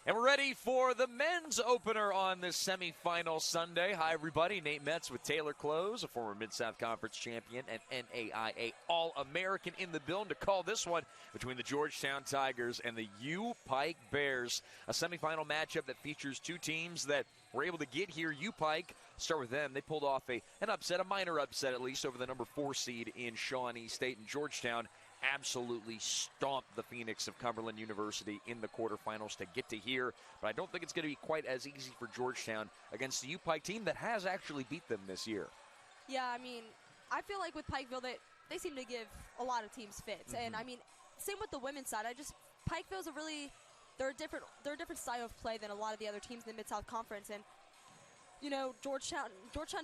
And we're ready for the men's opener on this semifinal Sunday. Hi, everybody. Nate Metz with Taylor Close, a former Mid-South Conference champion and NAIA All-American in the building to call this one between the Georgetown Tigers and the UPIKE Bears. A semifinal matchup that features two teams that were able to get here. UPIKE, start with them. They pulled off an upset, a minor upset at least, over the number 4 seed in Shawnee State. And Georgetown absolutely stomped the Phoenix of Cumberland University in the quarterfinals to get to here. But I don't think it's going to be quite as easy for Georgetown against the UPIKE team that has actually beat them this year. Yeah, I mean, I feel like with Pikeville, they seem to give a lot of teams fits. Mm-hmm. And, I mean, same with the women's side. Pikeville's they're a different style of play than a lot of the other teams in the Mid-South Conference. And, you know, Georgetown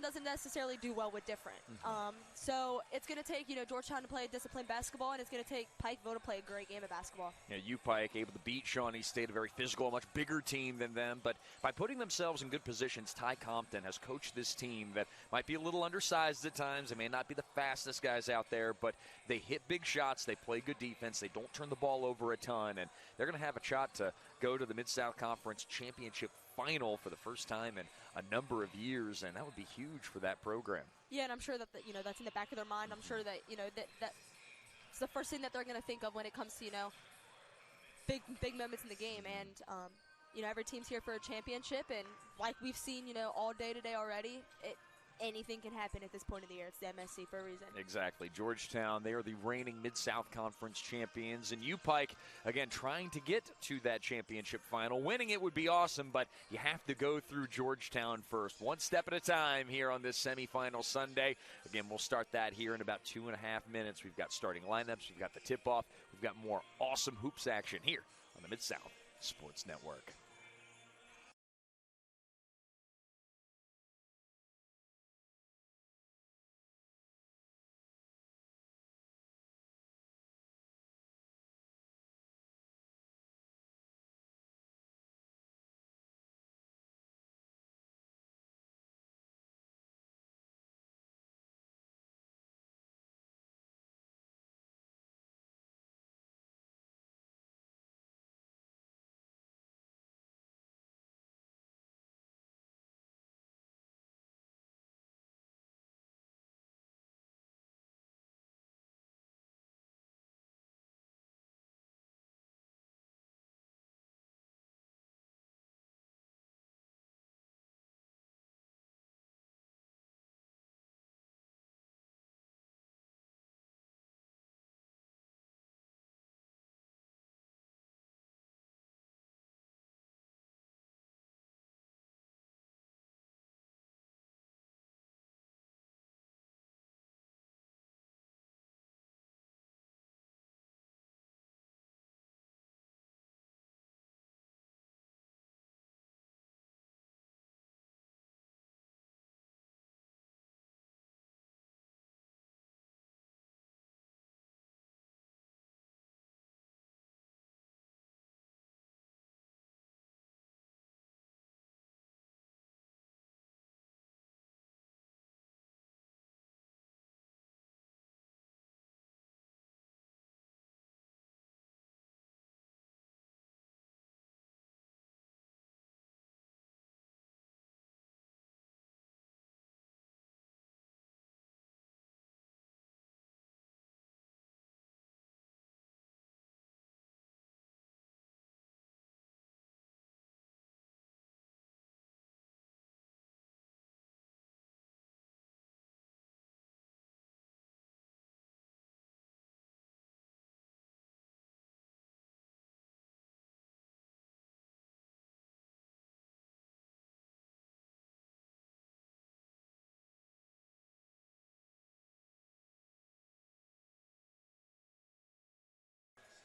doesn't necessarily do well with different. Mm-hmm. So it's going to take, Georgetown to play a disciplined basketball, and it's going to take Pikeville to play a great game of basketball. Yeah, UPIKE able to beat Shawnee State, a very physical, much bigger team than them. But by putting themselves in good positions, Ty Compton has coached this team that might be a little undersized at times. They may not be the fastest guys out there, but they hit big shots. They play good defense. They don't turn the ball over a ton. And they're going to have a shot to go to the Mid-South Conference Championship final for the first time in a number of years, and that would be huge for that program. Yeah, and I'm sure that that's in the back of their mind. I'm sure that that's the first thing that they're going to think of when it comes to big moments in the game. And every team's here for a championship, and like we've seen all day today already, anything can happen at this point in the year. It's the MSC for a reason. Exactly. Georgetown, they are the reigning Mid-South Conference champions. And UPIKE, again, trying to get to that championship final. Winning it would be awesome, but you have to go through Georgetown first. One step at a time here on this semifinal Sunday. Again, we'll start that here in about 2.5 minutes. We've got starting lineups. We've got the tip-off. We've got more awesome hoops action here on the Mid-South Sports Network.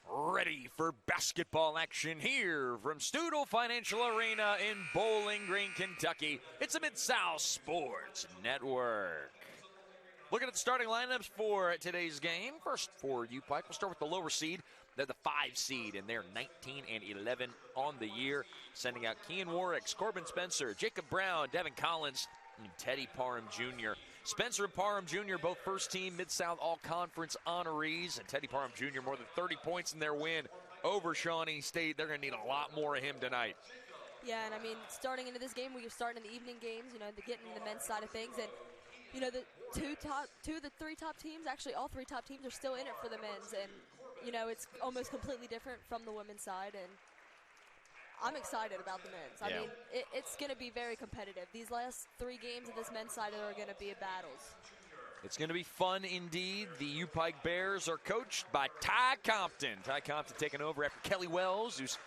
Ready for basketball action here from Studel Financial Arena in Bowling Green, Kentucky. It's a Mid-South Sports Network. Looking at the starting lineups for today's game. First for UPIKE, we'll start with the lower seed. They're the 5 seed, and they're 19-11 on the year. Sending out Kean Warwicks, Corbin Spencer, Jacob Brown, Devin Collins, and Teddy Parham Jr. Spencer and Parham Jr., both first-team Mid-South All-Conference honorees, and Teddy Parham Jr., more than 30 points in their win over Shawnee State. They're going to need a lot more of him tonight. Yeah, and I mean, starting into this game, we're starting in the evening games, getting into the men's side of things. And, the two of the three top teams, actually all three top teams are still in it for the men's. And, it's almost completely different from the women's side. And I'm excited about the men's. I mean, it's going to be very competitive. These last three games of this men's side are going to be battles. It's going to be fun indeed. The UPIKE Bears are coached by Ty Compton. Ty Compton taking over after Kelly Wells, who's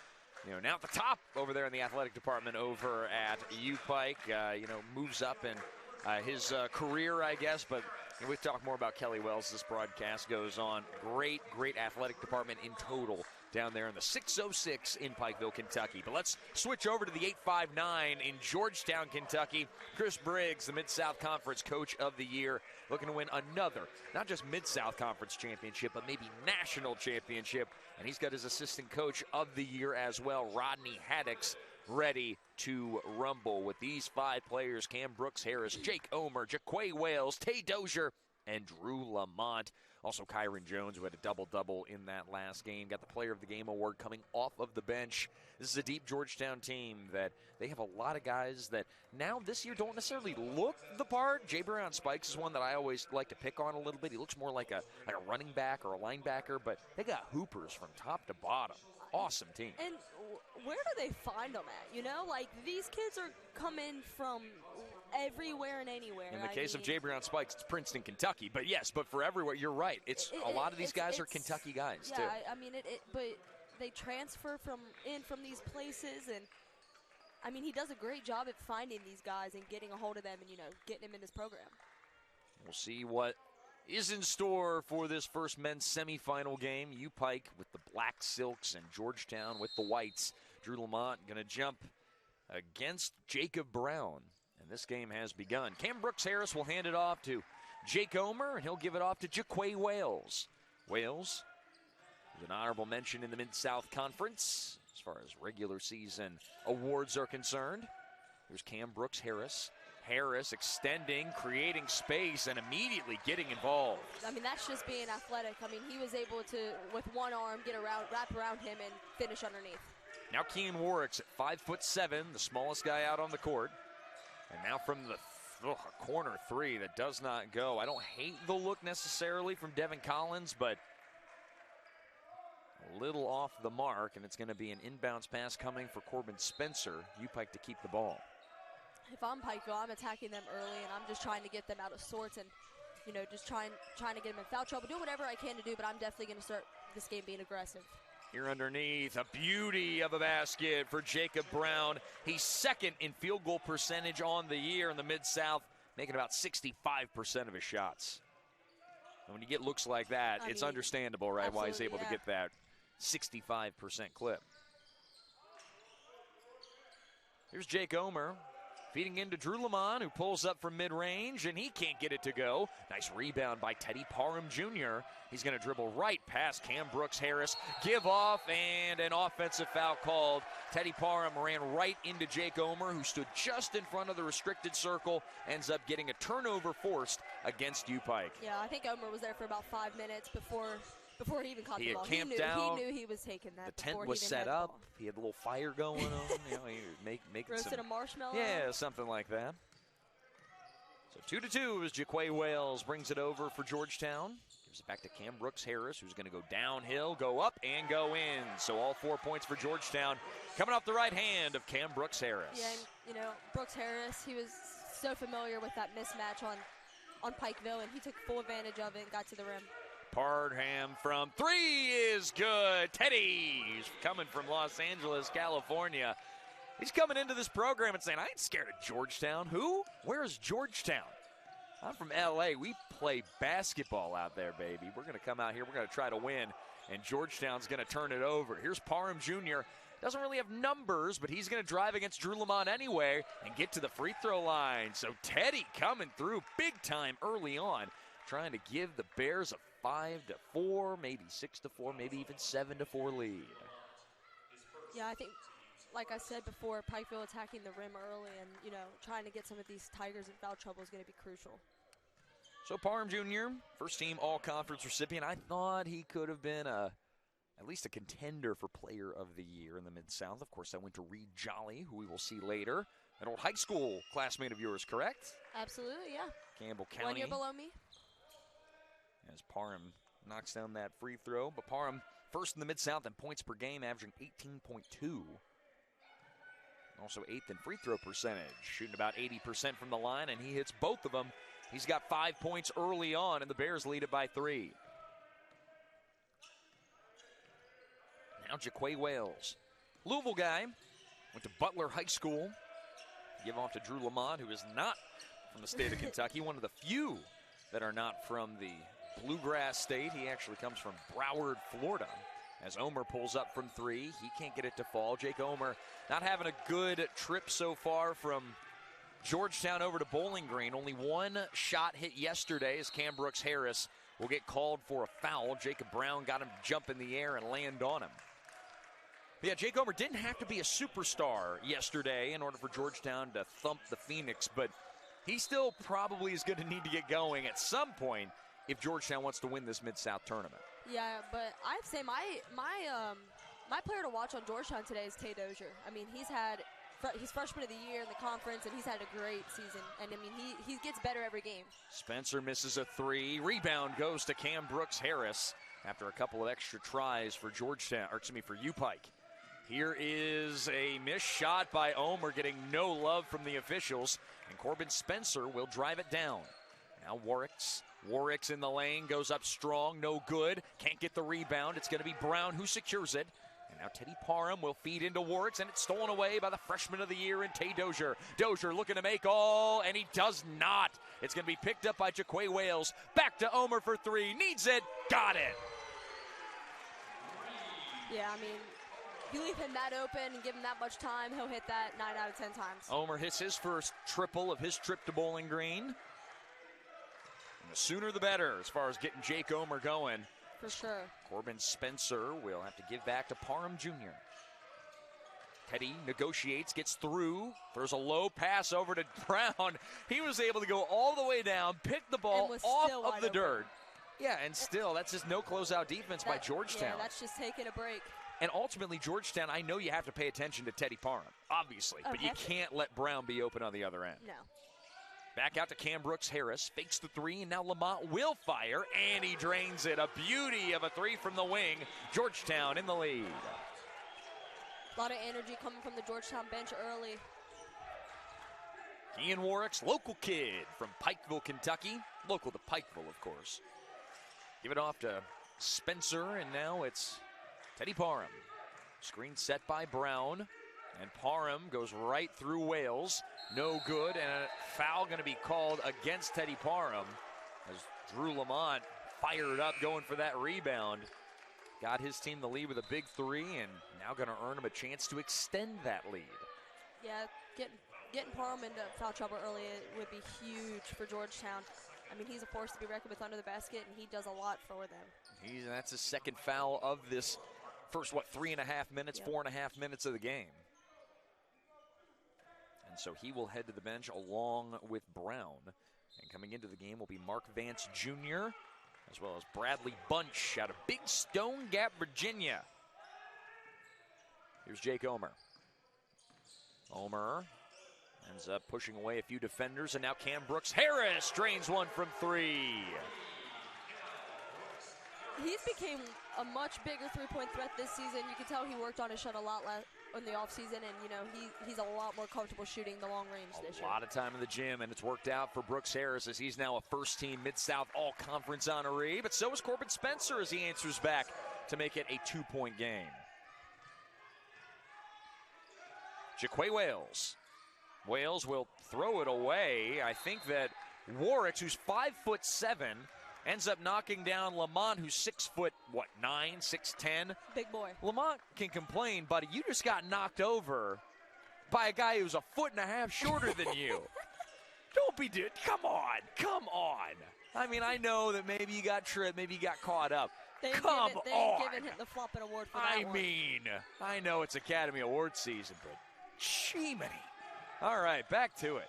now at the top over there in the athletic department over at UPIKE. Moves up in his career, I guess. But we'll talk more about Kelly Wells as this broadcast goes on. Great athletic department in total down there in the 606 in Pikeville, Kentucky. But let's switch over to the 859 in Georgetown, Kentucky. Chris Briggs, the Mid-South Conference Coach of the Year, looking to win another, not just Mid-South Conference championship, but maybe national championship. And he's got his Assistant Coach of the Year as well, Rodney Haddix, ready to rumble with these five players: Cam Brooks Harris, Jake Omer, Jaquay Wales, Tay Dozier, and Drew Lamont. Also, Kyron Jones, who had a double-double in that last game, got the Player of the Game award coming off of the bench. This is a deep Georgetown team that they have a lot of guys that now this year don't necessarily look the part. Jay Brown Spikes is one that I always like to pick on a little bit. He looks more like a running back or a linebacker, but they got hoopers from top to bottom. Awesome team. And where do they find them at? These kids are coming from everywhere and anywhere. In the case of Jay Brown Spikes, it's Princeton, Kentucky. But yes, for everywhere, you're right. A lot of these guys are Kentucky guys, too. Yeah, but they transfer from these places, and he does a great job at finding these guys and getting a hold of them and getting them in this program. We'll see what is in store for this first men's semifinal game. UPIKE with the Black Silks and Georgetown with the Whites. Drew Lamont going to jump against Jacob Brown. And this game has begun. Cam Brooks Harris will hand it off to Jake Omer, and he'll give it off to Jaquay Wales. Wales is an honorable mention in the Mid-South Conference as far as regular season awards are concerned. Here's Cam Brooks Harris. Harris extending, creating space, and immediately getting involved. That's just being athletic. He was able to, with one arm, wrap around him and finish underneath. Now Kean Warwick's at 5'7", the smallest guy out on the court. And now from the corner three that does not go. I don't hate the look necessarily from Devin Collins, but a little off the mark, and it's going to be an inbounds pass coming for Corbin Spencer, UPIKE, to keep the ball. If I'm Pikeville, I'm attacking them early, and I'm just trying to get them out of sorts and, just trying to get them in foul trouble, doing whatever I can to do, but I'm definitely going to start this game being aggressive. Here underneath, a beauty of a basket for Jacob Brown. He's second in field goal percentage on the year in the Mid-South, making about 65% of his shots. And when you get looks like that, it's understandable, right, why he's able to get that 65% clip. Here's Jake Omer. Feeding into Drew Lamont, who pulls up from mid-range, and he can't get it to go. Nice rebound by Teddy Parham Jr. He's going to dribble right past Cam Brooks Harris. Give off, and an offensive foul called. Teddy Parham ran right into Jake Omer, who stood just in front of the restricted circle. Ends up getting a turnover forced against UPIKE. Yeah, I think Omer was there for about 5 minutes before he even caught the ball. He had camped out. He knew he was taking that. The tent was set up. He had a little fire going on. He was making roasted a marshmallow. Yeah, something like that. So 2-2 as Jaquay Wales brings it over for Georgetown. Gives it back to Cam Brooks Harris, who's going to go downhill, go up, and go in. So all 4 points for Georgetown coming off the right hand of Cam Brooks Harris. Yeah, and, Brooks Harris, he was so familiar with that mismatch on Pikeville, and he took full advantage of it and got to the rim. Parham from three is good. Teddy's coming from Los Angeles, California. He's coming into this program and saying, I ain't scared of Georgetown. Who? Where's Georgetown? I'm from L.A. We play basketball out there, baby. We're going to come out here. We're going to try to win, and Georgetown's going to turn it over. Here's Parham Jr. Doesn't really have numbers, but he's going to drive against Drew Lamont anyway and get to the free throw line. So Teddy coming through big time early on, trying to give the Bears a 5-4, maybe 6-4, maybe even 7-4 lead. Yeah, I think, like I said before, Pikeville attacking the rim early and, trying to get some of these Tigers in foul trouble is going to be crucial. So Parham Jr., first team all-conference recipient. I thought he could have been a at least a contender for Player of the Year in the Mid-South. Of course, that went to Reed Jolly, who we will see later. An old high school classmate of yours, correct? Absolutely, yeah. Campbell County. 1 year below me. As Parham knocks down that free throw. But Parham first in the Mid-South in points per game, averaging 18.2. Also 8th in free throw percentage, shooting about 80% from the line, and he hits both of them. He's got 5 points early on, and the Bears lead it by 3. Now Jaquay Wales. Louisville guy, went to Butler High School. Give off to Drew Lamont, who is not from the state of Kentucky, one of the few that are not from the Bluegrass State. He actually comes from Broward, Florida. As Omer pulls up from 3, he can't get it to fall. Jake Omer not having a good trip so far from Georgetown over to Bowling Green. Only one shot hit yesterday as Cam Brooks Harris will get called for a foul. Jacob Brown got him to jump in the air and land on him. But yeah, Jake Omer didn't have to be a superstar yesterday in order for Georgetown to thump the Phoenix, but he still probably is going to need to get going at some point if Georgetown wants to win this Mid-South tournament. Yeah, but I'd say my player to watch on Georgetown today is Tay Dozier. I mean, he's freshman of the year in the conference, and he's had a great season. And, I mean, he gets better every game. Spencer misses a 3. Rebound goes to Cam Brooks Harris after a couple of extra tries for Georgetown, or excuse me, for UPIKE. Here is a missed shot by Omer, getting no love from the officials, and Corbin Spencer will drive it down. Now Warwick's in the lane, goes up strong, no good. Can't get the rebound. It's going to be Brown who secures it. And now Teddy Parham will feed into Warwick's, and it's stolen away by the freshman of the year in Tay Dozier. Dozier looking to make all, and he does not. It's going to be picked up by Jaquay Wales. Back to Omer for 3. Needs it. Got it. Yeah, I mean, you leave him that open and give him that much time, he'll hit that 9 out of 10 times. Omer hits his first triple of his trip to Bowling Green. And the sooner the better as far as getting Jake Omer going. For sure. Corbin Spencer will have to give back to Parham Jr. Teddy negotiates, gets through, throws a low pass over to Brown. He was able to go all the way down, pick the ball off of the dirt. Yeah, and still, that's just no closeout defense by Georgetown. Yeah, that's just taking a break. And ultimately, Georgetown, I know you have to pay attention to Teddy Parham, obviously, but you can't let Brown be open on the other end. No. Back out to Cam Brooks Harris, fakes the 3, and now Lamont will fire, and he drains it. A beauty of a 3 from the wing. Georgetown in the lead. A lot of energy coming from the Georgetown bench early. Ian Warwick's local kid from Pikeville, Kentucky. Local to Pikeville, of course. Give it off to Spencer, and now it's Teddy Parham. Screen set by Brown, and Parham goes right through Wales. No good, and a foul going to be called against Teddy Parham as Drew Lamont fired up going for that rebound. Got his team the lead with a big 3, and now going to earn him a chance to extend that lead. Yeah, getting Parham into foul trouble early would be huge for Georgetown. I mean, he's a force to be reckoned with under the basket, and he does a lot for them. That's his second foul of this first, 3.5 minutes, 4.5 minutes of the game. And so he will head to the bench along with Brown. And coming into the game will be Mark Vance Jr., as well as Bradley Bunch out of Big Stone Gap, Virginia. Here's Jake Omer. Omer ends up pushing away a few defenders, and now Cam Brooks Harris drains one from 3. He's became a much bigger three-point threat this season. You can tell he worked on his shot a lot in the offseason, and, you know, he's a lot more comfortable shooting the long range this year. A lot of time in the gym, and it's worked out for Brooks Harris as he's now a first-team Mid-South All-Conference honoree. But so is Corbin Spencer as he answers back to make it a 2-point game. Jaquay Wales. Wales will throw it away. I think that Warwick, who's 5'7", ends up knocking down Lamont, who's 6'9", 6'10". Big boy. Lamont can complain, buddy. You just got knocked over by a guy who's 1.5 feet shorter than you. Don't be dude. Come on. I mean, I know that maybe you got tripped, maybe you got caught up. They ain't giving him the flopping award for that one. I know it's Academy Award season, but Jiminy. All right, back to it.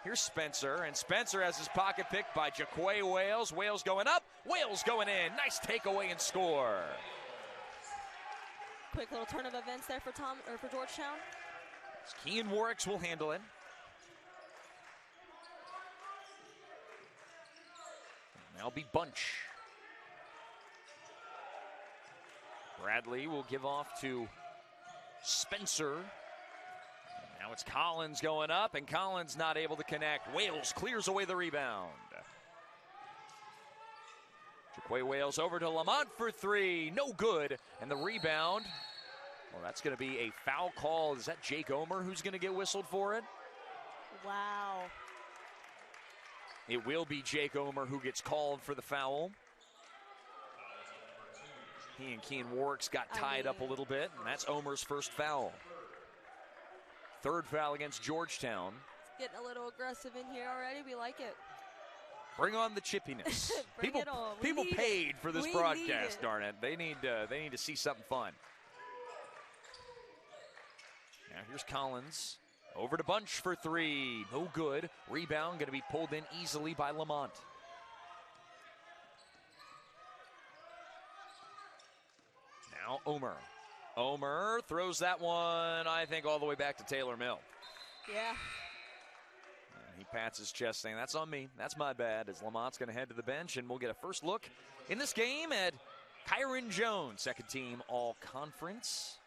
Here's Spencer, and Spencer has his pocket picked by Jaquay Wales. Wales going up, Wales going in. Nice takeaway and score. Quick little turn of events there for Georgetown. Kean Warwicks will handle it. Now be Bunch. Bradley will give off to Spencer. Now it's Collins going up, and Collins not able to connect. Wales clears away the rebound. Jaquay Wales over to Lamont for three. No good. And the rebound, well, that's going to be a foul call. Is that Jake Omer who's going to get whistled for it? Wow. It will be Jake Omer who gets called for the foul. He and Kean Warwicks got tied up a little bit, and that's Omer's first foul. Third foul against Georgetown. It's getting a little aggressive in here already. We like it. Bring on the chippiness. Bring it on. People paid for this we broadcast, darn it. They need to see something fun. Now here's Collins. Over to Bunch for three. No good. Rebound going to be pulled in easily by Lamont. Now Omer. Omer throws that one, I think, all the way back to Taylor Mill. Yeah. And he pats his chest saying, that's on me. That's my bad, as Lamont's going to head to the bench, and we'll get a first look in this game at Kyron Jones, second team all-conference.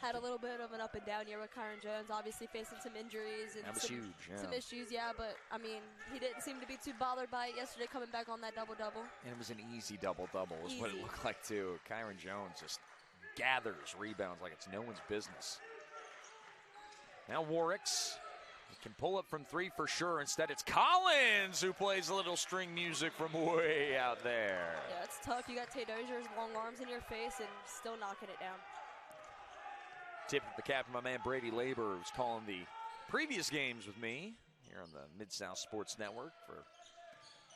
Had a little bit of an up and down year with Kyron Jones, obviously facing some injuries and that was huge, yeah. some issues, yeah, but I mean, he didn't seem to be too bothered by it yesterday, coming back on that double-double. And it was an easy double-double is what it looked like, too. Kyron Jones just gathers rebounds like it's no one's business. Now Warwicks can pull up from three for sure. Instead, it's Collins who plays a little string music from way out there. Yeah, it's tough. You got Tay Dozier's long arms in your face and still knocking it down. Tip of the cap from my man Brady Labor, who's calling the previous games with me here on the Mid-South Sports Network for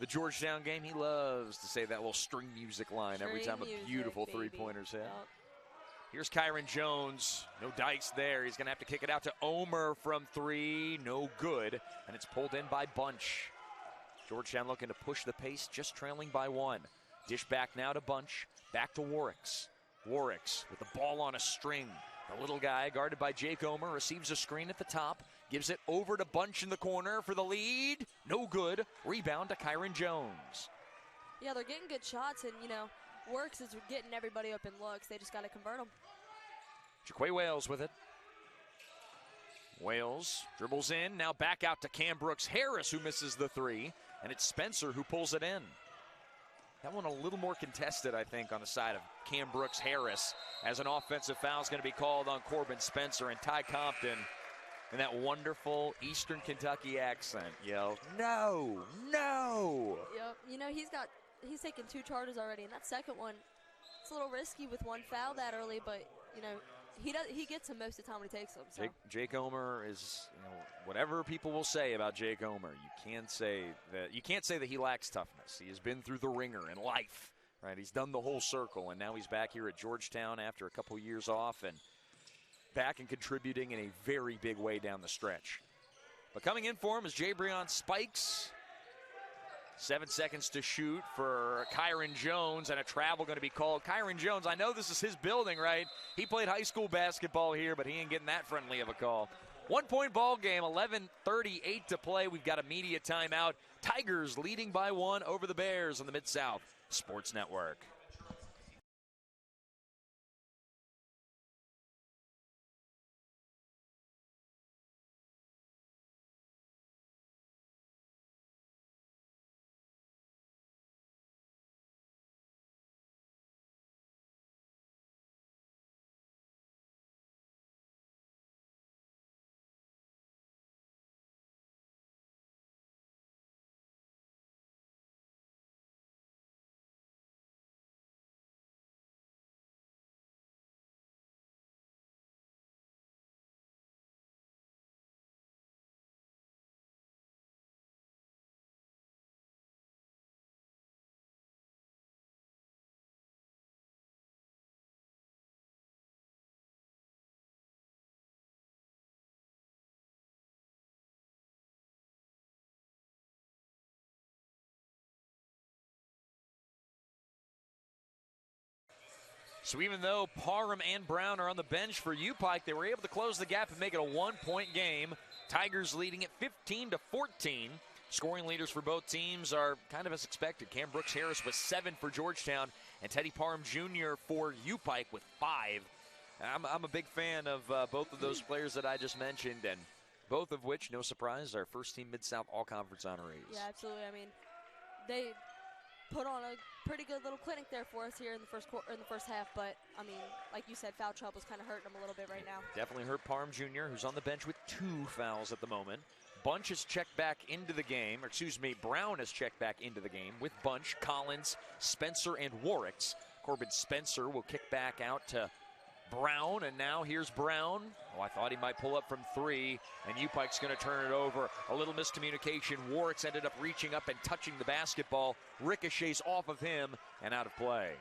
the Georgetown game. He loves to say that little string music line every time a beautiful three-pointer's hit. Yep. Here's Kyron Jones. No dice there. He's going to have to kick it out to Omer from three. No good. And it's pulled in by Bunch. Georgetown looking to push the pace, just trailing by one. Dish back now to Bunch. Back to Warwicks. Warwicks with the ball on a string. The little guy, guarded by Jake Omer, receives a screen at the top, gives it over to Bunch in the corner for the lead. No good. Rebound to Kyron Jones. Yeah, they're getting good shots, and, you know, Works is getting everybody up in looks. They just got to convert them. Jaquay Wales with it. Wales dribbles in, now back out to Cam Brooks Harris, who misses the three, and it's Spencer who pulls it in. That one a little more contested, I think, on the side of Cam Brooks Harris, as an offensive foul is going to be called on Corbin Spencer, and Ty Compton, in that wonderful Eastern Kentucky accent, yelled, "No, no!" Yep, you know, he's taken 2 charges already, and that second one, it's a little risky with one foul that early, but, you know, he gets them most of the time when he takes them. So. Jake Omer is, you know, whatever people will say about Jake Omer, you can't say that he lacks toughness. He has been through the ringer in life, right? He's done the whole circle, and now he's back here at Georgetown after a couple years off and back and contributing in a very big way down the stretch. But coming in for him is Jabrion Spikes. 7 seconds to shoot for Kyron Jones, and a travel going to be called. Kyron Jones, I know this is his building, right? He played high school basketball here, but he ain't getting that friendly of a call. 1-point ball game, 11:38 to play. We've got a media timeout. Tigers leading by 1 over the Bears on the Mid-South Sports Network. So even though Parham and Brown are on the bench for UPIKE, they were able to close the gap and make it a 1-point game. Tigers leading at 15-14. Scoring leaders for both teams are kind of as expected. Cam Brooks-Harris with 7 for Georgetown, and Teddy Parham Jr. for UPIKE with 5. I'm a big fan of both of those players that I just mentioned, and both of which, no surprise, are first-team Mid-South All-Conference honorees. Yeah, absolutely. I mean, they put on a pretty good little clinic there for us here in the first half, but I mean, like you said, foul trouble's kind of hurting them a little bit right now. Definitely hurt Parham Jr., who's on the bench with 2 fouls at the moment. Bunch has checked back into the game, or excuse me, Brown has checked back into the game with Bunch, Collins, Spencer, and Warwicks. Corbin Spencer will kick back out to Brown, and now here's Brown. Oh, I thought he might pull up from 3, and UPIKE's going to turn it over. A little miscommunication. Warwicks ended up reaching up and touching the basketball. Ricochets off of him and out of play.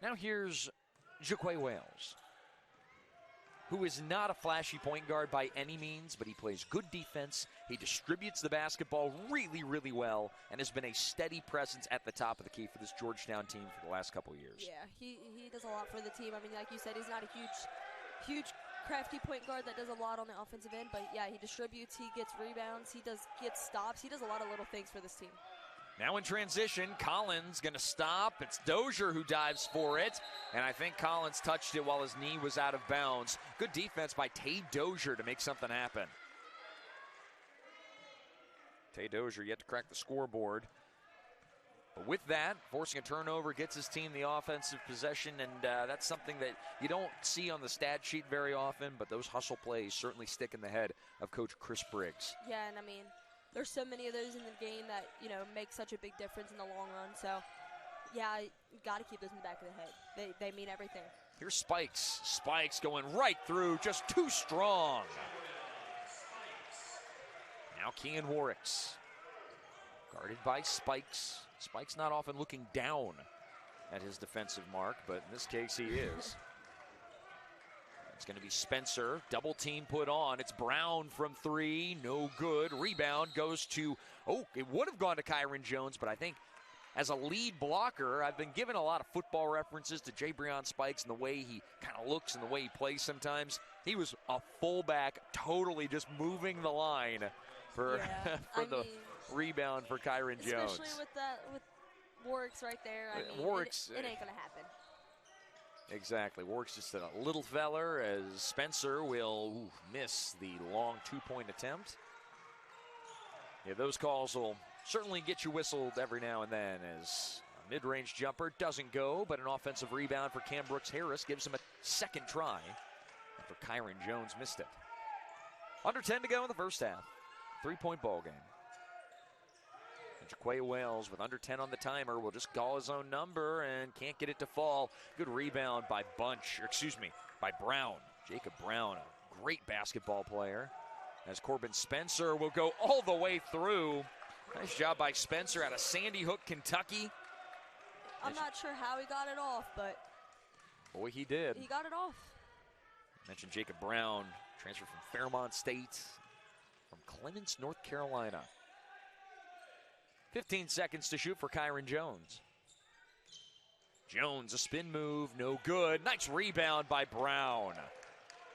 Now here's Jaquay Wales, who is not a flashy point guard by any means, but he plays good defense. He distributes the basketball really, really well, and has been a steady presence at the top of the key for this Georgetown team for the last couple of years. Yeah, he does a lot for the team. I mean, like you said, he's not a huge crafty point guard that does a lot on the offensive end, but yeah, he distributes, he gets rebounds, he gets stops, he does a lot of little things for this team. Now in transition, Collins going to stop. It's Dozier who dives for it, and I think Collins touched it while his knee was out of bounds. Good defense by Tay Dozier to make something happen. Tay Dozier yet to crack the scoreboard. But with that, forcing a turnover gets his team the offensive possession, and that's something that you don't see on the stat sheet very often, but those hustle plays certainly stick in the head of Coach Chris Briggs. Yeah, and I mean, there's so many of those in the game that, make such a big difference in the long run. So, yeah, you got to keep those in the back of the head. They mean everything. Here's Spikes. Spikes going right through, just too strong. Now Kean Warwicks, guarded by Spikes. Spikes not often looking down at his defensive mark, but in this case he is. It's going to be Spencer. Double team put on. It's Brown from 3. No good. Rebound goes to, it would have gone to Kyron Jones, but I think as a lead blocker, I've been given a lot of football references to Jay Breon Spikes and the way he kind of looks and the way he plays sometimes. He was a fullback, totally just moving the line for, the rebound for Kyron Jones. Especially with Warwicks right there. I mean, Warwicks, it ain't going to happen. Exactly. Warwicks just a little feller as Spencer will miss the long 2-point attempt. Yeah, those calls will certainly get you whistled every now and then as a mid-range jumper doesn't go, but an offensive rebound for Cam Brooks-Harris gives him a second try after Kyron Jones missed it. Under 10 to go in the first half. 3-point ball game. Jaquay Wales with under 10 on the timer will just call his own number and can't get it to fall. Good rebound by by Brown. Jacob Brown, a great basketball player. As Corbin Spencer will go all the way through. Nice job by Spencer out of Sandy Hook, Kentucky. I'm not sure how he got it off, but boy, he did. He got it off. Mentioned Jacob Brown, transferred from Fairmont State, from Clements, North Carolina. 15 seconds to shoot for Kyron Jones. Jones, a spin move, no good. Nice rebound by Brown.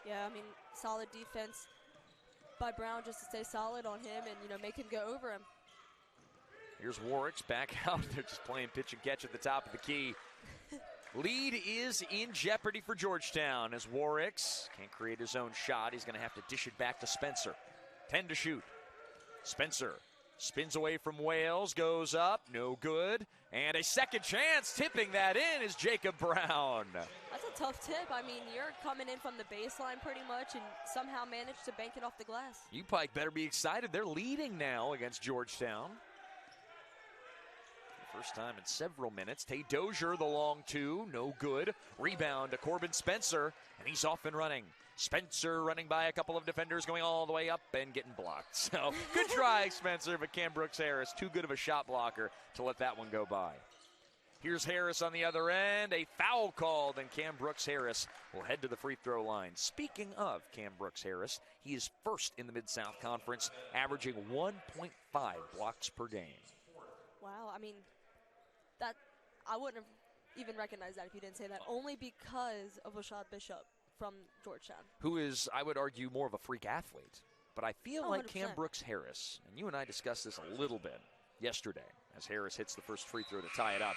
Yeah, I mean, solid defense by Brown just to stay solid on him and, make him go over him. Here's Warwicks back out. They're just playing pitch and catch at the top of the key. Lead is in jeopardy for Georgetown as Warwicks can't create his own shot. He's going to have to dish it back to Spencer. 10 to shoot. Spencer spins away from Wales, goes up, no good. And a second chance, tipping that in is Jacob Brown. That's a tough tip. I mean, you're coming in from the baseline pretty much and somehow managed to bank it off the glass. UPIKE better be excited. They're leading now against Georgetown. First time in several minutes. Tay Dozier, the long 2, no good. Rebound to Corbin Spencer, and he's off and running. Spencer running by a couple of defenders, going all the way up and getting blocked. So good try, Spencer, but Cam Brooks-Harris, too good of a shot blocker to let that one go by. Here's Harris on the other end. A foul called, and Cam Brooks-Harris will head to the free throw line. Speaking of Cam Brooks-Harris, he is first in the Mid-South Conference, averaging 1.5 blocks per game. Wow, I mean, I wouldn't have even recognized that if you didn't say that, only because of Rashad Bishop from Georgetown. Who is, I would argue, more of a freak athlete. But I feel like 100%. Cam Brooks-Harris, and you and I discussed this a little bit yesterday as Harris hits the first free throw to tie it up.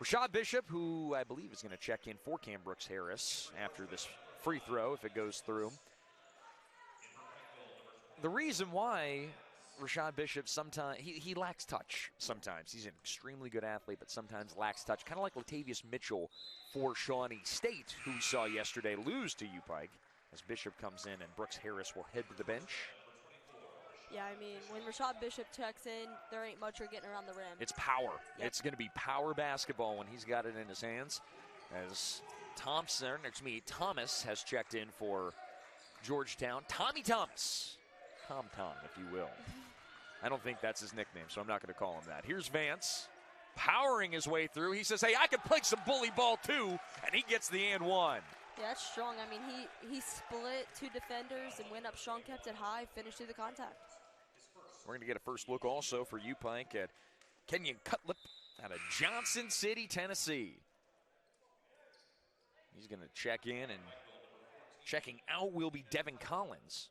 Rashad Bishop, who I believe is going to check in for Cam Brooks-Harris after this free throw if it goes through. The reason why Rashad Bishop sometimes, he lacks touch sometimes. He's an extremely good athlete, but sometimes lacks touch. Kind of like Latavius Mitchell for Shawnee State, who we saw yesterday lose to UPIKE. As Bishop comes in and Brooks-Harris will head to the bench. Yeah, I mean, when Rashad Bishop checks in, there ain't much you're getting around the rim. It's power. Yep. It's going to be power basketball when he's got it in his hands. As Thomas has checked in for Georgetown. Tommy Thomas. Tom, if you will. I don't think that's his nickname, so I'm not going to call him that. Here's Vance, powering his way through. He says, hey, I can play some bully ball too, and he gets the and one. Yeah, that's strong. I mean, he split two defenders and went up strong, kept it high, finished through the contact. We're going to get a first look also for UPIKE at Kenyon Cutlip out of Johnson City, Tennessee. He's going to check in, and checking out will be Devin Collins.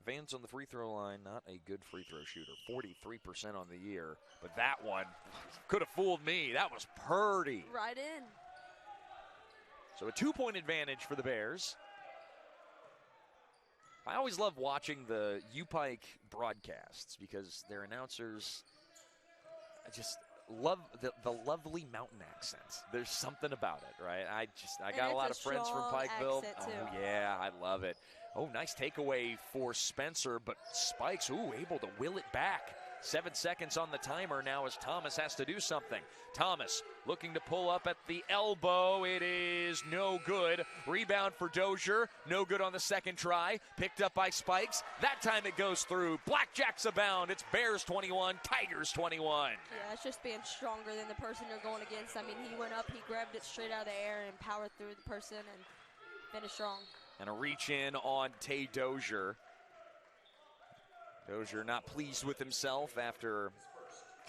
Vance on the free throw line, not a good free throw shooter, 43% on the year. But that one could have fooled me. That was Purdy. Right in. So a 2-point advantage for the Bears. I always love watching the UPIKE broadcasts because their announcers, I just love the lovely mountain accent. There's something about it, right? I got a lot of friends from Pikeville. Oh, yeah, I love it. Oh, nice takeaway for Spencer, but Spikes, able to will it back. 7 seconds on the timer now as Thomas has to do something. Thomas looking to pull up at the elbow. It is no good. Rebound for Dozier. No good on the second try. Picked up by Spikes. That time it goes through. Blackjacks abound. It's Bears 21, Tigers 21. Yeah, it's just being stronger than the person you're going against. I mean, he went up, he grabbed it straight out of the air and powered through the person and finished strong. And a reach in on Tay Dozier. Dozier not pleased with himself after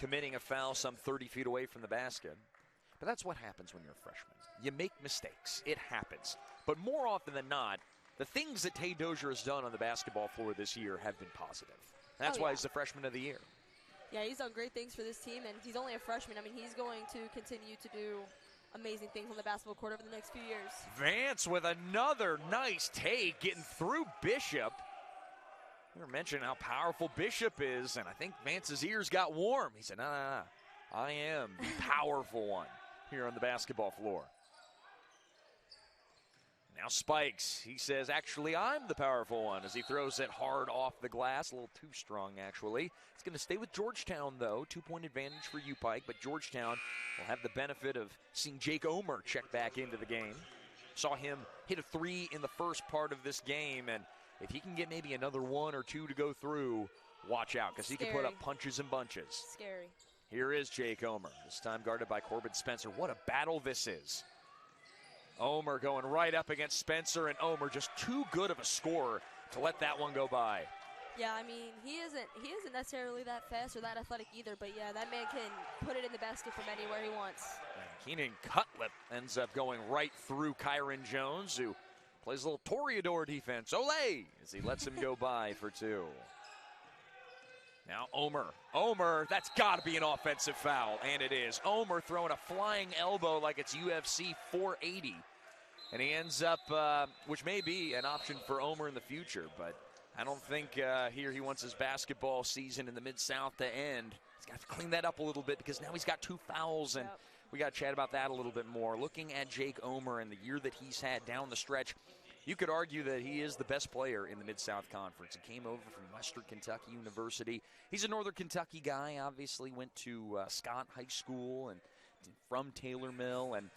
committing a foul some 30 feet away from the basket. But that's what happens when you're a freshman. You make mistakes. It happens. But more often than not, the things that Tay Dozier has done on the basketball floor this year have been positive. That's why he's the freshman of the year. Yeah, he's done great things for this team, and he's only a freshman. I mean, he's going to continue to do amazing things on the basketball court over the next few years. Vance with another nice take, getting through Bishop. We were mentioning how powerful Bishop is, and I think Vance's ears got warm. He said, nah, I am the powerful one here on the basketball floor. Now Spikes, he says, actually, I'm the powerful one as he throws it hard off the glass. A little too strong, actually. It's going to stay with Georgetown, though. 2-point advantage for UPIKE, but Georgetown will have the benefit of seeing Jake Omer check back into the game. Saw him hit a three in the first part of this game, and if he can get maybe another one or two to go through, watch out, because he can put up punches and bunches. Scary. Here is Jake Omer, this time guarded by Corbin Spencer. What a battle this is. Omer going right up against Spencer, and Omer just too good of a scorer to let that one go by. Yeah, I mean, he isn't necessarily that fast or that athletic either, but yeah, that man can put it in the basket from anywhere he wants. And Keenan Cutlip ends up going right through Kyron Jones, who plays a little Toreador defense. Olay! As he lets him go by for two. Now Omer, that's got to be an offensive foul, and it is. Omer throwing a flying elbow like it's UFC 480. And he ends up, which may be an option for Omer in the future, but I don't think here he wants his basketball season in the Mid-South to end. He's got to clean that up a little bit because now he's got 2 fouls, and we got to chat about that a little bit more. Looking at Jake Omer and the year that he's had down the stretch, you could argue that he is the best player in the Mid-South Conference. He came over from Western Kentucky University. He's a Northern Kentucky guy, obviously went to Scott High School and from Taylor Mill, and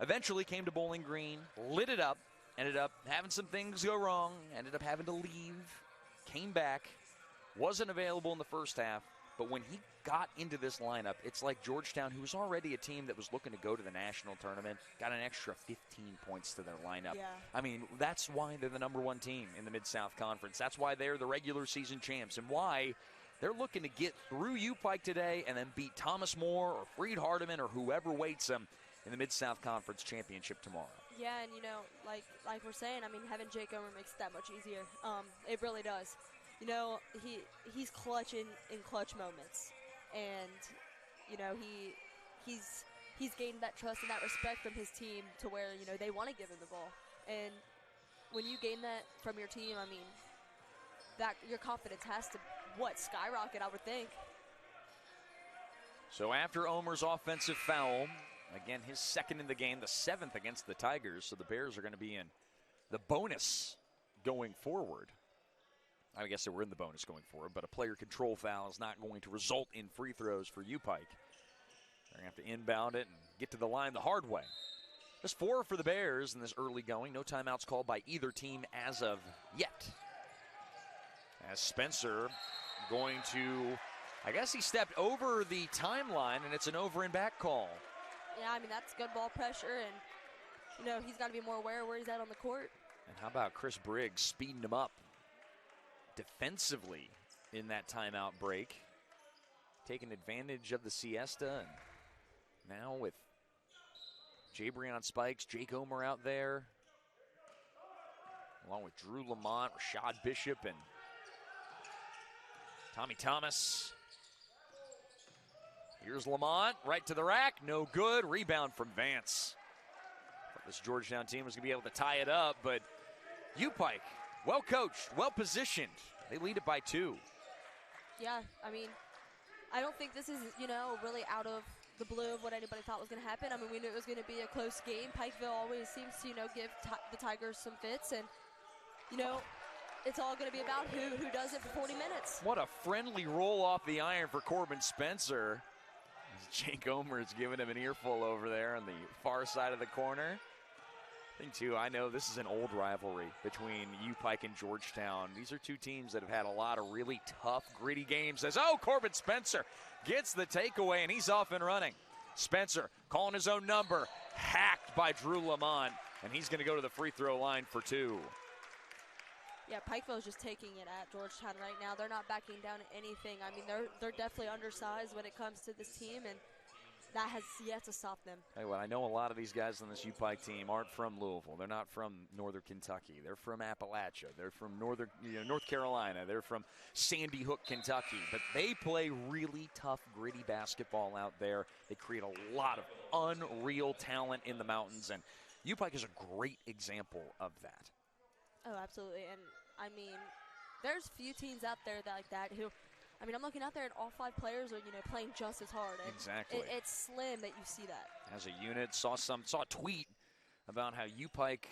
eventually came to Bowling Green, lit it up, ended up having some things go wrong, ended up having to leave, came back, wasn't available in the first half, but when he got into this lineup, it's like Georgetown, who was already a team that was looking to go to the national tournament, got an extra 15 points to their lineup. Yeah. I mean, that's why they're the #1 team in the Mid-South Conference. That's why they're the regular season champs, and why They're looking to get through UPIKE today and then beat Thomas More or Freed Hardeman or whoever waits them in the Mid-South Conference Championship tomorrow. Yeah, and, you know, like we're saying, I mean, having Jake Omer makes it that much easier. It really does. You know, he's clutch in clutch moments. And, you know, he's gained that trust and that respect from his team to where, you know, they want to give him the ball. And when you gain that from your team, I mean, that your confidence has to, skyrocket, I would think. So after Omer's offensive foul, again, his second in the game, the 7th against the Tigers, so the Bears are going to be in the bonus going forward. I guess they were in the bonus going forward, but a player control foul is not going to result in free throws for UPIKE. They're going to have to inbound it and get to the line the hard way. There's 4 for the Bears in this early going. No timeouts called by either team as of yet. As Spencer going to, I guess he stepped over the timeline, and it's an over and back call. Yeah, I mean, that's good ball pressure, and, you know, he's got to be more aware where he's at on the court. And how about Chris Briggs speeding him up defensively in that timeout break, taking advantage of the siesta, and now with Jabrion Spikes, Jake Omer out there, along with Drew Lamont, Rashad Bishop, and Tommy Thomas. Here's Lamont, right to the rack, no good. Rebound from Vance. Thought this Georgetown team was going to be able to tie it up, but UPIKE, well coached, well positioned. They lead it by 2. Yeah, I mean, I don't think this is, you know, really out of the blue of what anybody thought was going to happen. I mean, we knew it was going to be a close game. Pikeville always seems to, you know, give the Tigers some fits, and, you know, it's all going to be about who does it for 40 minutes. What a friendly roll off the iron for Corbin Spencer. Jake Omer is giving him an earful over there on the far side of the corner. Thing too, I know this is an old rivalry between UPIKE and Georgetown. These are 2 teams that have had a lot of really tough, gritty games. Corbin Spencer gets the takeaway, and he's off and running. Spencer calling his own number, hacked by Drew Lamont, and he's going to go to the free throw line for 2. Yeah, Pikeville is just taking it at Georgetown right now. They're not backing down at anything. I mean, they're definitely undersized when it comes to this team, and that has yet to stop them. Hey, well, I know a lot of these guys on this UPIKE team aren't from Louisville. They're not from Northern Kentucky. They're from Appalachia. They're from North Carolina. They're from Sandy Hook, Kentucky. But they play really tough, gritty basketball out there. They create a lot of unreal talent in the mountains, and UPIKE is a great example of that. Oh, absolutely. And, I mean, there's few teams out there like that who, I mean, I'm looking out there and all 5 players are, you know, playing just as hard. And exactly. It's slim that you see that. As a unit, saw a tweet about how UPIKE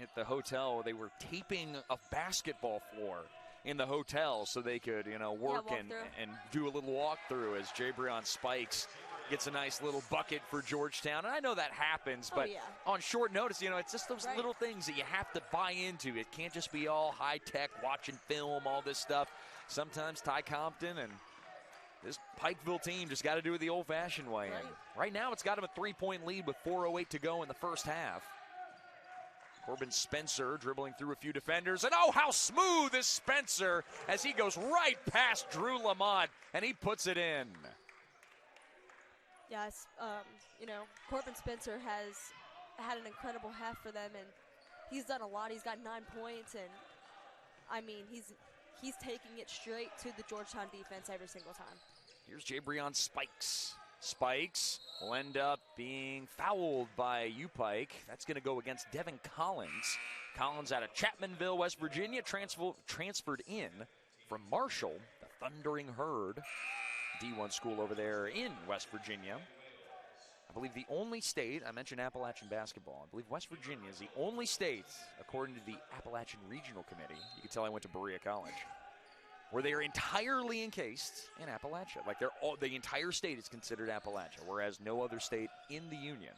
at the hotel, they were taping a basketball floor in the hotel so they could, you know, work and do a little walkthrough as Jabrion Spikes gets a nice little bucket for Georgetown. And I know that happens, but on short notice, you know, it's just those little things that you have to buy into. It can't just be all high-tech, watching film, all this stuff. Sometimes Ty Compton and this Pikeville team just got to do it the old-fashioned way. And right now, it's got him a 3-point lead with 4:08 to go in the first half. Corbin Spencer dribbling through a few defenders. And, oh, how smooth is Spencer as he goes right past Drew Lamont, and he puts it in. Yes, you know, Corbin Spencer has had an incredible half for them, and he's done a lot. He's got 9 points, and, I mean, he's taking it straight to the Georgetown defense every single time. Here's Jabrion Spikes. Spikes will end up being fouled by UPIKE. That's going to go against Devin Collins. Collins out of Chapmanville, West Virginia, transferred in from Marshall, the Thundering Herd, D1 school over there in West Virginia. I believe the only state, I mentioned Appalachian basketball, I believe West Virginia is the only state, according to the Appalachian Regional Committee, you can tell I went to Berea College, where they are entirely encased in Appalachia. Like the entire state is considered Appalachia, whereas no other state in the Union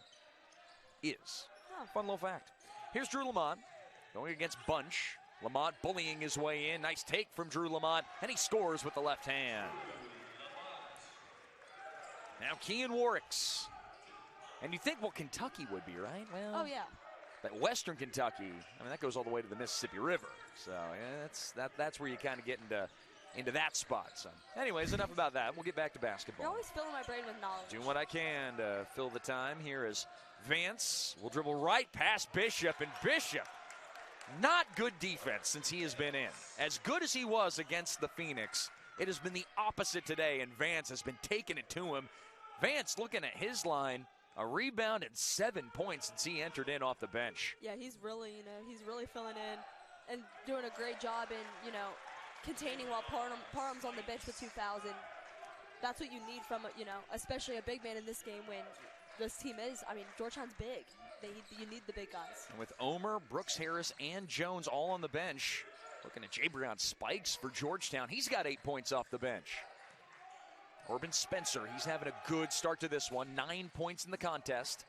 is. Fun little fact. Here's Drew Lamont going against Bunch. Lamont bullying his way in. Nice take from Drew Lamont, and he scores with the left hand. Now Kean Warwicks. And you think, well, Kentucky would be, right? Well, oh, yeah. But Western Kentucky, I mean, that goes all the way to the Mississippi River. So yeah, that's where you kind of get into into that spot. So, anyways, enough about that. We'll get back to basketball. You're always filling my brain with knowledge. Doing what I can to fill the time here as Vance will dribble right past Bishop, and Bishop, not good defense since he has been in. As good as he was against the Phoenix, it has been the opposite today, and Vance has been taking it to him. Vance looking at his line, a rebound and 7 points since he entered in off the bench. Yeah, he's really, he's really filling in and doing a great job in, containing while Parham's on the bench with 2,000. That's what you need from, especially a big man in this game when this team is, Georgetown's big. You need the big guys. And with Omer, Brooks Harris, and Jones all on the bench, looking at Jabrion Spikes for Georgetown. He's got 8 points off the bench. Corbin Spencer, he's having a good start to this one. 9 points in the contest.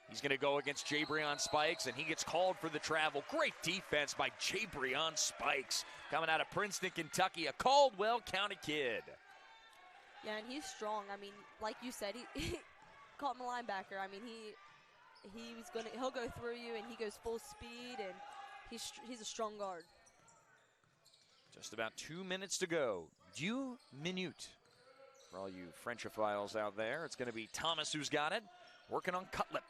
He's going to go against Jabrion Spikes, and he gets called for the travel. Great defense by Jabrion Spikes. Coming out of Princeton, Kentucky, a Caldwell County kid. Yeah, and he's strong. Like you said, he caught him a linebacker. He'll go through you, and he goes full speed, and he's a strong guard. Just about 2 minutes to go. 2 minutes. For all you Frenchophiles out there, it's going to be Thomas who's got it. Working on Cutlip.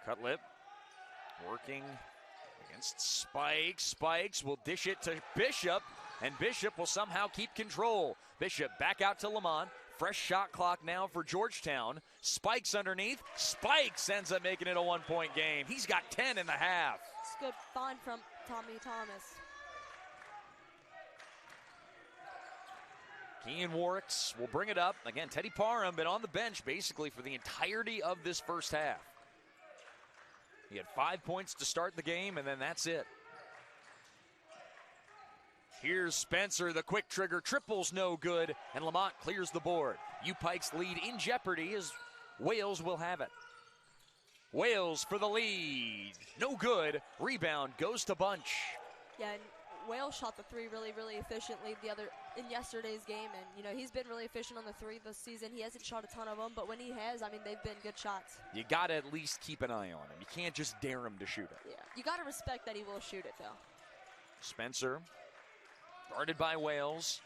Cutlip working against Spikes. Spikes will dish it to Bishop, and Bishop will somehow keep control. Bishop back out to Lamont. Fresh shot clock now for Georgetown. Spikes underneath. Spikes ends up making it a 1-point game. He's got 10 in the half. It's a good find from Tommy Thomas. Kean Warwicks will bring it up. Again, Teddy Parham been on the bench basically for the entirety of this first half. He had 5 points to start the game, and then that's it. Here's Spencer, the quick trigger, triples no good, and Lamont clears the board. UPIKE's lead in jeopardy as Wales will have it. Wales for the lead. No good. Rebound goes to Bunch. Yeah, and Wales shot the three really, really efficiently in yesterday's game, and he's been really efficient on the three this season. He hasn't shot a ton of them, but when he has, they've been good shots. You got to at least keep an eye on him. You can't just dare him to shoot it. Yeah, you got to respect that he will shoot it, though. Spencer, guarded by Wales.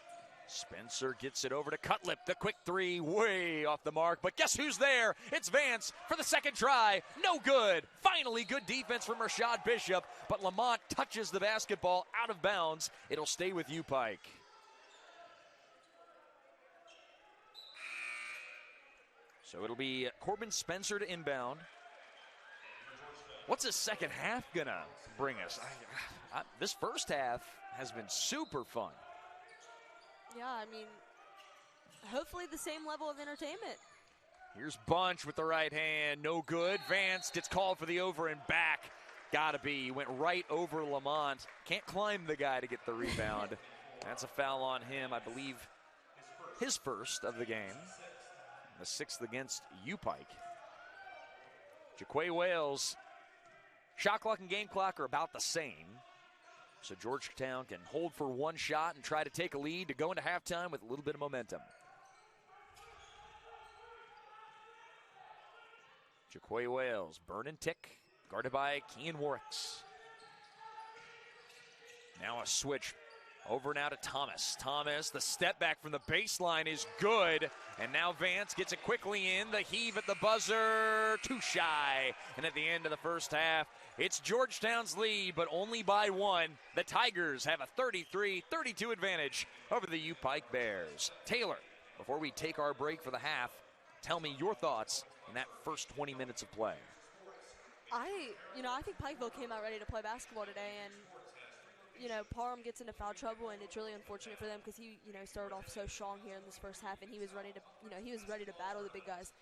Spencer gets it over to Cutlip. The quick three, way off the mark. But guess who's there? It's Vance for the second try. No good. Finally, good defense from Rashad Bishop. But Lamont touches the basketball out of bounds. It'll stay with UPIKE. So it'll be Corbin Spencer to inbound. What's the second half going to bring us? This first half has been super fun. Yeah, hopefully the same level of entertainment. Here's Bunch with the right hand. No good. Vance gets called for the over and back. Gotta be. He went right over Lamont. Can't climb the guy to get the rebound. That's a foul on him, I believe his first of the game. The sixth against UPIKE. Jaquay Wales. Shot clock and game clock are about the same. So Georgetown can hold for one shot and try to take a lead to go into halftime with a little bit of momentum. Jaquay Wales, burn and tick, guarded by Kean Warwicks. Now a switch over now to Thomas. Thomas, the step back from the baseline is good. And now Vance gets it quickly in. The heave at the buzzer, too shy. And at the end of the first half, it's Georgetown's lead, but only by one. The Tigers have a 33-32 advantage over the UPIKE Bears. Taylor, before we take our break for the half, tell me your thoughts in that first 20 minutes of play. I think Pikeville came out ready to play basketball today, and Parham gets into foul trouble, and it's really unfortunate for them because he, started off so strong here in this first half, and he was ready to battle the big guys.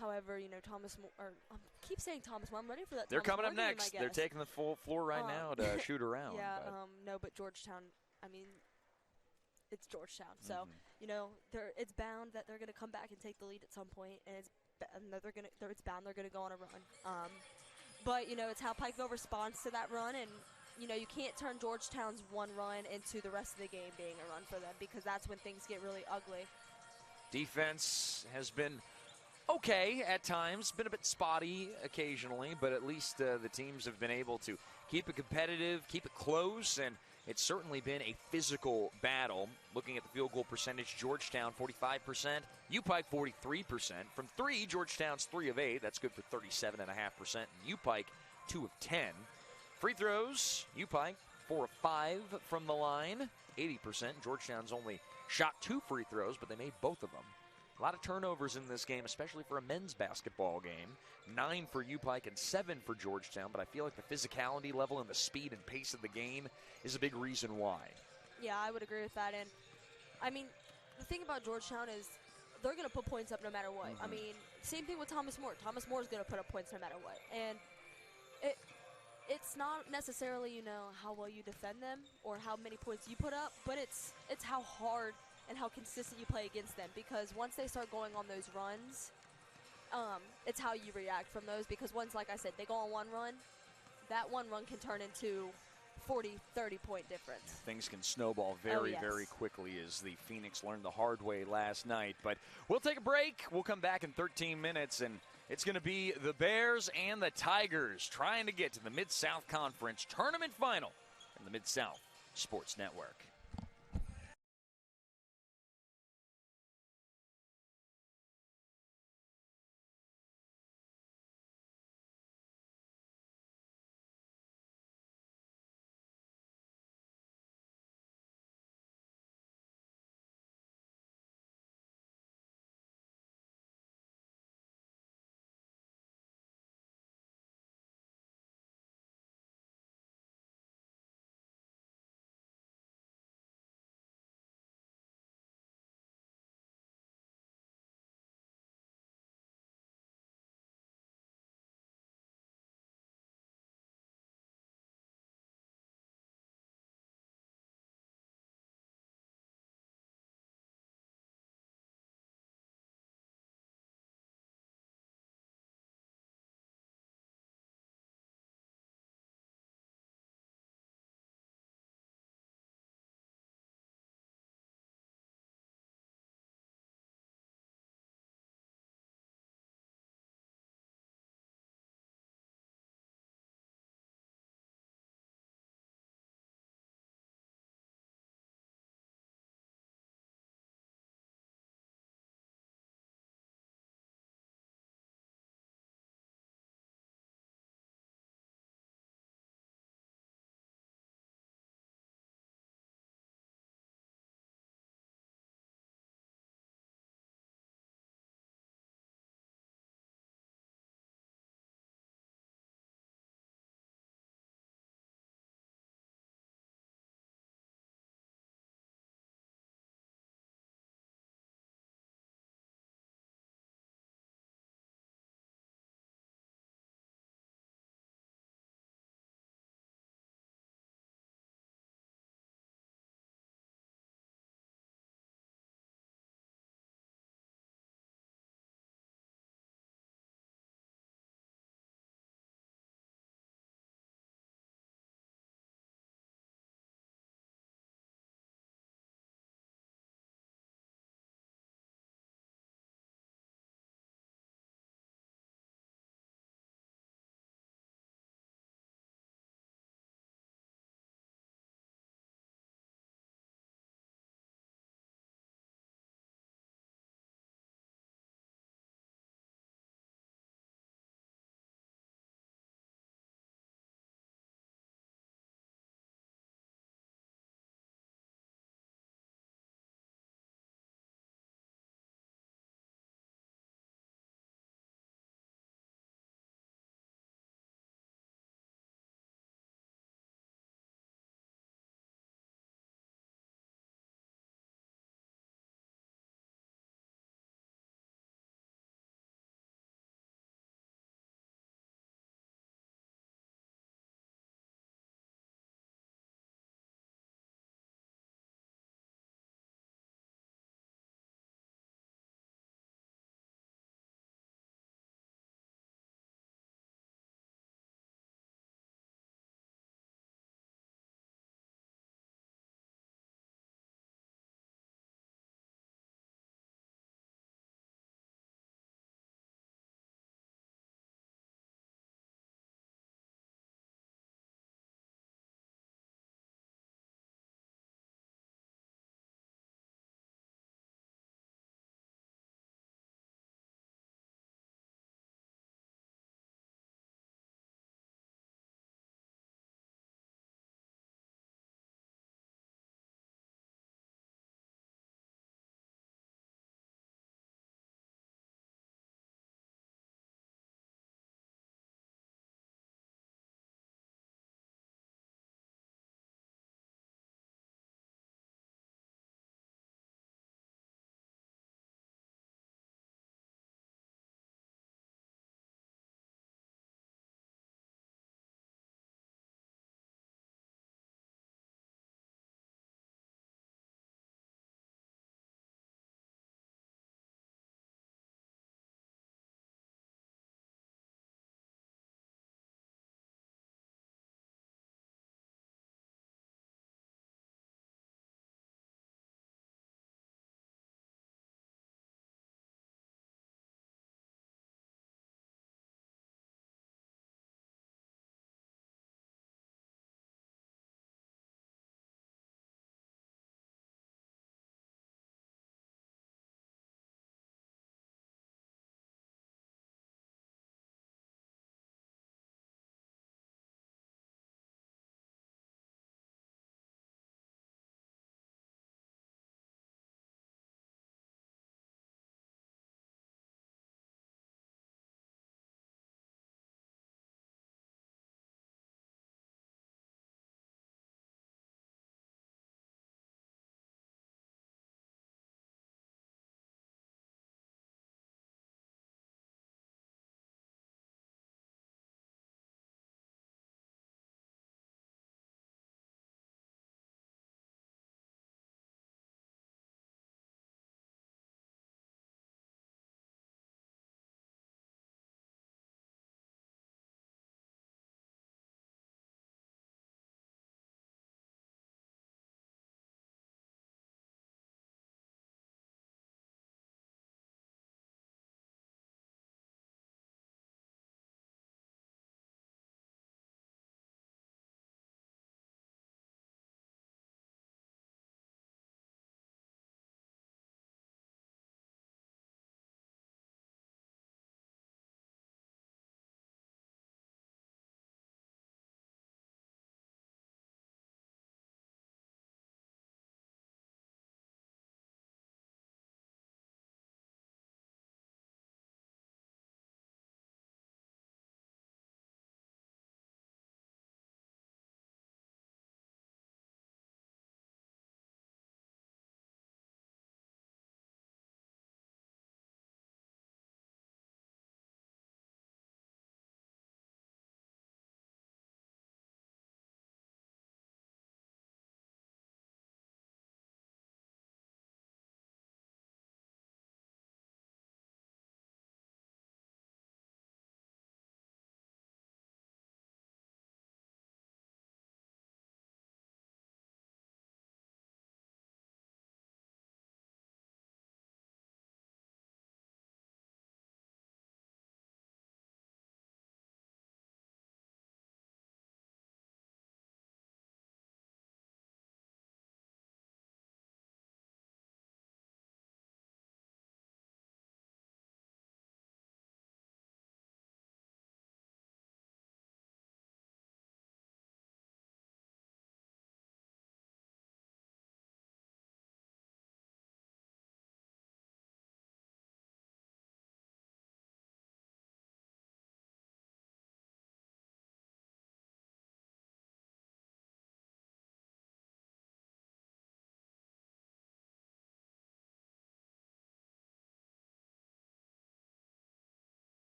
However, Thomas, I keep saying Thomas More. I'm ready for that. They're Thomas coming up More next. game, They're taking the full floor right now to shoot around. Yeah, but Georgetown, it's Georgetown. So, it's bound that they're going to come back and take the lead at some point, and it's bound they're going to go on a run. But, it's how Pikeville responds to that run, and you can't turn Georgetown's one run into the rest of the game being a run for them, because that's when things get really ugly. Defense has been okay at times, been a bit spotty occasionally, but at least the teams have been able to keep it competitive, keep it close, and it's certainly been a physical battle. Looking at the field goal percentage, Georgetown 45%, UPIKE 43%. From 3, Georgetown's 3 of 8. That's good for 37.5%. And UPIKE 2 of 10. Free throws, UPIKE 4 of 5 from the line, 80%. Georgetown's only shot 2 free throws, but they made both of them. A lot of turnovers in this game, especially for a men's basketball game. 9 for UPIKE and 7 for Georgetown, but I feel like the physicality level and the speed and pace of the game is a big reason why. Yeah, I would agree with that. And, I mean, the thing about Georgetown is they're going to put points up no matter what. I mean, same thing with Thomas More. Thomas More is going to put up points no matter what. And it's not necessarily, how well you defend them or how many points you put up, but it's how hard and how consistent you play against them, because once they start going on those runs, it's how you react from those, because once, like I said, they go on one run, that one run can turn into 40, 30-point difference. Things can snowball very quickly, as the Phoenix learned the hard way last night. But we'll take a break. We'll come back in 13 minutes, and it's going to be the Bears and the Tigers trying to get to the Mid-South Conference Tournament Final in the Mid-South Sports Network.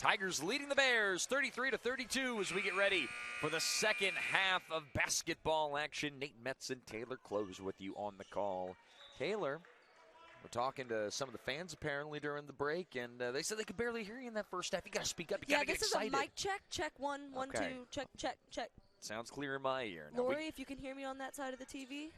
Tigers leading the Bears 33-32 as we get ready for the second half of basketball action. Nate Metz and Taylor Close with you on the call. Taylor, we're talking to some of the fans apparently during the break, and they said they could barely hear you in that first half. You got to speak up. You got to get excited. Yeah, this is a mic check. Check one, two. Check. Sounds clear in my ear. Lori, if you can hear me on that side of the TV.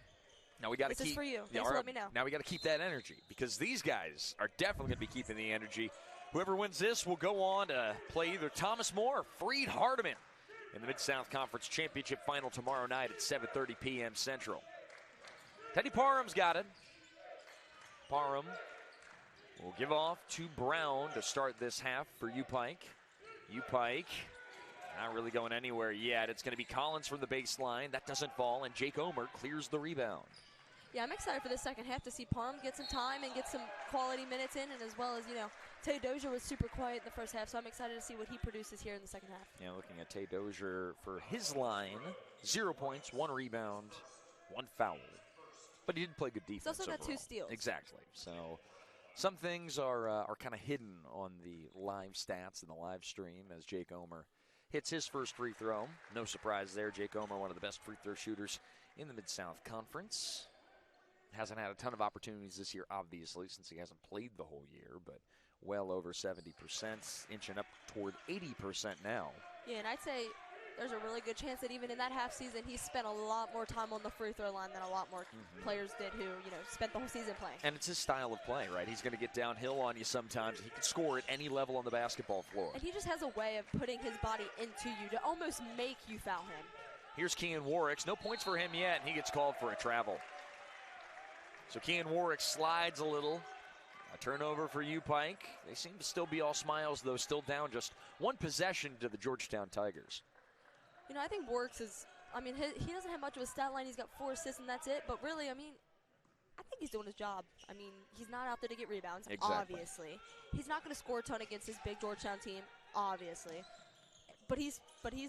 Now we got to keep. This is for you. Yeah, Just let me know. Now we got to keep that energy because these guys are definitely going to be keeping the energy. Whoever wins this will go on to play either Thomas More or Freed Hardeman in the Mid-South Conference Championship Final tomorrow night at 7:30 p.m. Central. Teddy Parham's got it. Parham will give off to Brown to start this half for UPIKE. UPIKE not really going anywhere yet. It's going to be Collins from the baseline. That doesn't fall, and Jake Omer clears the rebound. Yeah, I'm excited for the second half to see Parham get some time and get some quality minutes in, and as well as, Tay Dozier was super quiet in the first half, so I'm excited to see what he produces here in the second half. Yeah, looking at Tay Dozier for his line, 0 points, 1 rebound, 1 foul. But he did play good defense. He's also got overall. 2 steals. Exactly. So some things are kind of hidden on the live stats and the live stream as Jake Omer hits his first free throw. No surprise there. Jake Omer, one of the best free throw shooters in the Mid-South Conference. Hasn't had a ton of opportunities this year, obviously, since he hasn't played the whole year, but well over 70%, inching up toward 80% now. Yeah, and I'd say there's a really good chance that even in that half season, he spent a lot more time on the free throw line than a lot more players did who, spent the whole season playing. And it's his style of play, right? He's going to get downhill on you sometimes. He can score at any level on the basketball floor. And he just has a way of putting his body into you to almost make you foul him. Here's Kean Warwick. No points for him yet, and he gets called for a travel. So Kean Warwick slides a little. A turnover for UPIKE. They seem to still be all smiles, though, still down just 1 possession to the Georgetown Tigers. I think Warwick's is, he doesn't have much of a stat line. He's got 4 assists, and that's it. But really, I think he's doing his job. He's not out there to get rebounds, obviously. He's not going to score a ton against his big Georgetown team, obviously. But he's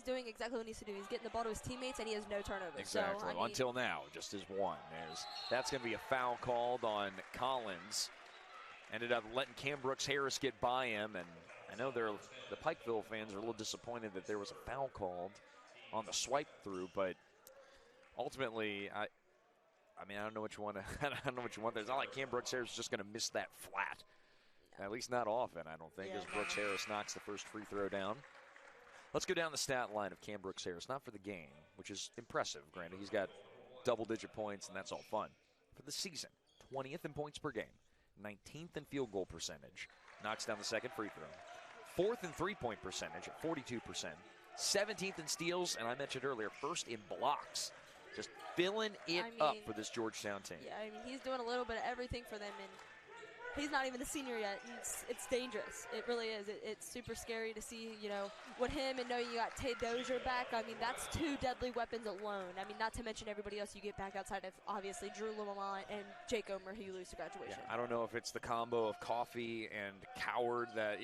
doing exactly what he needs to do. He's getting the ball to his teammates, and he has no turnovers. Exactly. So, until now, just his 1. That's going to be a foul called on Collins. Ended up letting Cam Brooks-Harris get by him, and I know the Pikeville fans are a little disappointed that there was a foul called on the swipe through, but ultimately, I don't know what you want to. I don't know what you want. It's not like Cam Brooks-Harris is just going to miss that flat. At least not often, I don't think, as Brooks-Harris knocks the first free throw down. Let's go down the stat line of Cam Brooks-Harris, not for the game, which is impressive. Granted, he's got double-digit points, and that's all fun. For the season, 20th in points per game, 19th in field goal percentage, knocks down the second free throw. 4th in three-point percentage at 42%. 17th in steals, and I mentioned earlier, 1st in blocks. Just filling it up for this Georgetown team. Yeah, he's doing a little bit of everything for them, and he's not even a senior yet. It's dangerous. It really is. It's super scary to see, with him and knowing you got Tay Dozier back. That's 2 deadly weapons alone. not to mention everybody else you get back outside of, obviously, Drew Lamont and Jake Omer, who you lose to graduation. Yeah, I don't know if it's the combo of Coffey and Coward that,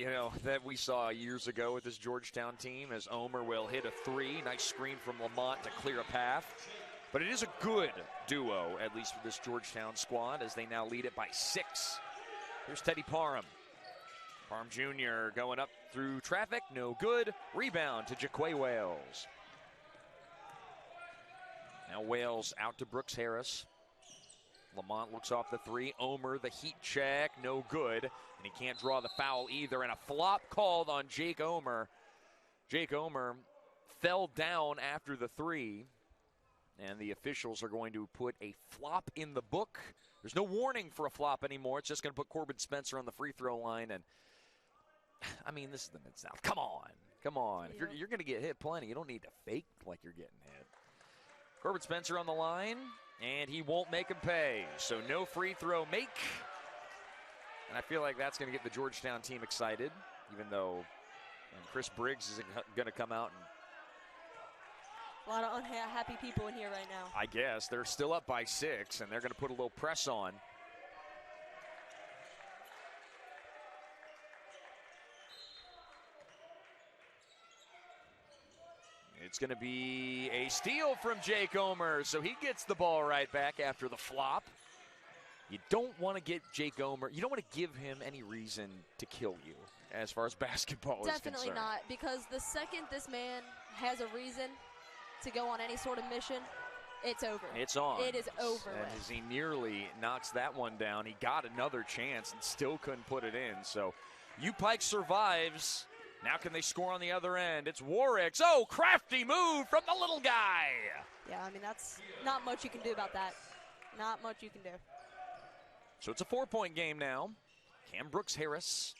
that we saw years ago with this Georgetown team, as Omer will hit a 3. Nice screen from Lamont to clear a path. But it is a good duo, at least for this Georgetown squad, as they now lead it by 6. Here's Teddy Parham. Parham Jr. going up through traffic, no good. Rebound to Jaquay Wales. Now Wales out to Brooks-Harris. Lamont looks off the 3. Omer, the heat check, no good. And he can't draw the foul either. And a flop called on Jake Omer. Jake Omer fell down after the 3. And the officials are going to put a flop in the book. There's no warning for a flop anymore. It's just going to put Corbin Spencer on the free throw line. And, this is the Mid-South. Come on. Yeah. If you're going to get hit plenty, you don't need to fake like you're getting hit. Corbin Spencer on the line, and he won't make him pay. So no free throw make. And I feel like that's going to get the Georgetown team excited, even though Chris Briggs is going to come out and a lot of unhappy people in here right now. I guess. They're still up by 6, and they're going to put a little press on. It's going to be a steal from Jake Omer, so he gets the ball right back after the flop. you don't want to get Jake Omer, you don't want to give him any reason to kill you as far as basketball is concerned. Definitely not, because the second this man has a reason to go on any sort of mission, it's over. It's on. It is over. And as he nearly knocks that one down, he got another chance and still couldn't put it in. So UPIKE survives. Now can they score on the other end? It's Warwick's. Oh, crafty move from the little guy. Yeah, I mean, that's not much you can do about that. Not much you can do. So it's a 4-point game now. Cam Brooks-Harris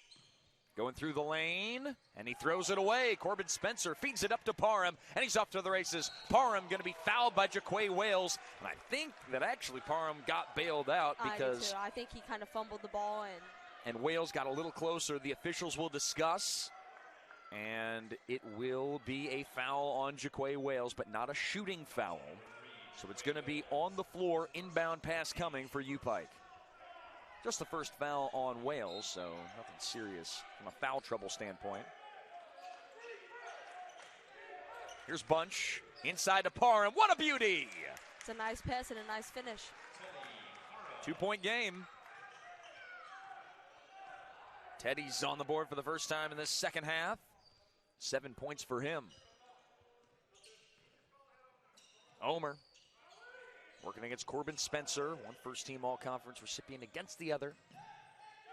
going through the lane, and he throws it away. Corbin Spencer feeds it up to Parham, and he's off to the races. Parham going to be fouled by Jaquay Wales, and I think that actually Parham got bailed out because... I do too. I think he kind of fumbled the ball. And Wales got a little closer. The officials will discuss, and it will be a foul on Jaquay Wales, but not a shooting foul. So it's going to be on the floor, inbound pass coming for UPIKE. Just the first foul on Wales, so nothing serious from a foul trouble standpoint. Here's Bunch, inside to Parham. What a beauty! It's a nice pass and a nice finish. 2-point game. Teddy's on the board for the first time in this second half. 7 points for him. Omer working against Corbin Spencer, one first-team all-conference recipient against the other.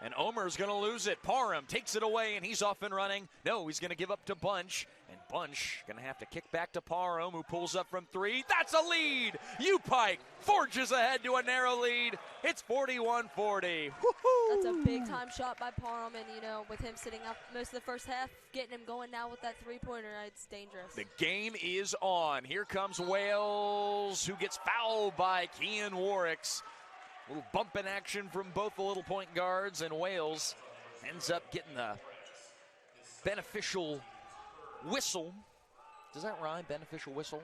And Omer's going to lose it. Parham takes it away, and he's off and running. No, he's going to give up to Bunch. And Bunch going to have to kick back to Parham, who pulls up from three. That's a lead! UPIKE forges ahead to a narrow lead. It's 41-40. That's a big-time shot by Parham, and, you know, with him sitting up most of the first half, getting him going now with that three-pointer, it's dangerous. The game is on. Here comes Wales, who gets fouled by Kean Warwicks. A little bump in action from both the little point guards, and Wales ends up getting the beneficial whistle. Does that rhyme? Beneficial whistle?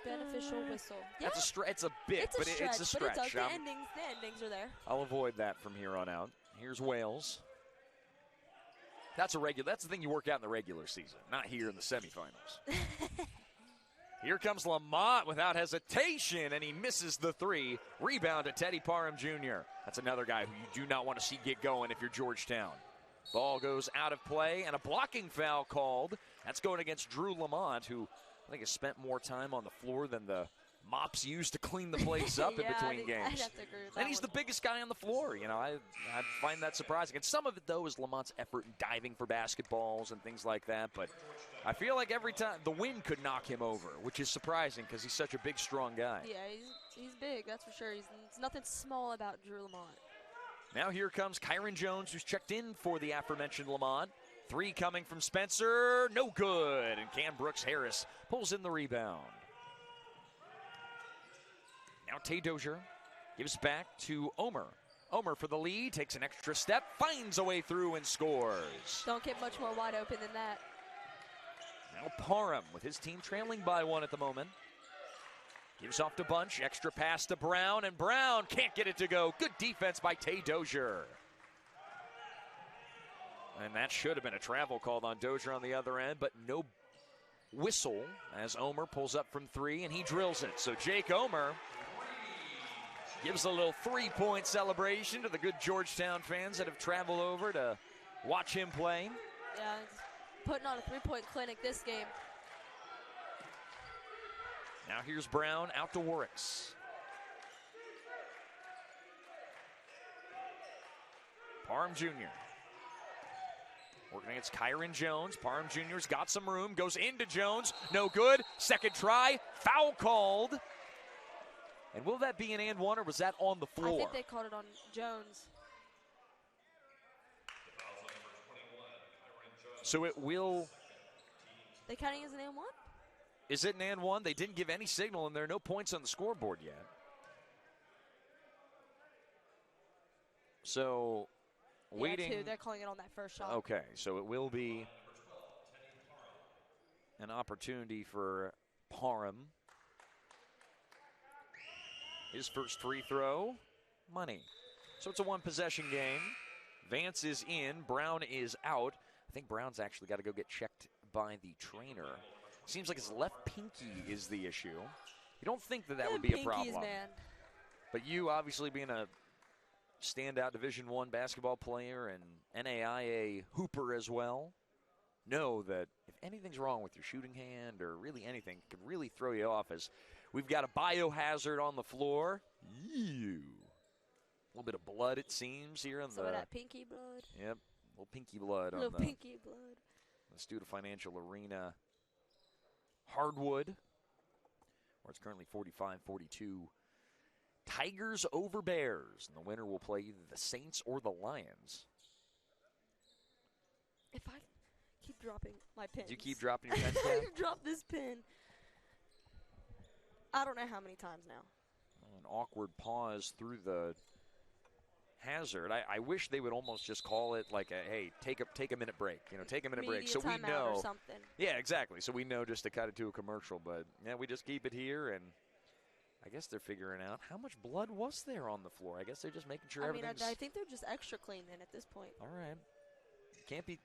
Beneficial whistle. Yeah. It's a bit, but it's a stretch. But the endings are there. I'll avoid that from here on out. Here's Wales. That's the thing you work out in the regular season, not here in the semifinals. Here comes Lamont without hesitation, and he misses the three. Rebound to Teddy Parham Jr. That's another guy who you do not want to see get going if you're Georgetown. Ball goes out of play, and a blocking foul called. That's going against Drew Lamont, who I think has spent more time on the floor than the mops used to clean the place up in between games. I'd have to agree with that and he's the biggest guy on the floor. You know, I find that surprising. And some of it, though, is Lamont's effort in diving for basketballs and things like that. But I feel like every time the wind could knock him over, which is surprising because he's such a big, strong guy. Yeah, he's big, that's for sure. There's nothing small about Drew Lamont. Now here comes Kyron Jones, who's checked in for the aforementioned Lamont. Three coming from Spencer, no good. And Cam Brooks-Harris pulls in the rebound. Now Tay Dozier gives back to Omer. Omer for the lead, takes an extra step, finds a way through and scores. Don't get much more wide open than that. Now Parham with his team trailing by one at the moment. Gives off to Bunch, extra pass to Brown, and Brown can't get it to go. Good defense by Tay Dozier. And that should have been a travel called on Dozier on the other end, but no whistle as Omer pulls up from three, and he drills it. So Jake Omer gives a little three-point celebration to the good Georgetown fans that have traveled over to watch him play. Yeah, he's putting on a three-point clinic this game. Now here's Brown out to Warwicks. Parham Jr. working against Kyron Jones. Parham Jr.'s got some room, goes into Jones, no good. Second try, foul called. And will that be an and one, or was that on the floor? I think they called it on Jones. So it will. They counting as an and one? Is it an and one? They didn't give any signal, and there are no points on the scoreboard yet. So, waiting. Yeah, they're calling it on that first shot. Okay, so it will be an opportunity for Parham. His first free throw, money. So it's a one-possession game. Vance is in, Brown is out. I think Brown's actually got to go get checked by the trainer. Seems like his left pinky is the issue. You don't think that would be a problem. Man. But you, obviously being a standout Division I basketball player and NAIA hooper as well, know that if anything's wrong with your shooting hand or really anything, it can really throw you off. As we've got a biohazard on the floor. Ew. A little bit of blood, it seems, here on Some of that pinky blood. Yep, a little pinky blood on the pinky blood. The Student Financial Arena hardwood, where it's currently 45-42. Tigers over Bears, and the winner will play either the Saints or the Lions. If I keep dropping my pins. Do you keep dropping your pens? I've dropped this pin. I don't know how many times now. An awkward pause through the hazard. I wish they would almost just call it like hey, take a minute break. Take a minute break, so we know. Or something. Yeah, exactly. So we know just to cut it to a commercial. But yeah, we just keep it here, and I guess they're figuring out how much blood was there on the floor. I guess they're just making sure everything's. I think they're just extra clean then at this point. All right. Can't be.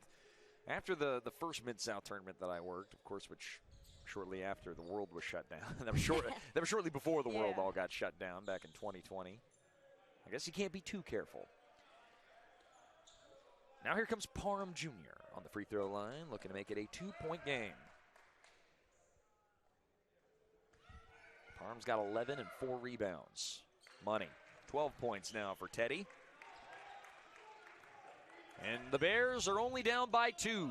After the first Mid-South tournament that I worked, of course, which shortly after the world was shut down. that was shortly before the world all got shut down back in 2020. I guess you can't be too careful. Now here comes Parham Jr. on the free throw line, looking to make it a 2-point game. Parham's got 11 and 4 rebounds. Money. 12 points now for Teddy. And the Bears are only down by 2.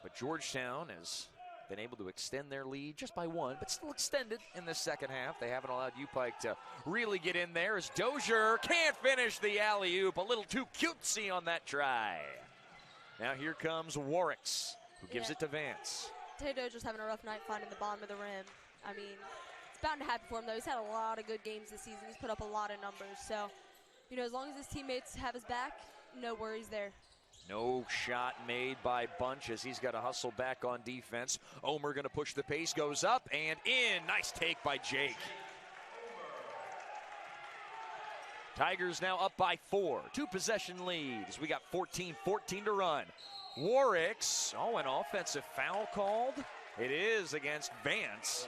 But Georgetown has been able to extend their lead just by 1, but still extended in the second half. They haven't allowed UPIKE to really get in there as Dozier can't finish the alley-oop. A little too cutesy on that try. Now here comes Warricks, who gives it to Vance. Teddy Dozier's having a rough night finding the bottom of the rim. I mean, it's bound to happen for him, though. He's had a lot of good games this season. He's put up a lot of numbers. So, as long as his teammates have his back, no worries there. No shot made by Bunch as he's got to hustle back on defense. Omer going to push the pace, goes up and in. Nice take by Jake. Tigers now up by 4. 2-possession leads. We got 14-14 to run. Warricks. An offensive foul called. It is against Vance.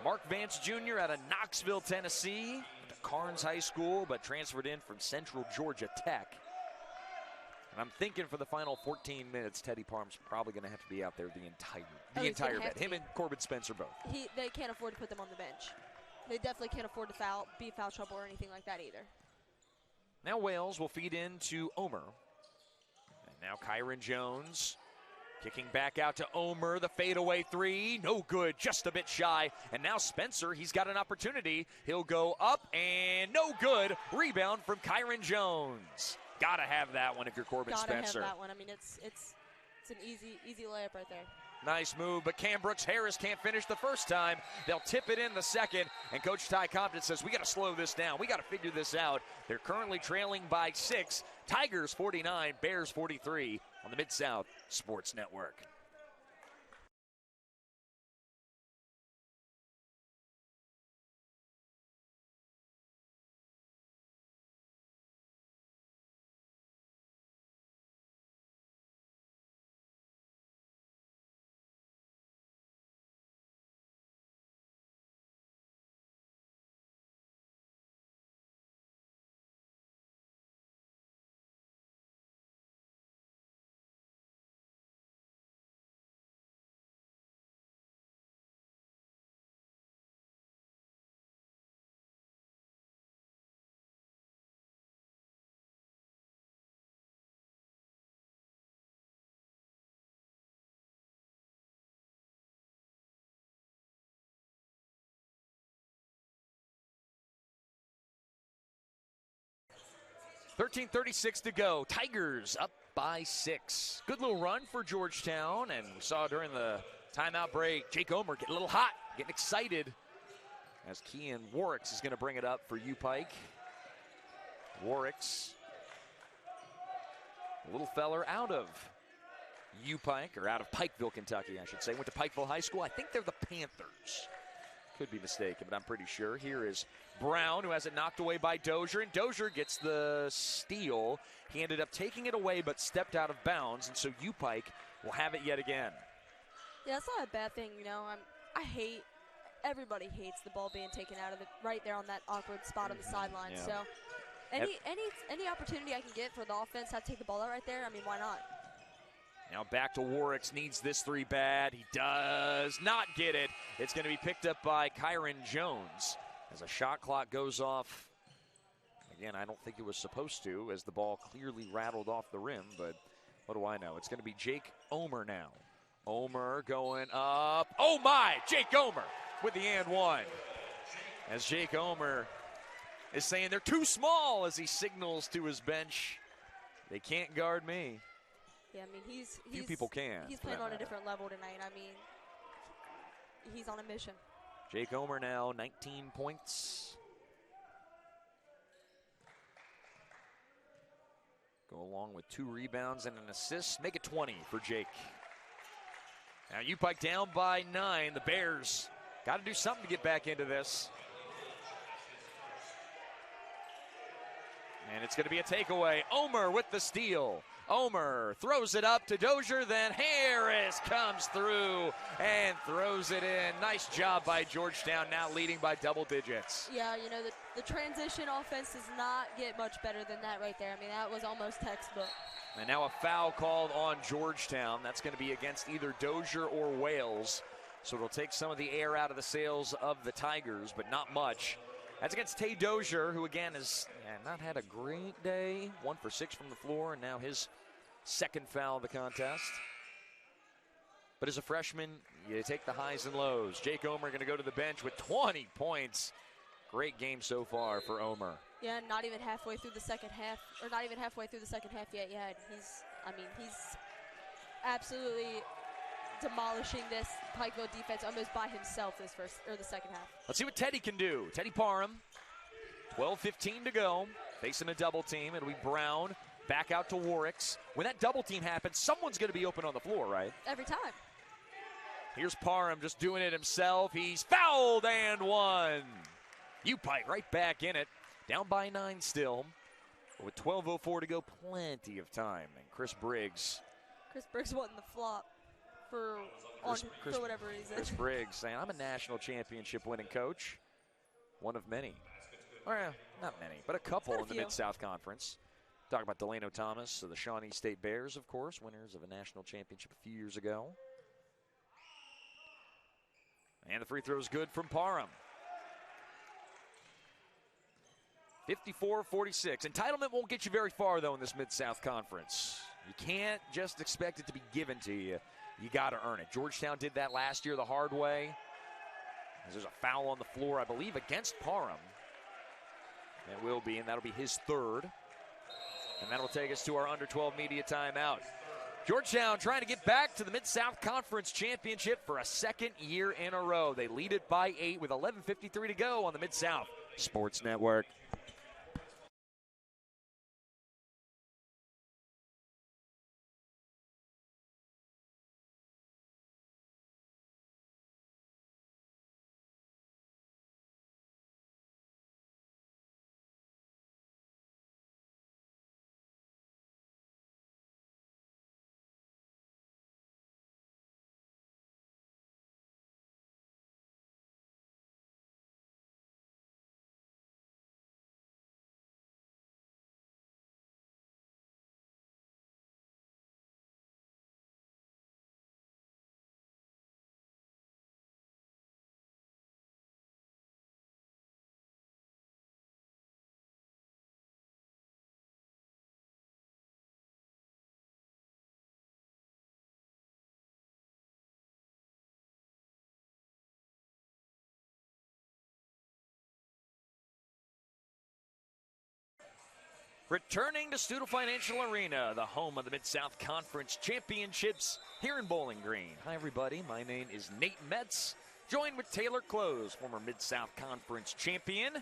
Mark Vance Jr. out of Knoxville, Tennessee. Went to Carnes High School, but transferred in from Central Georgia Tech. And I'm thinking for the final 14 minutes, Teddy Parham's probably going to have to be out there the entire bit. Him and Corbin Spencer both. They can't afford to put them on the bench. They definitely can't afford to be foul trouble or anything like that either. Now Wales will feed into Omer. And now Kyron Jones kicking back out to Omer. The fadeaway 3, no good, just a bit shy. And now Spencer, he's got an opportunity. He'll go up and no good. Rebound from Kyron Jones. Gotta have that one if you're Corbin Spencer. Gotta have that one. I mean, it's an easy layup right there. Nice move, but Cam Brooks-Harris can't finish the first time. They'll tip it in the second, and Coach Ty Compton says, we got to slow this down. We got to figure this out. They're currently trailing by 6. Tigers 49, Bears 43 on the Mid-South Sports Network. .36 to go. Tigers up by 6. Good little run for Georgetown, and we saw during the timeout break, Jake Omer get a little hot, getting excited as Kean Warricks is going to bring it up for UPIKE. Warricks, a little feller out of UPIKE, or out of Pikeville, Kentucky, I should say. Went to Pikeville High School. I think they're the Panthers. Could be mistaken, but I'm pretty sure. Here is Brown, who has it knocked away by Dozier, and Dozier gets the steal. He ended up taking it away, but stepped out of bounds, and so UPIKE will have it yet again. Yeah, it's not a bad thing, everybody hates the ball being taken out of it right there on that awkward spot on the sideline. Yeah. So Any opportunity I can get for the offense to take the ball out right there, I mean, why not? Now back to Warwick's, needs this three bad. He does not get it. It's going to be picked up by Kyron Jones as a shot clock goes off. Again, I don't think it was supposed to, as the ball clearly rattled off the rim, but what do I know? It's going to be Jake Omer now. Omer going up. Oh my, Jake Omer with the and one. As Jake Omer is saying they're too small as he signals to his bench. They can't guard me. Yeah, I mean, few people can. He's playing on a different level tonight. I mean, he's on a mission. Jake Omer now 19 points. Go along with 2 rebounds and an assist. Make it 20 for Jake. Now UPIKE down by 9. The Bears got to do something to get back into this. And it's going to be a takeaway. Omer with the steal. Omer throws it up to Dozier, then Harris comes through and throws it in. Nice job by Georgetown, now leading by double digits. Yeah, you know, the transition offense does not get much better than that right there. I mean, that was almost textbook. And now a foul called on Georgetown. That's going to be against either Dozier or Wales. So it'll take some of the air out of the sails of the Tigers, but not much. That's against Tay Dozier, who again has not had a great day. 1 for 6 from the floor, and now his second foul of the contest. But as a freshman, you take the highs and lows. Jake Omer going to go to the bench with 20 points. Great game so far for Omer. Yeah, not even halfway through the second half, or not even halfway through the second half yet. Yeah, he's absolutely demolishing this Pikeville defense almost by himself the second half. Let's see what Teddy can do. Teddy Parham, 12:15 to go, facing a double team. It'll be Brown back out to Warwick's. When that double team happens, someone's going to be open on the floor, right? Every time. Here's Parham just doing it himself. He's fouled and one. UPIKE right back in it, down by 9 still. With 12:04 to go, plenty of time. And Chris Briggs wasn't the flop. For whatever reason. Chris Briggs saying, I'm a national championship winning coach. One of many. Well, not many, but a couple in the Mid-South Conference. Talk about Delano Thomas of the Shawnee State Bears, of course, winners of a national championship a few years ago. And the free throw is good from Parham. 54-46. Entitlement won't get you very far, though, in this Mid-South Conference. You can't just expect it to be given to you. You got to earn it. Georgetown did that last year the hard way. There's a foul on the floor, I believe, against Parham. It will be, and that'll be his third. And that'll take us to our under 12 media timeout. Georgetown trying to get back to the Mid-South Conference Championship for a second year in a row. They lead it by 8 with 11:53 to go on the Mid-South Sports Network. Returning to Studo Financial Arena, the home of the Mid-South Conference Championships here in Bowling Green. Hi, everybody. My name is Nate Metz, joined with Taylor Close, former Mid-South Conference champion.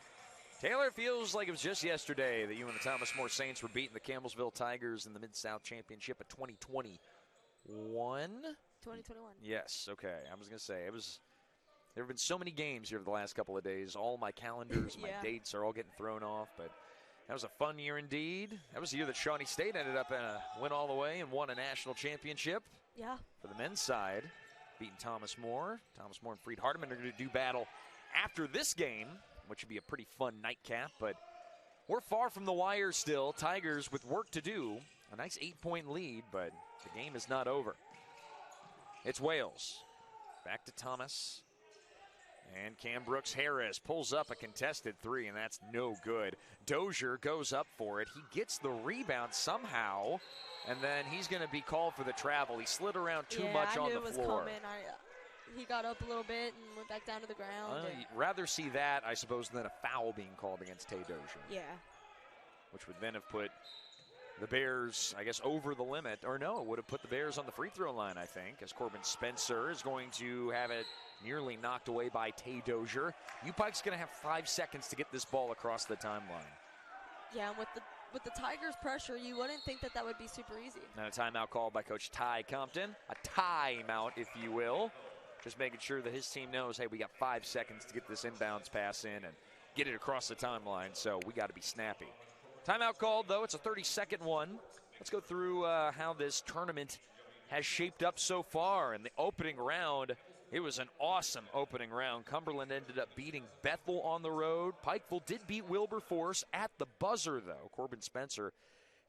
Taylor, it feels like it was just yesterday that you and the Thomas More Saints were beating the Campbellsville Tigers in the Mid-South Championship of 2021. 2021. Yes, okay. I was going to say, there have been so many games here the last couple of days. All my calendars, my dates are all getting thrown off, but that was a fun year indeed. That was the year that Shawnee State ended up went all the way and won a national championship. Yeah. For the men's side, beating Thomas More. Thomas More and Freed Hardeman are going to do battle after this game, which would be a pretty fun nightcap. But We're far from the wire still. Tigers with work to do. A nice 8-point lead, but the game is not over. It's Wales. Back to Thomas. And Cam Brooks-Harris pulls up a contested three, and that's no good. Dozier goes up for it. He gets the rebound somehow, and then he's going to be called for the travel. He slid around too much on the floor. I knew it was coming. He got up a little bit and went back down to the ground. Rather see that, I suppose, than a foul being called against Tay Dozier. Yeah. Which would then have put the Bears, I guess, over the limit. Or no, it would have put the Bears on the free throw line, I think, as Corbin Spencer is going to have it nearly knocked away by Tay Dozier. UPIKE's going to have 5 seconds to get this ball across the timeline. Yeah, and with the Tigers' pressure, you wouldn't think that would be super easy. And a timeout called by Coach Ty Compton. A timeout, if you will. Just making sure that his team knows, hey, we got 5 seconds to get this inbounds pass in and get it across the timeline, so we got to be snappy. Timeout called, though. It's a 30-second one. Let's go through how this tournament has shaped up so far. In the opening round, it was an awesome opening round. Cumberland ended up beating Bethel on the road. Pikeville did beat Wilberforce at the buzzer, though. Corbin Spencer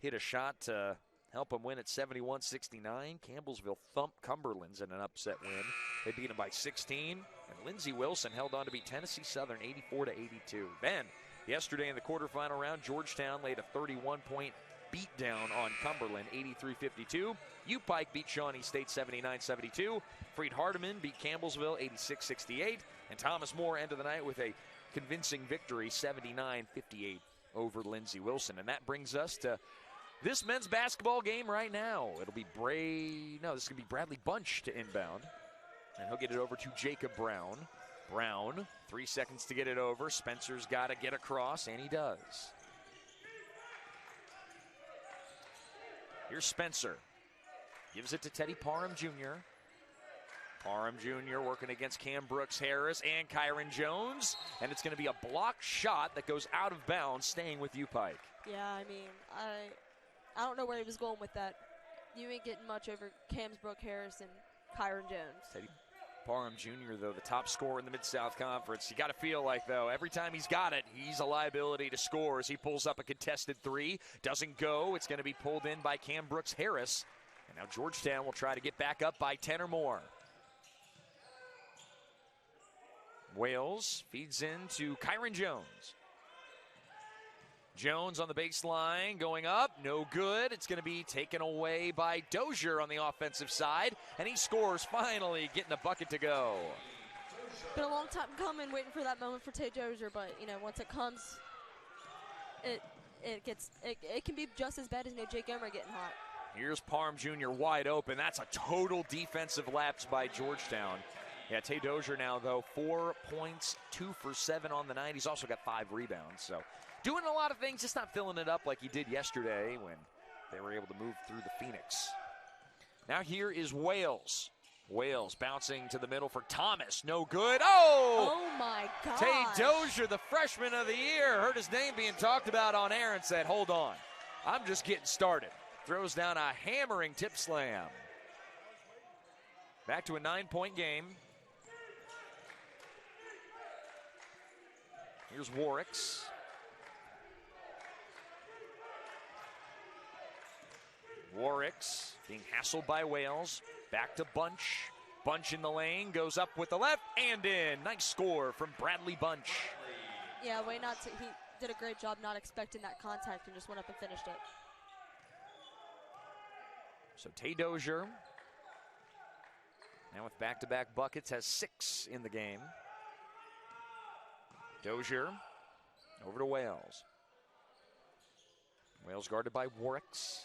hit a shot to help them win at 71-69. Campbellsville thumped Cumberland's in an upset win. They beat them by 16. And Lindsey Wilson held on to beat Tennessee Southern 84-82. Then, yesterday in the quarterfinal round, Georgetown laid a 31-point beatdown on Cumberland, 83-52. UPIKE beat Shawnee State 79-72. Freed Hardeman beat Campbellsville 86-68. And Thomas More ended the night with a convincing victory, 79-58 over Lindsey Wilson. And that brings us to this men's basketball game right now. It'll be this is going to be Bradley Bunch to inbound. And he'll get it over to Jacob Brown. Brown, 3 seconds to get it over. Spencer's got to get across, and he does. Here's Spencer. Gives it to Teddy Parham Jr. Parham Jr. working against Cam Brooks-Harris and Kyron Jones. And it's going to be a blocked shot that goes out of bounds, staying with UPIKE. Yeah, I mean, I don't know where he was going with that. You ain't getting much over Cam Brooks-Harris and Kyron Jones. Teddy Parham Jr., though, the top scorer in the Mid-South Conference. You got to feel like, though, every time he's got it, he's a liability to score as he pulls up a contested three. Doesn't go. It's going to be pulled in by Cam Brooks-Harris. And now Georgetown will try to get back up by 10 or more. Wales feeds in to Kyron Jones. Jones on the baseline, going up, no good. It's going to be taken away by Dozier on the offensive side, and he scores finally, getting a bucket to go. Been a long time coming, waiting for that moment for Tay Dozier, but once it comes, it can be just as bad as Jake Emery getting hot. Here's Parham Jr. wide open. That's a total defensive lapse by Georgetown. Yeah, Tay Dozier now, though, 4 points, 2 for 7 on the night. He's also got 5 rebounds, so doing a lot of things, just not filling it up like he did yesterday when they were able to move through the Phoenix. Now here is Wales. Wales bouncing to the middle for Thomas. No good. Oh my God. Tay Dozier, the freshman of the year, heard his name being talked about on air and said, hold on, I'm just getting started. Throws down a hammering tip slam. Back to a 9-point game. Here's Warricks. Warricks being hassled by Wales. Back to Bunch. Bunch in the lane, goes up with the left and in. Nice score from Bradley Bunch. Yeah, he did a great job not expecting that contact and just went up and finished it. So Tay Dozier, now with back-to-back buckets, has 6 in the game. Dozier over to Wales. Wales guarded by Warricks.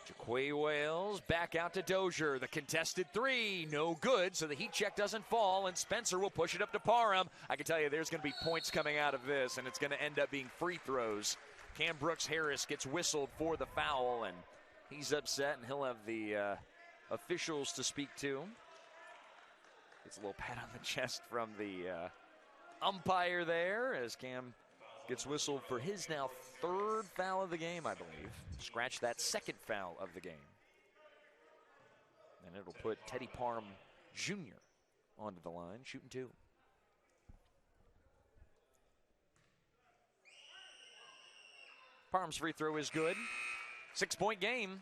Jaquay Wales back out to Dozier. The contested three, no good, so the heat check doesn't fall, and Spencer will push it up to Parham. I can tell you there's going to be points coming out of this, and it's going to end up being free throws. Cam Brooks-Harris gets whistled for the foul, and he's upset, and he'll have the officials to speak to. Gets a little pat on the chest from the umpire there as Cam gets whistled for his now 3rd foul of the game, I believe. Scratch that 2nd foul of the game. And it'll put Teddy Parham Jr. onto the line, shooting 2. Parham's free throw is good. 6-point game.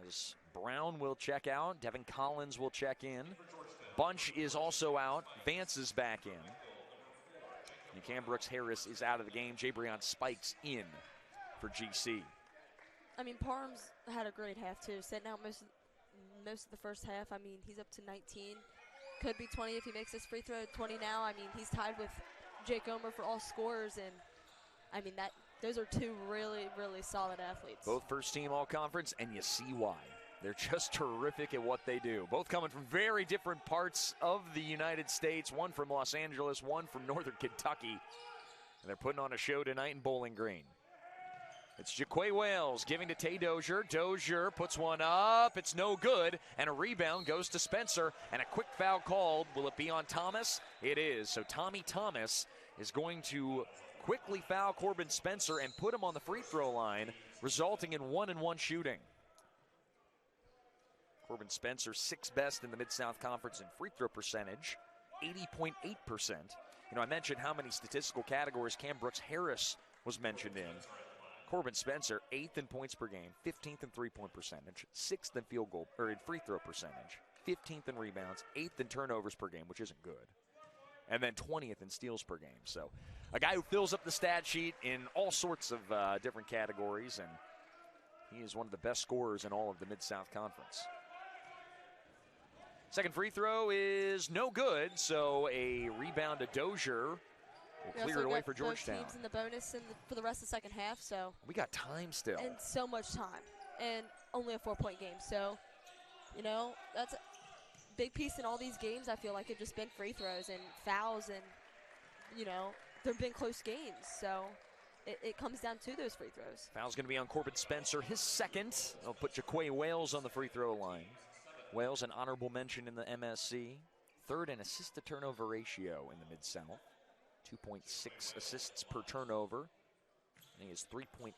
As Brown will check out, Devin Collins will check in. Bunch is also out. Vance is back in. And Cam Brooks-Harris is out of the game. Jabrion Spikes in for GC. I mean, Parham's had a great half, too. Sitting out most of the first half. I mean, he's up to 19. Could be 20 if he makes his free throw. 20 now. I mean, he's tied with Jake Omer for all scorers. And, I mean, those are two really, really solid athletes. Both first-team all-conference, and you see why. They're just terrific at what they do. Both coming from very different parts of the United States. One from Los Angeles, one from Northern Kentucky. And they're putting on a show tonight in Bowling Green. It's Jaquay Wales giving to Tay Dozier. Dozier puts one up. It's no good. And a rebound goes to Spencer. And a quick foul called. Will it be on Thomas? It is. So Tommy Thomas is going to quickly foul Corbin Spencer and put him on the free throw line, resulting in 1-and-1 shooting. Corbin Spencer, 6th best in the Mid-South Conference in free throw percentage, 80.8%. You know, I mentioned how many statistical categories Cam Brooks-Harris was mentioned in. Corbin Spencer, 8th in points per game, 15th in three-point percentage, 6th in field goal or in free throw percentage, 15th in rebounds, 8th in turnovers per game, which isn't good, and then 20th in steals per game. So, a guy who fills up the stat sheet in all sorts of different categories, and he is one of the best scorers in all of the Mid-South Conference. Second free throw is no good, so a rebound to Dozier will clear it away for Georgetown. Teams in the bonus for the rest of the second half, so we got time still. And so much time, and only a 4-point game. So, you know, that's a big piece in all these games. I feel like it's just been free throws and fouls, and, you know, they've been close games. So it comes down to those free throws. Foul's going to be on Corbin Spencer, his second. They'll put Jaquay Wales on the free throw line. Wales, an honorable mention in the MSC. 3rd in assist-to-turnover ratio in the Mid-South. 2.6 assists per turnover. And he has 3.8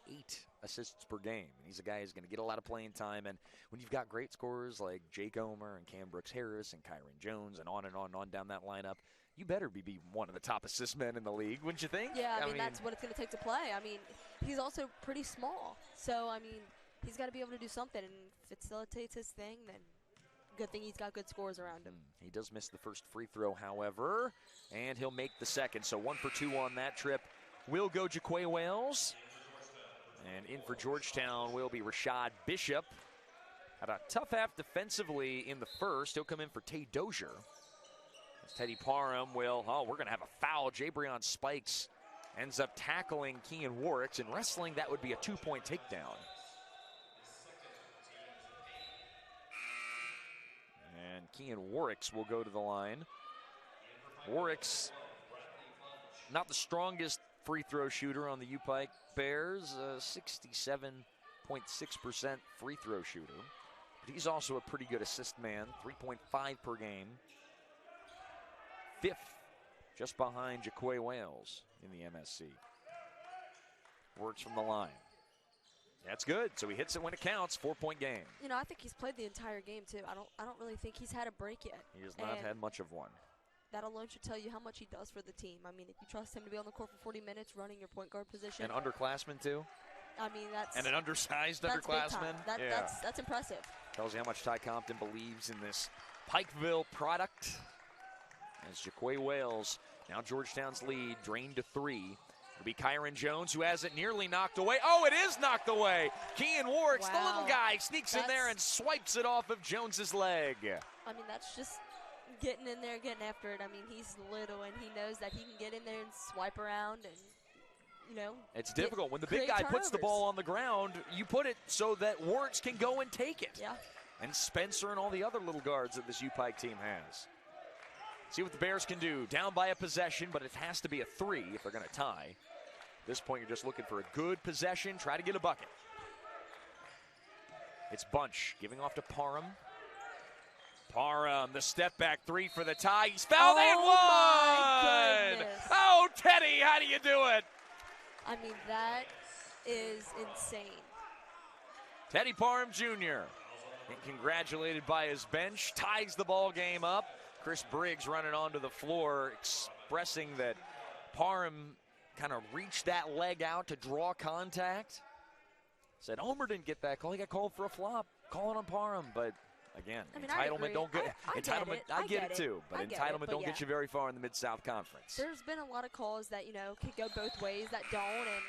assists per game. And he's a guy who's going to get a lot of playing time. And when you've got great scorers like Jake Omer and Cam Brooks-Harris and Kyron Jones and on down that lineup, you better be one of the top assist men in the league, wouldn't you think? Yeah, I mean, that's what it's going to take to play. I mean, he's also pretty small. So, I mean, he's got to be able to do something. And if it facilitates his thing, then good thing he's got good scores around him. He does miss the first free throw, however, and he'll make the second. So 1 for 2 on that trip. Will go Jaquay Wales. And in for Georgetown will be Rashad Bishop. Had a tough half defensively in the first. He'll come in for Tay Dozier. As Teddy Parham will, we're going to have a foul. Jabrion Spikes ends up tackling Kean Warricks. In wrestling, that would be a 2-point takedown. And Kean Warricks will go to the line. Warricks, not the strongest free throw shooter on the UPIKE Bears, 67.6% free throw shooter. But he's also a pretty good assist man, 3.5 per game. 5th, just behind Jaquay Wales in the MSC. Works from the line. That's good. So he hits it when it counts. 4-point game. You know, I think he's played the entire game too. I don't really think he's had a break yet. He has not had much of one. That alone should tell you how much he does for the team. I mean, if you trust him to be on the court for 40 minutes running your point guard position. An underclassman too. I mean, that's and an undersized underclassman. That's impressive. Tells you how much Ty Compton believes in this Pikeville product. As Jaquay Wales, now Georgetown's lead, drained to 3. It'll be Kyron Jones, who has it nearly knocked away. Oh, it is knocked away. Kean Warricks, the little guy, sneaks in there and swipes it off of Jones's leg. I mean, that's just getting in there, getting after it. I mean, he's little, and he knows that he can get in there and swipe around and, you know. It's difficult. When the big guy puts the ball on the ground, you put it so that Warricks can go and take it. Yeah. And Spencer and all the other little guards that this UPIKE team has. See what the Bears can do. Down by a possession, but it has to be a 3 if they're going to tie. At this point, you're just looking for a good possession. Try to get a bucket. It's Bunch giving off to Parham. Parham, the step back 3 for the tie. He's fouled and one! Oh, Teddy, how do you do it? I mean, that is insane. Teddy Parham Jr. and congratulated by his bench. Ties the ball game up. Chris Briggs running onto the floor, expressing that Parham kind of reached that leg out to draw contact. Said Omer didn't get that call. He got called for a flop, calling on Parham. But again, I mean, entitlement don't get entitlement. I get it too, but entitlement don't yeah. get you very far in the Mid-South Conference. There's been a lot of calls that could go both ways that don't, and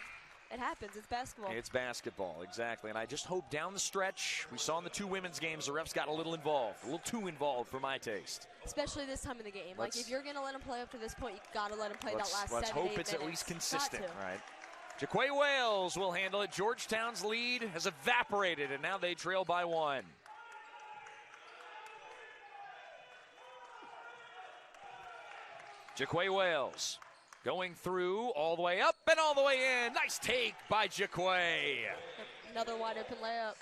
it happens. It's basketball. It's basketball, exactly. And I just hope down the stretch, we saw in the 2 women's games, the refs got a little involved, a little too involved for my taste. Especially this time of the game. Like, if you're going to let them play up to this point, you got to let them play that last 7-8 minutes. Let's hope it's at least consistent, right? Jaquay Wales will handle it. Georgetown's lead has evaporated, and now they trail by 1. Jaquay Wales going through all the way up and all the way in. Nice take by Jaquay. Another wide open layup.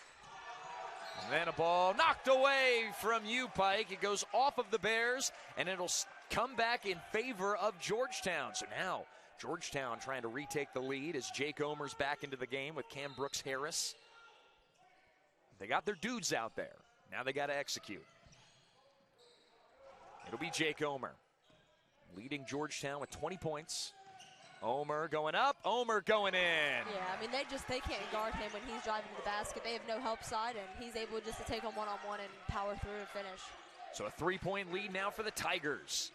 And then a ball knocked away from UPIKE. It goes off of the Bears, and it'll come back in favor of Georgetown. So now Georgetown trying to retake the lead as Jake Omer's back into the game with Cam Brooks-Harris. They got their dudes out there. Now they got to execute. It'll be Jake Omer leading Georgetown with 20 points. Omer going up, Omer going in. Yeah, I mean, they can't guard him when he's driving to the basket. They have no help side, and he's able just to take him one-on-one and power through and finish. So a 3-point lead now for the Tigers.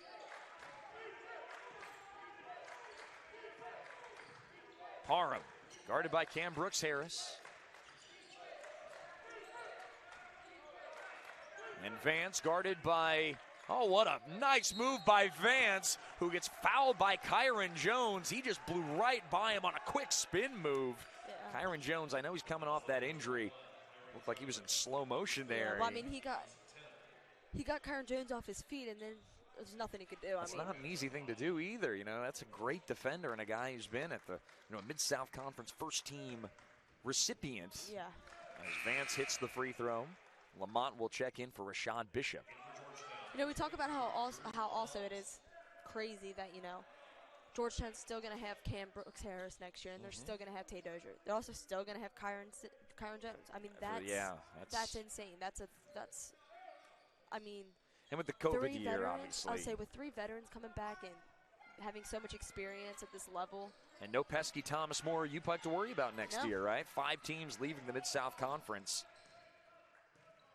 Parham, guarded by Cam Brooks-Harris. And Vance guarded by, oh, what a nice move by Vance, who gets fouled by Kyron Jones. He just blew right by him on a quick spin move. Yeah. Kyron Jones, I know he's coming off that injury. Looked like he was in slow motion there. Yeah, well, I mean, he got Kyron Jones off his feet, and then there's nothing he could do. That's not an easy thing to do either. That's a great defender and a guy who's been at the Mid-South Conference first team recipient. Yeah. As Vance hits the free throw, Lamont will check in for Rashad Bishop. We talk about how also it is crazy that Georgetown's still going to have Cam Brooks-Harris next year, and they're still going to have Tay Dozier. They're also still going to have Kyron Jones. I mean, that's insane. And with the COVID year, obviously. I would say with 3 veterans coming back and having so much experience at this level. And no pesky Thomas More UPIKE to worry about next year, right? 5 teams leaving the Mid-South Conference.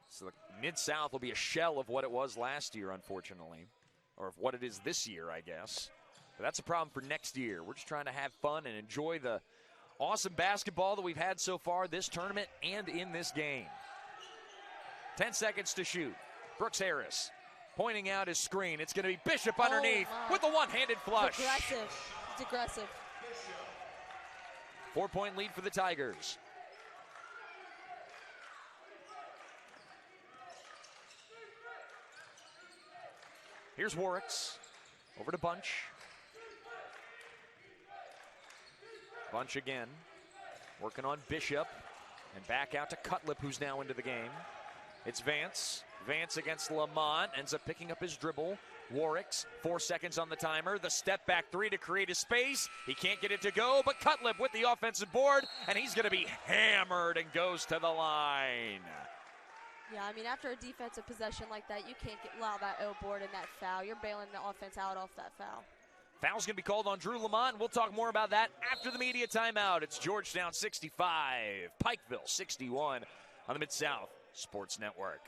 So the Mid-South will be a shell of what it was last year, unfortunately. Or of what it is this year, I guess. But that's a problem for next year. We're just trying to have fun and enjoy the awesome basketball that we've had so far this tournament and in this game. 10 seconds to shoot. Brooks-Harris pointing out his screen. It's going to be Bishop underneath with a one-handed flush. Aggressive. It's aggressive. 4-point lead for the Tigers. Here's Warwicks. Over to Bunch. Bunch again. Working on Bishop. And back out to Cutlip, who's now into the game. It's Vance. Vance against Lamont. Ends up picking up his dribble. Warwicks, 4 seconds on the timer. The step back 3 to create a space. He can't get it to go, but Cutlip with the offensive board, and he's going to be hammered and goes to the line. Yeah, I mean, after a defensive possession like that, you can't allow that board and that foul. You're bailing the offense out off that foul. Foul's going to be called on Drew Lamont, and we'll talk more about that after the media timeout. It's Georgetown 65, Pikeville 61 on the Mid-South Sports Network.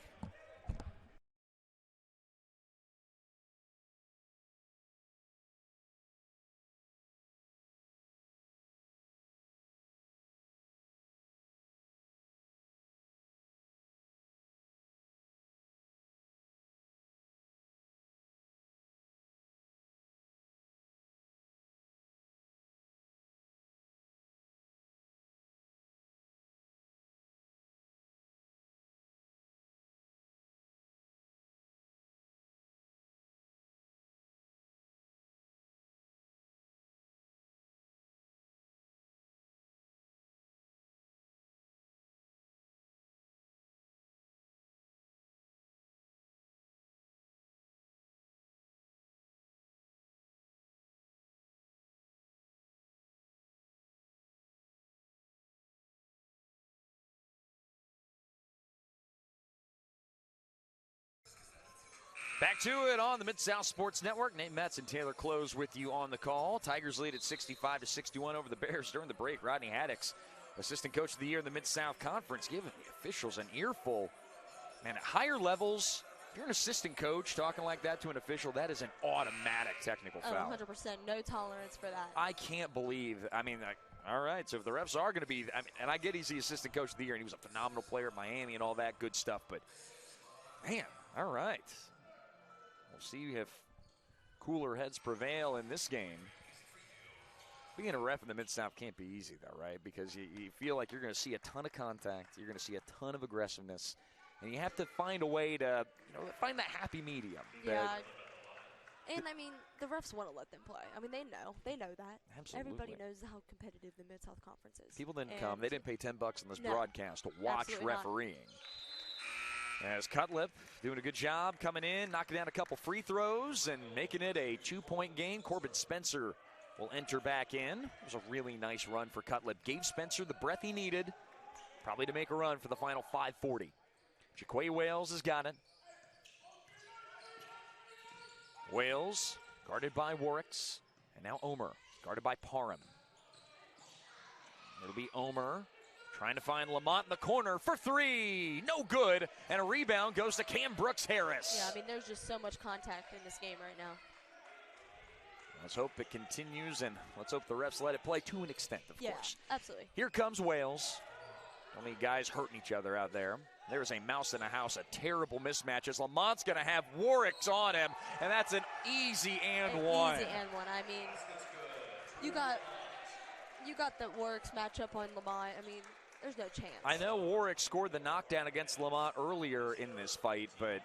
Back to it on the Mid-South Sports Network. Nate Metz and Taylor Close with you on the call. Tigers lead at 65-61 over the Bears during the break. Rodney Haddix, Assistant Coach of the Year in the Mid-South Conference, giving the officials an earful. Man, at higher levels, if you're an assistant coach talking like that to an official, that is an automatic technical foul. 100%. No tolerance for that. I can't believe, all right, so if the refs are going to be, and I get he's the Assistant Coach of the Year, and he was a phenomenal player at Miami and all that good stuff, but, man, all right. We'll see if cooler heads prevail in this game. Being a ref in the Mid-South can't be easy, though, right? Because you feel like you're going to see a ton of contact. You're going to see a ton of aggressiveness. And you have to find a way to, find that happy medium. Yeah. And, the refs want to let them play. They know that. Absolutely. Everybody knows how competitive the Mid-South Conference is. People didn't come. They didn't pay $10 on this broadcast to watch refereeing. As Cutlip doing a good job coming in, knocking down a couple free throws and making it a 2-point game. Corbin Spencer will enter back in. It was a really nice run for Cutlip. Gave Spencer the breath he needed, probably to make a run for the final 5:40. Jaquay Wales has got it. Wales guarded by Warwicks, and now Omer guarded by Parham. It'll be Omer trying to find Lamont in the corner for three. No good. And a rebound goes to Cam Brooks-Harris. Yeah, there's just so much contact in this game right now. Let's hope it continues, and let's hope the refs let it play to an extent, of course. Yeah, absolutely. Here comes Wales. Only guys hurting each other out there. There's a mouse in a house, a terrible mismatch as Lamont's going to have Warwicks on him, and that's an easy and one. Easy and one. You got the Warwicks matchup on Lamont. There's no chance. I know Warwick scored the knockdown against Lamont earlier in this fight, but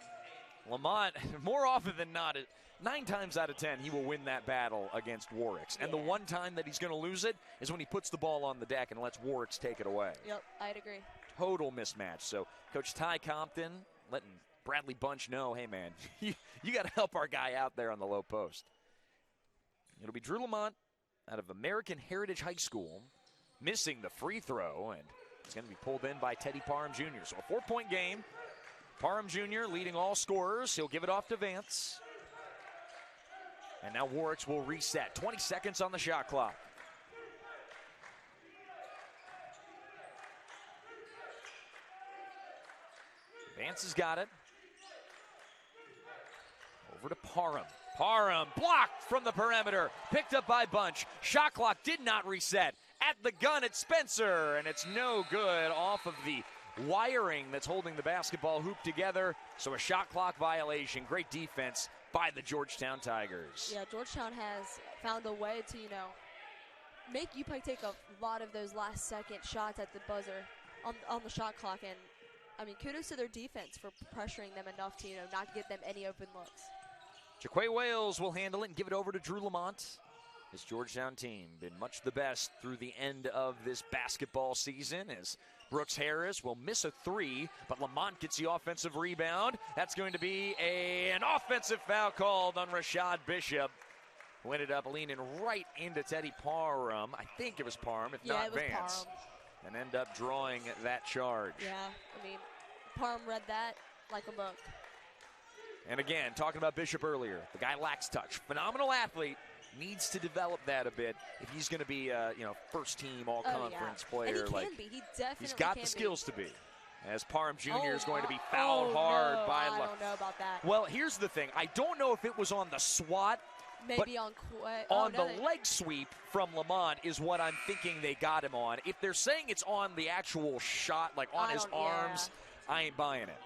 Lamont, more often than not, 9 times out of 10, he will win that battle against Warwicks. And the one time that he's going to lose it is when he puts the ball on the deck and lets Warwicks take it away. Yep, I'd agree. Total mismatch. So Coach Ty Compton letting Bradley Bunch know, hey, man, you got to help our guy out there on the low post. It'll be Drew Lamont out of American Heritage High School, missing the free throw, and it's going to be pulled in by Teddy Parham Jr. So a 4-point game. Parham Jr. leading all scorers. He'll give it off to Vance. And now Warwicks will reset. 20 seconds on the shot clock. Vance has got it. Over to Parham. Parham blocked from the perimeter. Picked up by Bunch. Shot clock did not reset. At the gun, it's Spencer, and it's no good off of the wiring that's holding the basketball hoop together. So a shot clock violation. Great defense by the Georgetown Tigers. Yeah, Georgetown has found a way to, make UPIKE take a lot of those last-second shots at the buzzer on the shot clock. And, kudos to their defense for pressuring them enough to, not give them any open looks. Jaquay Wales will handle it and give it over to Drew Lamont. This Georgetown team been much the best through the end of this basketball season as Brooks-Harris will miss a three, but Lamont gets the offensive rebound. That's going to be an offensive foul called on Rashad Bishop, who ended up leaning right into Teddy Parham. I think it was Parham, if not Vance. Parham. And end up drawing that charge. Yeah, Parham read that like a book. And again, talking about Bishop earlier, the guy lacks touch. Phenomenal athlete. Needs to develop that a bit if he's going to be a first team all conference player. And he can be. He definitely he's got the skills to be. As Parham Jr. is going to be fouled hard by. I don't know about that. Well, here's the thing. I don't know if it was on the swat. Maybe on the leg sweep from Lamont is what I'm thinking they got him on. If they're saying it's on the actual shot, like on his arms, I ain't buying it.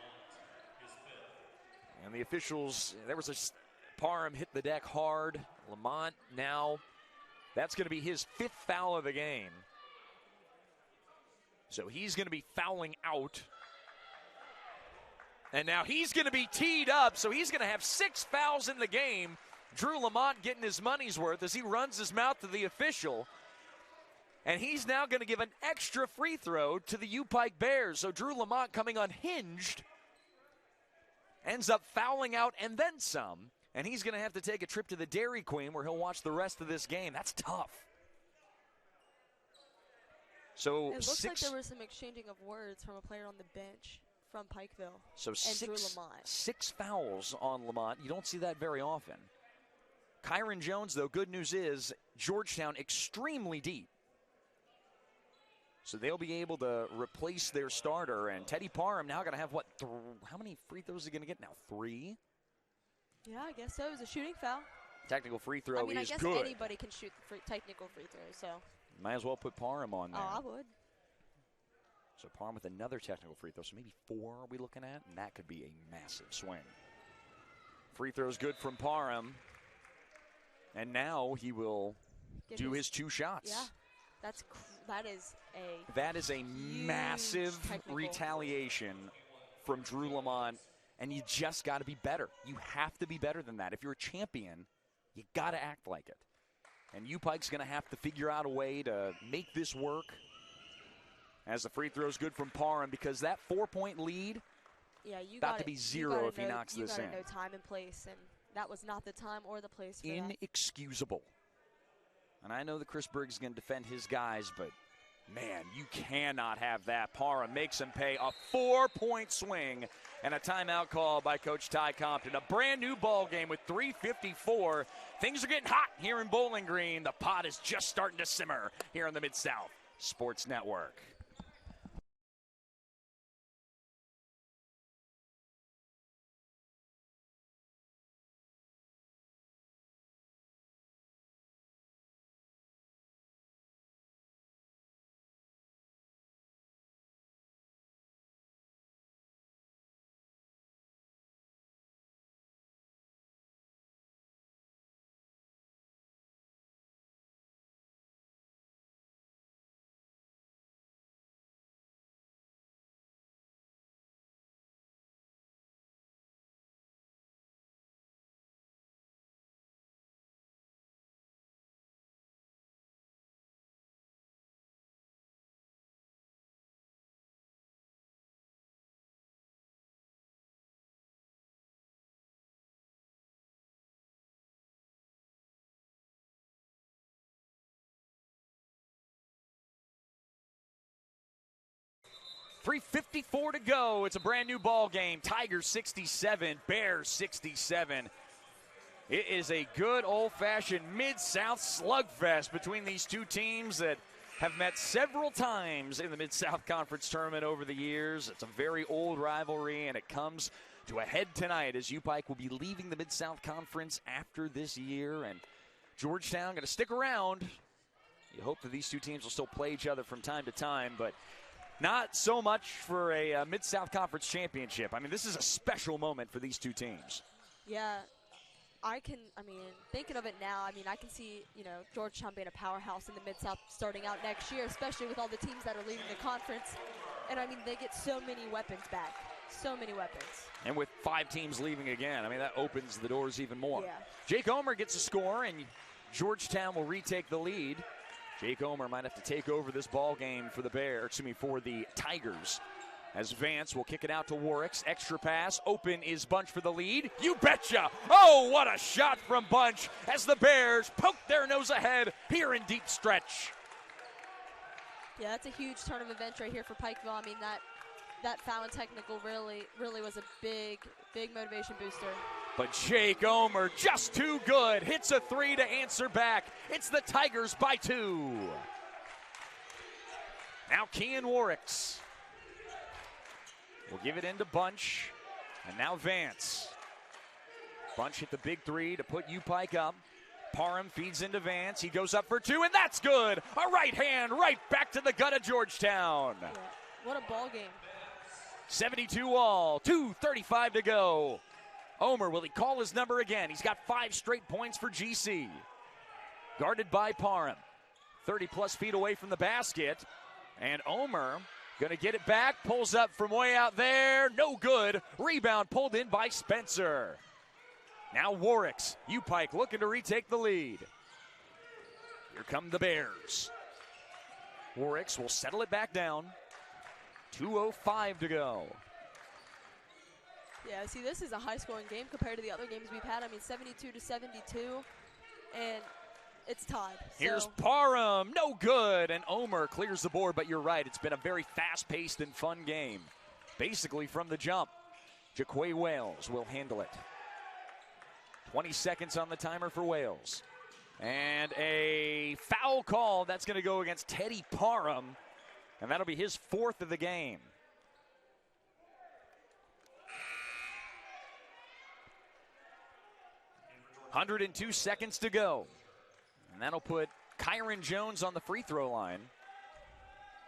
And the officials, there was a Parham hit the deck hard. Lamont now, that's going to be his 5th foul of the game. So he's going to be fouling out. And now he's going to be teed up, so he's going to have 6 fouls in the game. Drew Lamont getting his money's worth as he runs his mouth to the official. And he's now going to give an extra free throw to the UPIKE Bears. So Drew Lamont coming unhinged, ends up fouling out and then some. And he's going to have to take a trip to the Dairy Queen where he'll watch the rest of this game. That's tough. So it looks like there was some exchanging of words from a player on the bench. from Pikeville. So and Drew Lamont. 6 fouls on Lamont. You don't see that very often. Kyron Jones, though, good news is Georgetown extremely deep. So they'll be able to replace their starter. And Teddy Parham now going to have, what, how many free throws is he going to get now? 3? Yeah, I guess so. It was a shooting foul. Technical free throw is good. I guess anybody can shoot technical free throws, so. Might as well put Parham on there. Oh, I would. So Parham with another technical free throw. So maybe 4 are we looking at? And that could be a massive swing. Free throws good from Parham. And now he will do his 2 shots. Yeah, that is a massive retaliation from Drew Lamont, and you just got to be better. You have to be better than that. If you're a champion, you got to act like it. And UPIKE's going to have to figure out a way to make this work. As the free throw's good from Parham, because that 4-point lead, about to be 0 if he knocks this in. You got to know time and place, and that was not the time or the place for Inexcusable. And I know that Chris Briggs is going to defend his guys, but, man, you cannot have that. Parham makes him pay a 4-point swing and a timeout call by Coach Ty Compton. A brand-new ball game with 3:54. Things are getting hot here in Bowling Green. The pot is just starting to simmer here on the Mid-South Sports Network. .354 to go. It's a brand new ball game. Tigers 67, Bears 67. It is a good old-fashioned Mid-South slugfest between these two teams that have met several times in the Mid-South Conference tournament over the years. It's a very old rivalry, and it comes to a head tonight as UPIKE will be leaving the Mid-South Conference after this year. And Georgetown going to stick around. You hope that these two teams will still play each other from time to time, but not so much for a Mid-South Conference championship. I mean, this is a special moment for these two teams. Yeah, thinking of it now, I can see, Georgetown being a powerhouse in the Mid-South starting out next year, especially with all the teams that are leaving the conference. And, they get so many weapons back. So many weapons. And with 5 teams leaving again, that opens the doors even more. Yeah. Jake Omer gets a score, and Georgetown will retake the lead. Jake Omer might have to take over this ball game for the Tigers. As Vance will kick it out to Warwicks. Extra pass. Open is Bunch for the lead. You betcha! Oh, what a shot from Bunch as the Bears poke their nose ahead here in deep stretch. Yeah, that's a huge turn of events right here for Pikeville. That foul and technical really was a big motivation booster. But Jake Omer, just too good, hits a 3 to answer back. It's the Tigers by 2. Now Kean Warwicks will give it into Bunch, and now Vance. Bunch hit the big 3 to put UPIKE up. Parham feeds into Vance. He goes up for 2, and that's good. A right hand right back to the gut of Georgetown. Yeah, what a ball game. 72 all, 2:35 to go. Omer, will he call his number again? He's got 5 straight points for GC. Guarded by Parham. 30-plus feet away from the basket. And Omer going to get it back. Pulls up from way out there. No good. Rebound pulled in by Spencer. Now Warwicks. UPIKE looking to retake the lead. Here come the Bears. Warwicks will settle it back down. 2:05 to go. Yeah, see, this is a high-scoring game compared to the other games we've had. 72 to 72, and it's tied. Here's Parham, no good, and Omer clears the board, but you're right. It's been a very fast-paced and fun game. basically from the jump. Jaquay Wales will handle it. 20 seconds on the timer for Wales. And a foul call. That's going to go against Teddy Parham. And that'll be his 4th of the game. .102 seconds to go. And that'll put Kyron Jones on the free throw line.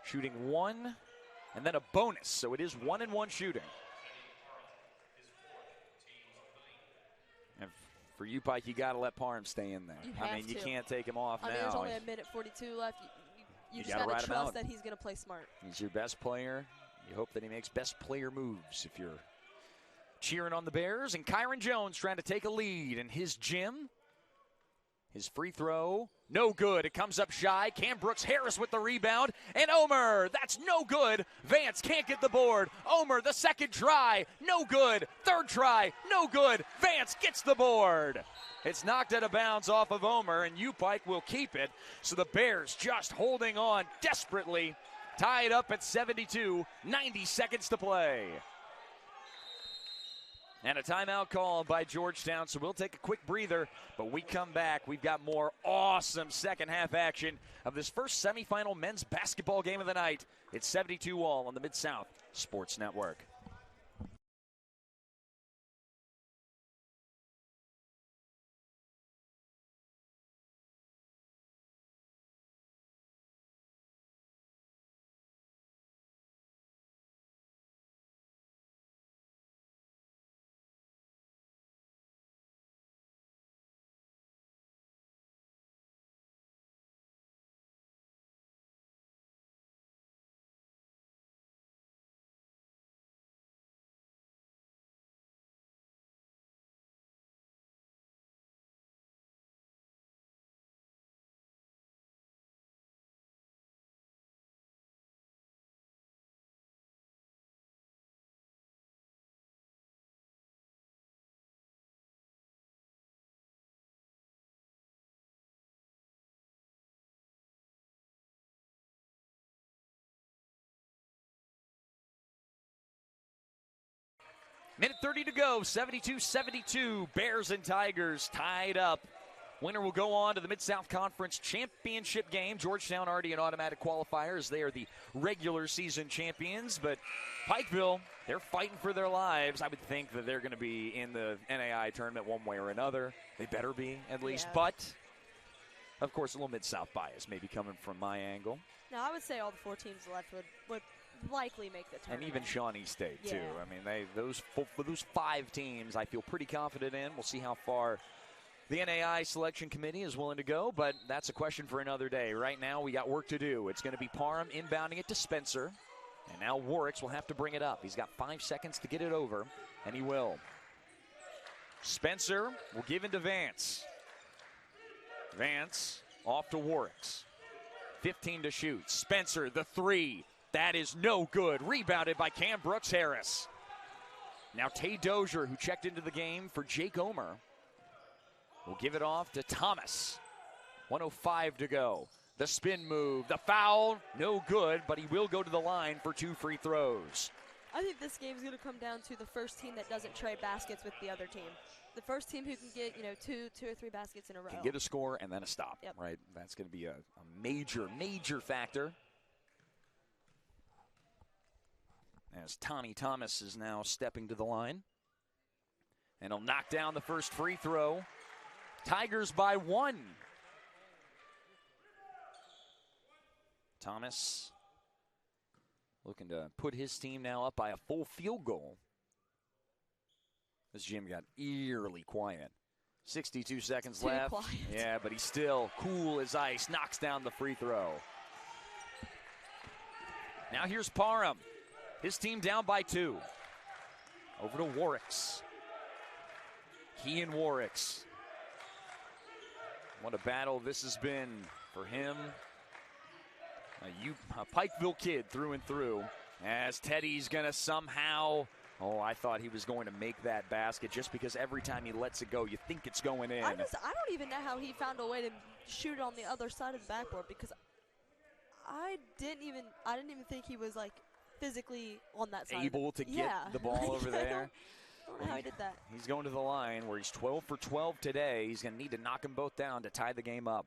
Shooting 1 and then a bonus. So it is 1-and-1 shooting. And for UPIKE, you got to let Parham stay in there. You can't take him off now. There's only a minute 42 left. You just got to trust that he's going to play smart. He's your best player. You hope that he makes best player moves if you're cheering on the Bears. And Kyron Jones trying to take a lead in his gym. His free throw, no good. It comes up shy. Cam Brooks-Harris with the rebound. And Omer, that's no good. Vance can't get the board. Omer, the second try, no good. Third try, no good. Vance gets the board. It's knocked out of bounds off of Omer, and UPIKE will keep it. So the Bears just holding on desperately. Tied up at 72, 90 seconds to play. And a timeout called by Georgetown, so we'll take a quick breather. But we come back, we've got more awesome second half action of this first semifinal men's basketball game of the night. It's 72 all on the Mid-South Sports Network. Minute 30 to go, 72-72. Bears and Tigers tied up. Winner will go on to the Mid-South Conference Championship game. Georgetown already an automatic qualifier as they are the regular season champions. But Pikeville, they're fighting for their lives. I would think that they're going to be in the NAI tournament one way or another. They better be, at least. Yeah. But, of course, a little Mid-South bias maybe coming from my angle. No, I would say all the 4 teams left would likely make the tournament. And even Shawnee State, too. I mean, those 5 teams I feel pretty confident in. We'll see how far the NAI selection committee is willing to go, but that's a question for another day. Right now, we got work to do. It's going to be Parham inbounding it to Spencer, and now Warwicks will have to bring it up. He's got 5 seconds to get it over, and he will. Spencer will give in to Vance. Vance off to Warwicks. 15 to shoot. Spencer, the 3. That is no good. Rebounded by Cam Brooks-Harris. Now Tay Dozier, who checked into the game for Jake Omer, will give it off to Thomas. 1:05 to go. The spin move, the foul, no good, but he will go to the line for 2 free throws. I think this game is going to come down to the first team that doesn't trade baskets with the other team. The first team who can get, 2 or 3 baskets in a row. Can get a score and then a stop, right? That's going to be a major factor. As Tommy Thomas is now stepping to the line. And he'll knock down the first free throw. Tigers by 1. Thomas looking to put his team now up by a full field goal. This gym got eerily quiet. 62 seconds left. Quiet. Yeah, but he's still cool as ice. Knocks down the free throw. Now here's Parham. His team down by 2. Over to Warwicks. He and Warwicks. What a battle this has been for him. A Pikeville kid through and through. As Teddy's going to somehow... Oh, I thought he was going to make that basket just because every time he lets it go, you think it's going in. I don't even know how he found a way to shoot it on the other side of the backboard because I didn't even think he was like physically on that side. Able to get the ball over there. I don't know how he did that. He's going to the line where he's 12 for 12 today. He's going to need to knock them both down to tie the game up.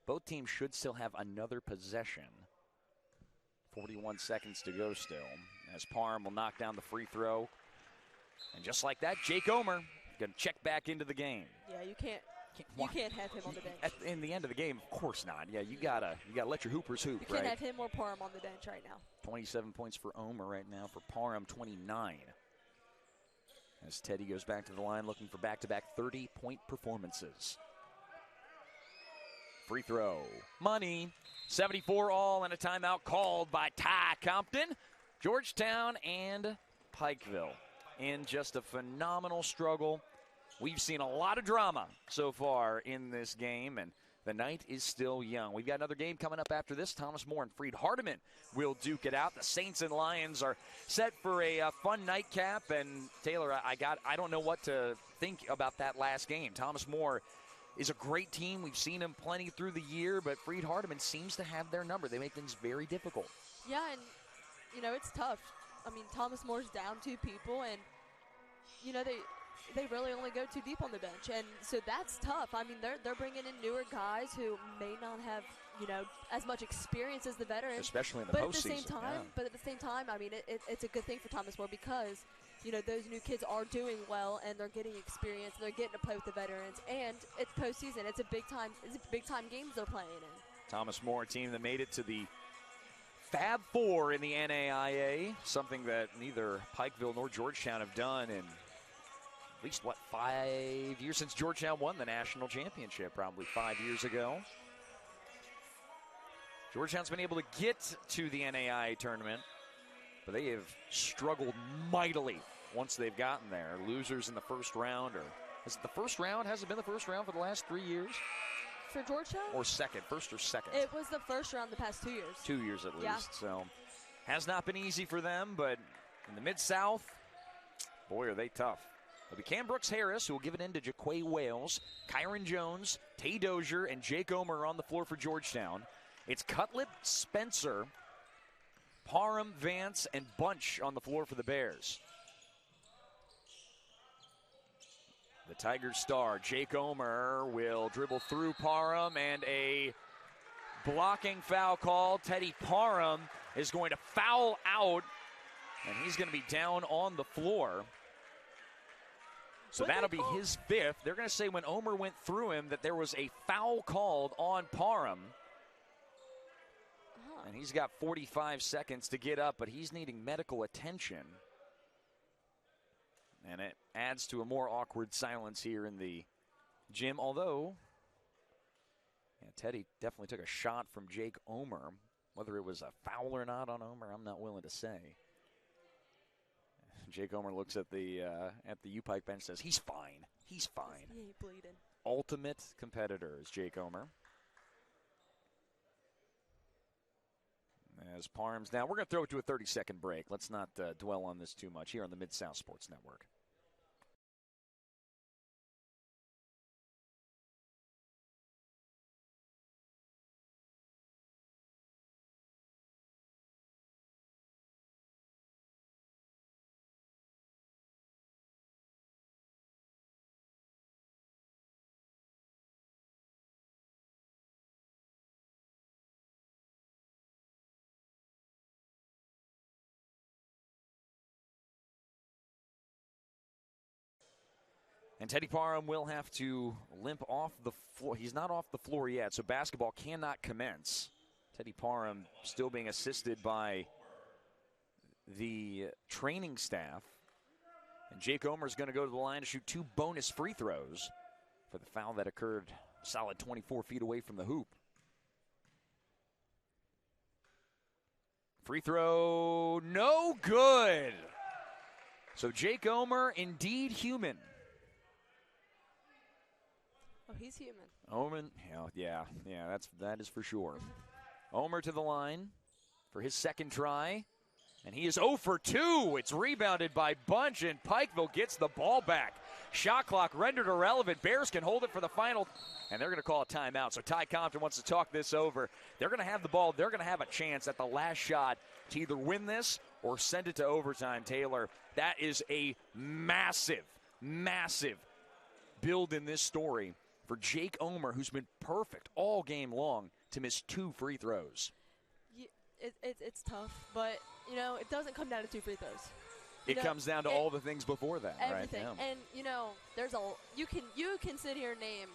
Both teams should still have another possession. 41 seconds to go still, as Parham will knock down the free throw. And just like that, Jake Omer going to check back into the game. Yeah, you can't have him on the bench. In the end of the game, of course not. Yeah, you gotta let your hoopers hoop, You can't have him or Parham on the bench right now. 27 points for Omer right now, for Parham 29. As Teddy goes back to the line looking for back-to-back 30-point performances. Free throw. Money. 74 all, and a timeout called by Ty Compton. Georgetown and Pikeville in just a phenomenal struggle. We've seen a lot of drama so far in this game, and the night is still young. We've got another game coming up after this. Thomas More and Freed Hardeman will duke it out. The Saints and Lions are set for a fun nightcap. And Taylor, I don't know what to think about that last game. Thomas More is a great team. We've seen them plenty through the year, but Freed Hardeman seems to have their number. They make things very difficult. Yeah, and, it's tough. I mean, Thomas Moore's down 2 people, and, they really only go too deep on the bench, and so that's tough. I mean, they're bringing in newer guys who may not have, as much experience as the veterans. Especially in the postseason. But at the same time, I mean, it's a good thing for Thomas More because, those new kids are doing well, and they're getting experience, and they're getting to play with the veterans, and it's postseason. It's a big time games they're playing in. Thomas More, a team that made it to the Fab Four in the NAIA, something that neither Pikeville nor Georgetown have done in at least, 5 years since Georgetown won the national championship, probably 5 years ago. Georgetown's been able to get to the NAIA tournament, but they have struggled mightily once they've gotten there. Losers in the first round, or is it the first round? Has it been the first round for the last 3 years? For Georgetown? Or second, first or second? It was the first round the past 2 years. 2 years at least. Yeah. So, has not been easy for them, but in the Mid-South, boy, are they tough. It'll be Cam Brooks-Harris, who will give it in to Jaquay Wales. Kyron Jones, Tay Dozier, and Jake Omer on the floor for Georgetown. It's Cutlip, Spencer, Parham, Vance, and Bunch on the floor for the Bears. The Tigers star, Jake Omer, will dribble through Parham, and a blocking foul call. Teddy Parham is going to foul out, and he's going to be down on the floor. So that'll be his 5th. They're going to say when Omer went through him that there was a foul called on Parham. And he's got 45 seconds to get up, but he's needing medical attention. And it adds to a more awkward silence here in the gym, although Teddy definitely took a shot from Jake Omer. Whether it was a foul or not on Omer, I'm not willing to say. Jake Omer looks at the UPIKE bench and says, he's fine. He's fine. He ain't bleeding. Ultimate competitor is Jake Omer. As Parham's now, we're going to throw it to a 30-second break. Let's not dwell on this too much here on the Mid-South Sports Network. And Teddy Parham will have to limp off the floor. He's not off the floor yet, so basketball cannot commence. Teddy Parham still being assisted by the training staff. And Jake Omer is going to go to the line to shoot 2 bonus free throws for the foul that occurred solid 24 feet away from the hoop. Free throw, no good. So Jake Omer, indeed human. Oh, he's human. Omer, that is for sure. Omer to the line for his second try, and he is 0 for 2. It's rebounded by Bunch, and Pikeville gets the ball back. Shot clock rendered irrelevant. Bears can hold it for the final, and they're going to call a timeout. So Ty Compton wants to talk this over. They're going to have the ball. They're going to have a chance at the last shot to either win this or send it to overtime, Taylor, that is a massive, massive build in this story for Jake Omer, who's been perfect all game long, to miss 2 free throws. It's tough, but, you know, it doesn't come down to 2 free throws. It comes down to all the things before that, everything. right? Yeah. And, you know, you can sit here and name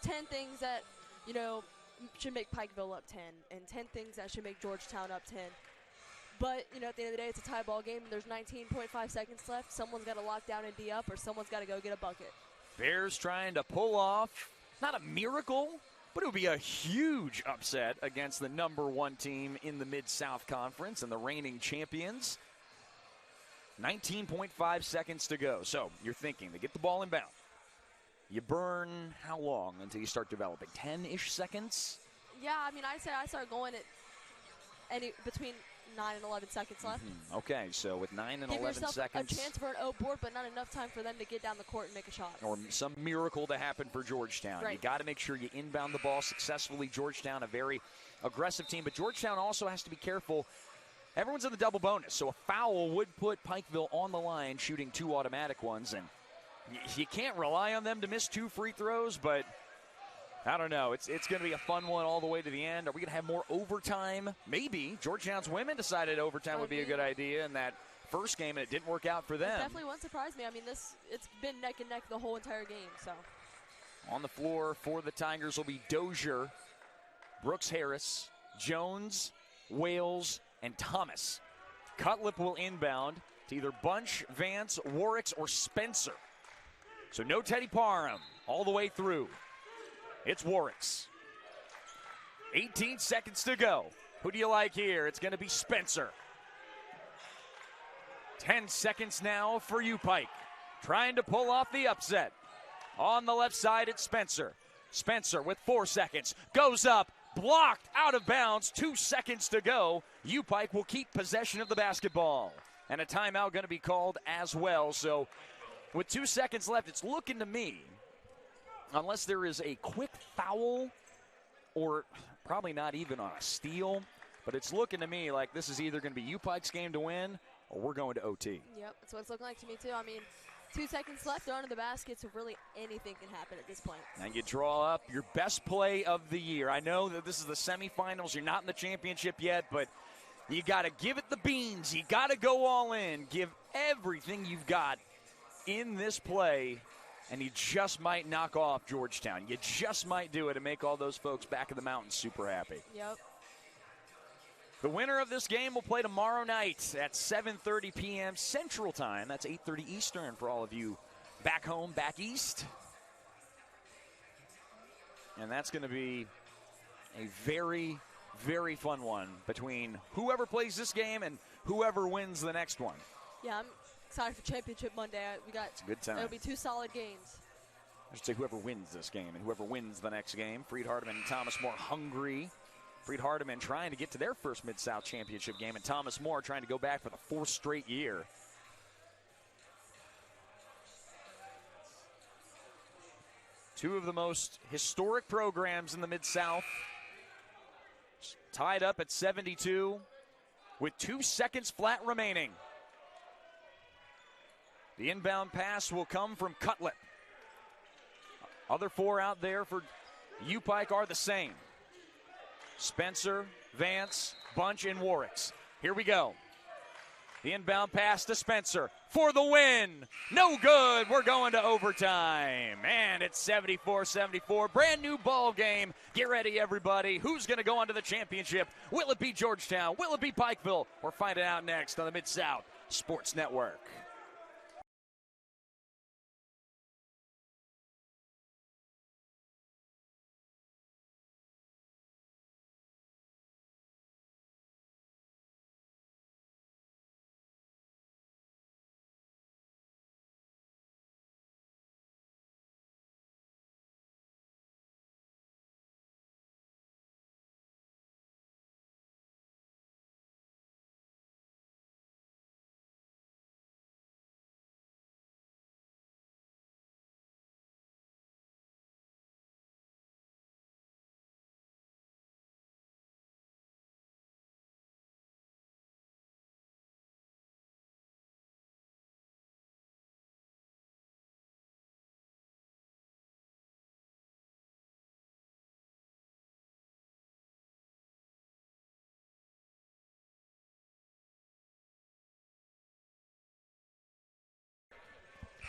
10 things that, you know, should make Pikeville up 10 and 10 things that should make Georgetown up 10. But, you know, at the end of the day, it's a tie ball game, and there's 19.5 seconds left. Someone's got to lock down and D up, or someone's got to go get a bucket. Bears trying to pull off, not a miracle, but it would be a huge upset against the #1 team in the Mid-South Conference and the reigning champions. 19.5 seconds to go. So you're thinking, they get the ball inbound. You burn how long until you start developing? 10-ish seconds? Yeah, I mean, I start going at between 9 and 11 seconds left. Okay, so with 9 and Give 11 yourself seconds. a chance for an O board, but not enough time for them to get down the court and make a shot. Or some miracle to happen for Georgetown. Right. You got to make sure you inbound the ball successfully. Georgetown, a very aggressive team, but Georgetown also has to be careful. Everyone's in the double bonus, so a foul would put Pikeville on the line, shooting 2 automatic ones, and you can't rely on them to miss 2 free throws, but I don't know. It's going to be a fun one all the way to the end. Are we going to have more overtime? Maybe. Georgetown's women decided overtime would be a good idea in that first game, and it didn't work out for them. It definitely won't surprise me. I mean, it's been neck and neck the whole entire game. So on the floor for the Tigers will be Dozier, Brooks Harris, Jones, Wales, and Thomas. Cutlip will inbound to either Bunch, Vance, Warwicks, or Spencer. So no Teddy Parham all the way through. It's Warwicks. 18 seconds to go. Who do you like here? It's going to be Spencer. 10 seconds now for UPIKE. Trying to pull off the upset. On the left side, it's Spencer. Spencer with 4 seconds. Goes up. Blocked out of bounds. 2 seconds to go. UPIKE will keep possession of the basketball. And a timeout going to be called as well. So with 2 seconds left, it's looking to me, unless there is a quick foul or probably not even on a steal, but it's looking to me like this is either going to be UPIKE's game to win or we're going to OT. Yep, that's what it's looking like to me too. I mean, 2 seconds left, they're under the basket, so really anything can happen at this point. And you draw up your best play of the year. I know that this is the semifinals. You're not in the championship yet, but you got to give it the beans. You got to go all in. Give everything you've got in this play, and you just might knock off Georgetown. You just might do it and make all those folks back in the mountains super happy. Yep. The winner of this game will play tomorrow night at 7:30 p.m. Central Time. That's 8:30 Eastern for all of you back home, back east. And that's going to be a very, very fun one between whoever plays this game and whoever wins the next one. Yeah, I'm excited for Championship Monday. It's a good time. It'll be 2 solid games. I should say whoever wins this game and whoever wins the next game. Freed Hardeman and Thomas More hungry. Freed Hardeman trying to get to their first Mid-South Championship game, and Thomas More trying to go back for the 4th straight year. Two of the most historic programs in the Mid-South. Tied up at 72 with 2 seconds flat remaining. The inbound pass will come from Cutlip. Other 4 out there for UPIKE are the same. Spencer, Vance, Bunch, and Warwicks. Here we go. The inbound pass to Spencer for the win. No good. We're going to overtime. And it's 74-74. Brand new ball game. Get ready, everybody. Who's going to go on to the championship? Will it be Georgetown? Will it be Pikeville? We're finding out next on the Mid-South Sports Network.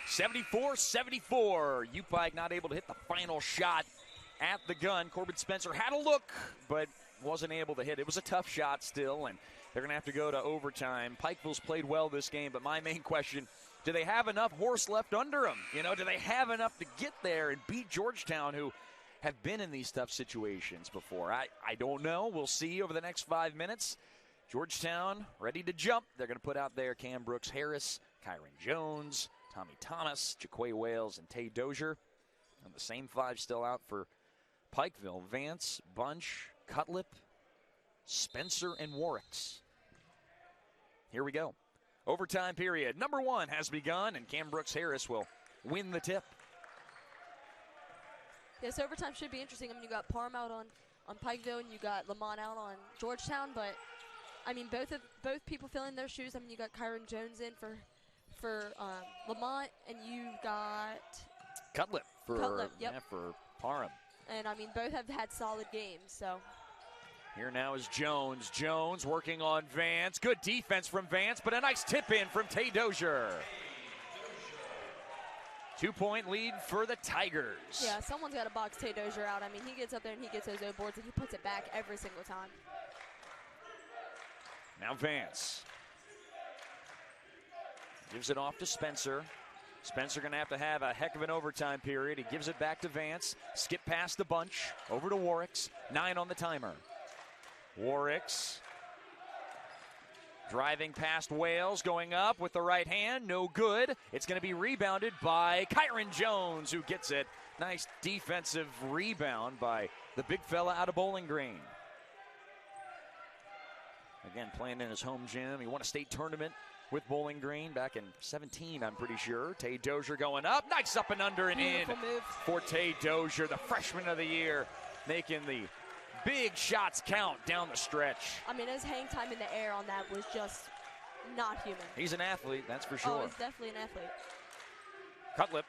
74-74. UPIKE not able to hit the final shot at the gun. Corbin Spencer had a look, but wasn't able to hit. It was a tough shot still, and they're going to have to go to overtime. Pikeville's played well this game, but my main question, do they have enough horse left under them? You know, do they have enough to get there and beat Georgetown, who have been in these tough situations before? I don't know. We'll see over the next 5 minutes. Georgetown ready to jump. They're going to put out there Cam Brooks-Harris, Kyron Jones, Tommy Thomas, Jaquay Wales, and Tay Dozier. And the same five still out for Pikeville: Vance, Bunch, Cutlip, Spencer, and Warwicks. Here we go. Overtime period. Number one has begun, and Cam Brooks-Harris will win the tip. Yes, overtime should be interesting. I mean, you got Parham out on Pikeville, and you got Lamont out on Georgetown, but I mean, both people fill in their shoes. I mean, you got Kyron Jones in for Lamont, and you got Cutlip for Parham. And I mean, both have had solid games. So here now is Jones. Jones working on Vance. Good defense from Vance, but a nice tip in from Tay Dozier. 2-point lead for the Tigers. Yeah, someone's got to box Tay Dozier out. I mean, he gets up there and he gets those O boards, and he puts it back every single time. Now Vance gives it off to Spencer. Spencer going to have a heck of an overtime period. He gives it back to Vance. Skip past the Bunch. Over to Warwicks. 9 on the timer. Warwicks driving past Wales. Going up with the right hand. No good. It's going to be rebounded by Kyron Jones, who gets it. Nice defensive rebound by the big fella out of Bowling Green. Again, playing in his home gym. He won a state tournament with Bowling Green back in 17, I'm pretty sure. Tay Dozier going up. Nice up and under and Beautiful in move for Tay Dozier, the freshman of the year, making the big shots count down the stretch. I mean, his hang time in the air on that was just not human. He's an athlete, that's for sure. Oh, he's definitely an athlete. Cutlip.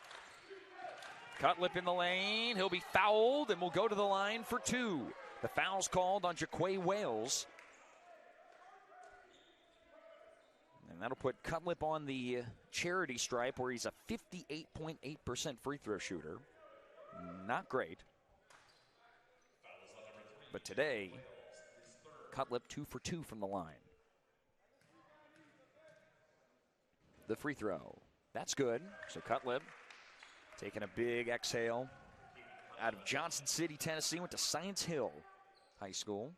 Cutlip in the lane. He'll be fouled and will go to the line for 2. The foul's called on Jaquay Wales. And that'll put Cutlip on the charity stripe, where he's a 58.8% free throw shooter. Not great. But today, Cutlip 2 for 2 from the line. The free throw. That's good. So Cutlip taking a big exhale out of Johnson City, Tennessee. Went to Science Hill High School.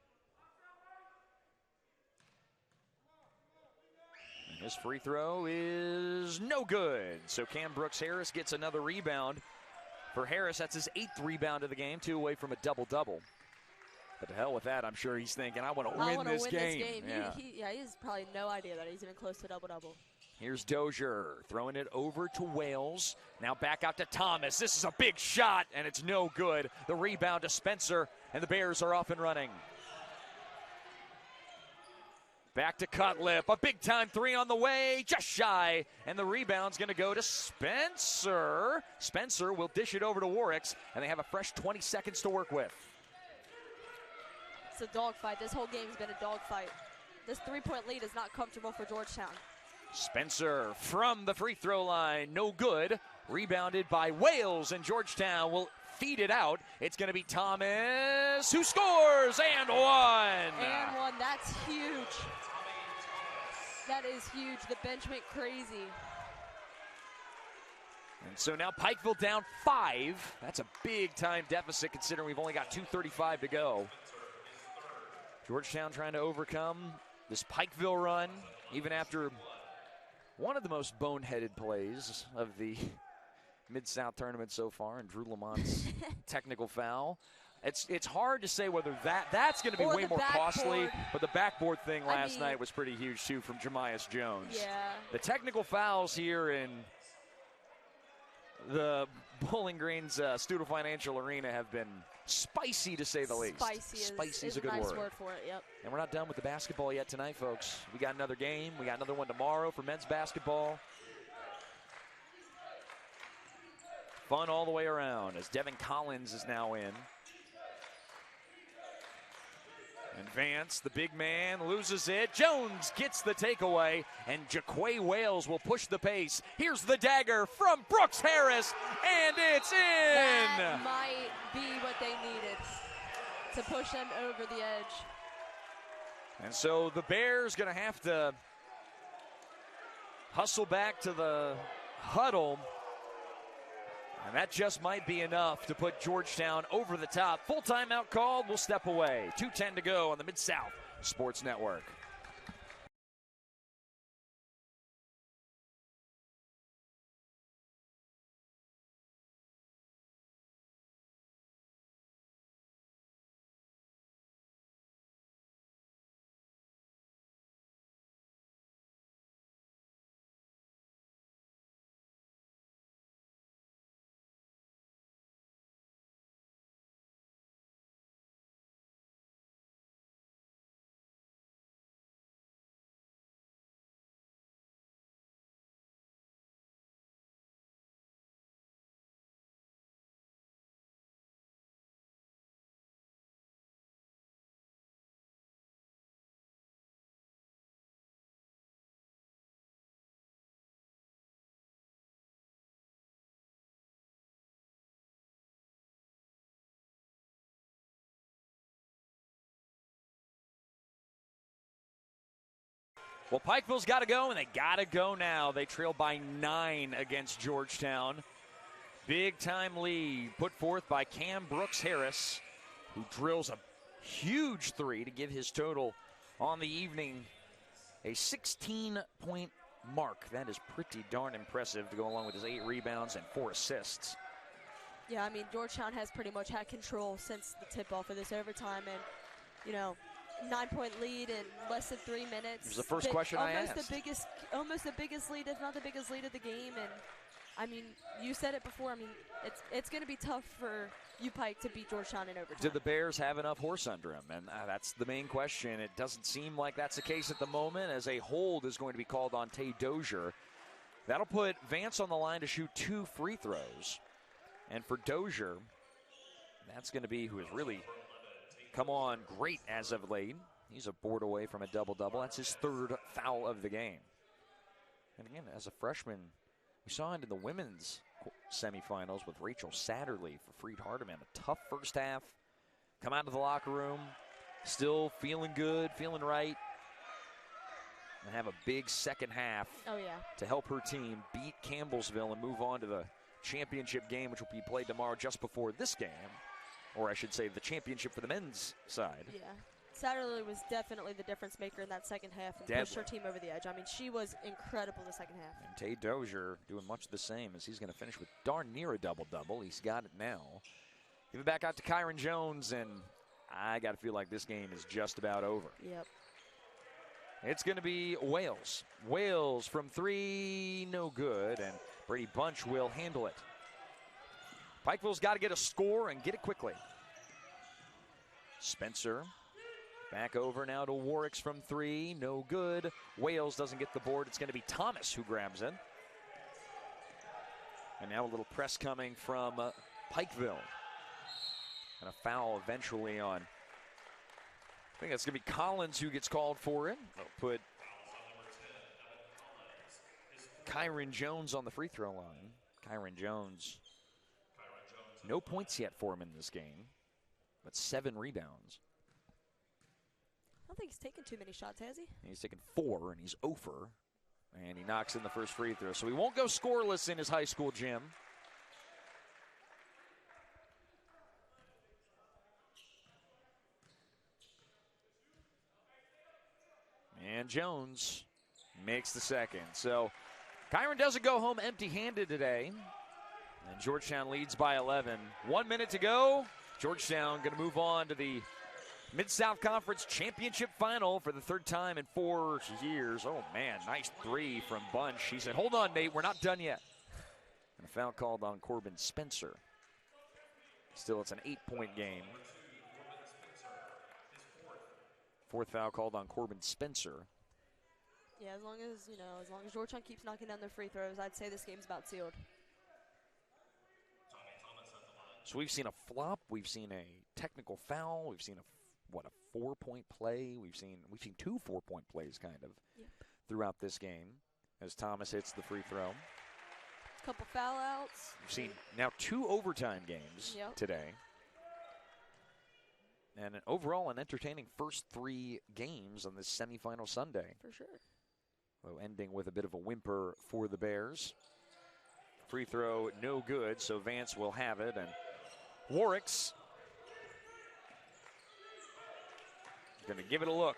His free throw is no good. So Cam Brooks-Harris gets another rebound. For Harris, that's his 8th rebound of the game, 2 away from a double-double. But to hell with that, I'm sure he's thinking, I want to win this game. Yeah. He has probably no idea that he's even close to a double-double. Here's Dozier throwing it over to Wales. Now back out to Thomas. This is a big shot, and it's no good. The rebound to Spencer, and the Bears are off and running. Back to Cutlip, a big-time 3 on the way, just shy, and the rebound's going to go to Spencer. Spencer will dish it over to Warwicks, and they have a fresh 20 seconds to work with. It's a dogfight. This whole game's been a dogfight. This 3-point lead is not comfortable for Georgetown. Spencer from the free throw line, no good. Rebounded by Wales, and Georgetown will feed it out. It's going to be Thomas, who scores, and one. And one, that's huge. That is huge. The bench went crazy. And so now Pikeville down 5. That's a big-time deficit considering we've only got 2:35 to go. Georgetown trying to overcome this Pikeville run, even after one of the most boneheaded plays of the Mid-South tournament so far, and Drew Lamont's technical foul. It's hard to say whether that's going to be way more costly, but the backboard thing last night was pretty huge too from Jemias Jones. Yeah. The technical fouls here in the Bowling Green's Studio Financial Arena have been spicy, to say the least. Spicy is a good nice word for it, yep. And we're not done with the basketball yet tonight, folks. We got another game. We got another one tomorrow for men's basketball. Fun all the way around as Devin Collins is now in. And Vance, the big man, loses it. Jones gets the takeaway, and Jaquay Wales will push the pace. Here's the dagger from Brooks Harris, and it's in! That might be what they needed to push them over the edge. And so the Bears going to have to hustle back to the huddle. And that just might be enough to put Georgetown over the top. Full timeout called. We'll step away. 2:10 to go on the Mid-South Sports Network. Well, Pikeville's got to go, and they got to go now. They trail by 9 against Georgetown. Big-time lead put forth by Cam Brooks Harris, who drills a huge three to give his total on the evening a 16-point mark. That is pretty darn impressive to go along with his 8 rebounds and 4 assists. Yeah, I mean, Georgetown has pretty much had control since the tip-off of this overtime, and, you know, 9-point lead in less than 3 minutes. It was the first question I asked. Almost the biggest lead, if not the biggest lead of the game. And I mean, you said it before. I mean, it's going to be tough for UPIKE to beat Georgetown in overtime. Did the Bears have enough horse under them? And that's the main question. It doesn't seem like that's the case at the moment, as a hold is going to be called on Tay Dozier. That'll put Vance on the line to shoot 2 free throws. And for Dozier, that's going to be who has really come on great as of late. He's a board away from a double-double. That's his 3rd foul of the game. And again, as a freshman, we saw it in the women's semifinals with Rachel Satterley for Freed Hardeman. A tough first half. Come out of the locker room, still feeling good, feeling right. And have a big second half to help her team beat Campbellsville and move on to the championship game, which will be played tomorrow just before this game. Or I should say the championship for the men's side. Yeah. Satterley was definitely the difference maker in that second half and pushed her team over the edge. I mean, she was incredible the second half. And Tay Dozier doing much the same, as he's going to finish with darn near a double-double. He's got it now. Give it back out to Kyron Jones, and I got to feel like this game is just about over. Yep. It's going to be Wales. Wales from 3, no good, and Brady Bunch will handle it. Pikeville's got to get a score and get it quickly. Spencer back over now to Warwick's from 3, no good. Wales doesn't get the board. It's going to be Thomas who grabs it. And now a little press coming from Pikeville. And a foul eventually on, I think that's going to be Collins who gets called for it. They'll put Kyron Jones on the free throw line. Kyron Jones. No points yet for him in this game, but 7 rebounds. I don't think he's taken too many shots, has he? He's taken 4, and he's 0 for, and he knocks in the first free throw. So he won't go scoreless in his high school gym. And Jones makes the second. So Kyron doesn't go home empty-handed today. And Georgetown leads by 11. 1 minute to go. Georgetown going to move on to the Mid-South Conference Championship Final for the 3rd time in 4 years. Oh, man, nice 3 from Bunch. He said, hold on, Nate, we're not done yet. And a foul called on Corbin Spencer. Still, it's an 8-point game. 4th foul called on Corbin Spencer. Yeah, as long as Georgetown keeps knocking down their free throws, I'd say this game's about sealed. So we've seen a flop, we've seen a technical foul, we've seen what, a 4-point play? We've seen 2 4-point plays kind of throughout this game as Thomas hits the free throw. Couple foul outs. We've seen now 2 overtime games today. And overall, an entertaining first 3 games on this semifinal Sunday. For sure. Well, ending with a bit of a whimper for the Bears. Free throw, no good, so Vance will have it. And Warwick's going to give it a look.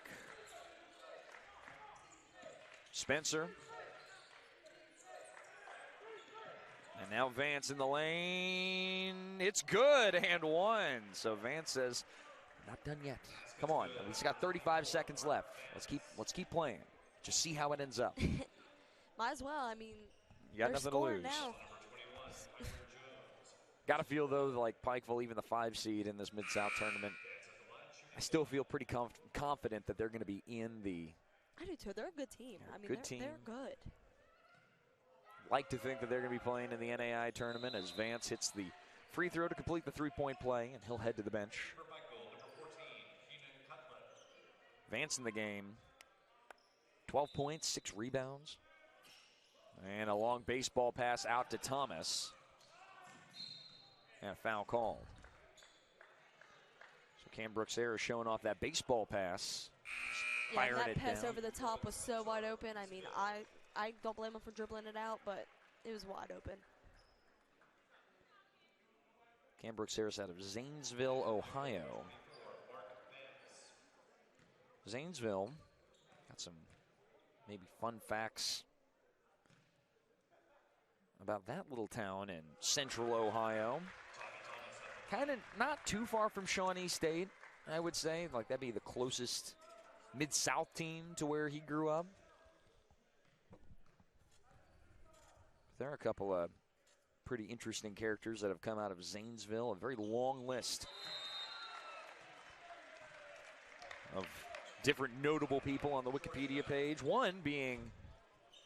Spencer. And now Vance in the lane. It's good, and 1. So Vance says, not done yet. Come on, he's got 35 seconds left. Let's keep playing. Just see how it ends up. Might as well. I mean, you got nothing to lose. Now. Got to feel, though, like Pikeville, even the 5 seed in this Mid-South tournament, I still feel pretty confident that they're going to be in the. I do too. They're a good team. They're good. Like to think that they're going to be playing in the NAI tournament as Vance hits the free throw to complete the 3-point play, and he'll head to the bench. Vance in the game, 12 points, 6 rebounds, and a long baseball pass out to Thomas. And a foul call. So Cam Brooks-Harris showing off that baseball pass. Yeah, that pass over the top was so wide open. I mean, I don't blame him for dribbling it out, but it was wide open. Cam Brooks-Harris out of Zanesville, Ohio. Zanesville got some maybe fun facts about that little town in central Ohio. Kind of not too far from Shawnee State, I would say. Like, that'd be the closest Mid-South team to where he grew up. There are a couple of pretty interesting characters that have come out of Zanesville. A very long list of different notable people on the Wikipedia page. One being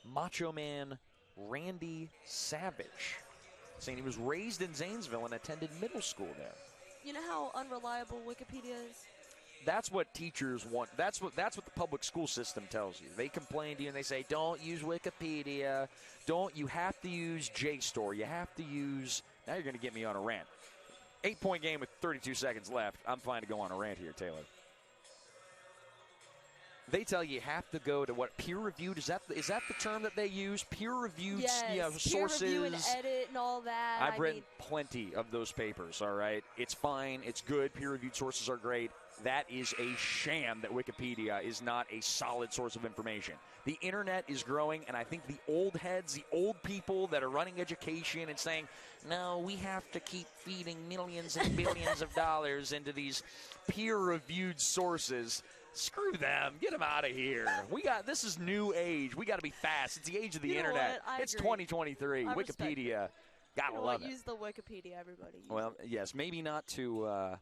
Macho Man Randy Savage, saying he was raised in Zanesville and attended middle school there. You know how unreliable Wikipedia is? That's what teachers want. That's what the public school system tells you. They complain to you and they say, don't use Wikipedia. You have to use JSTOR. You have to use, now you're going to get me on a rant. 8-point game with 32 seconds left. I'm fine to go on a rant here, Taylor. They tell you have to go to what, peer-reviewed? Is that the term that they use? Peer-reviewed sources. Peer review and edit and all that. I've written plenty of those papers, all right? It's fine. It's good. Peer-reviewed sources are great. That is a sham that Wikipedia is not a solid source of information. The internet is growing, and I think the old heads, the old people that are running education and saying, no, we have to keep feeding millions and billions of dollars into these peer-reviewed sources. Screw them. Get them out of here. This is new age. We got to be fast. It's the age of the internet. It's agree. 2023. Wikipedia. Gotta love it. Use the Wikipedia, everybody. Well, yes, maybe not to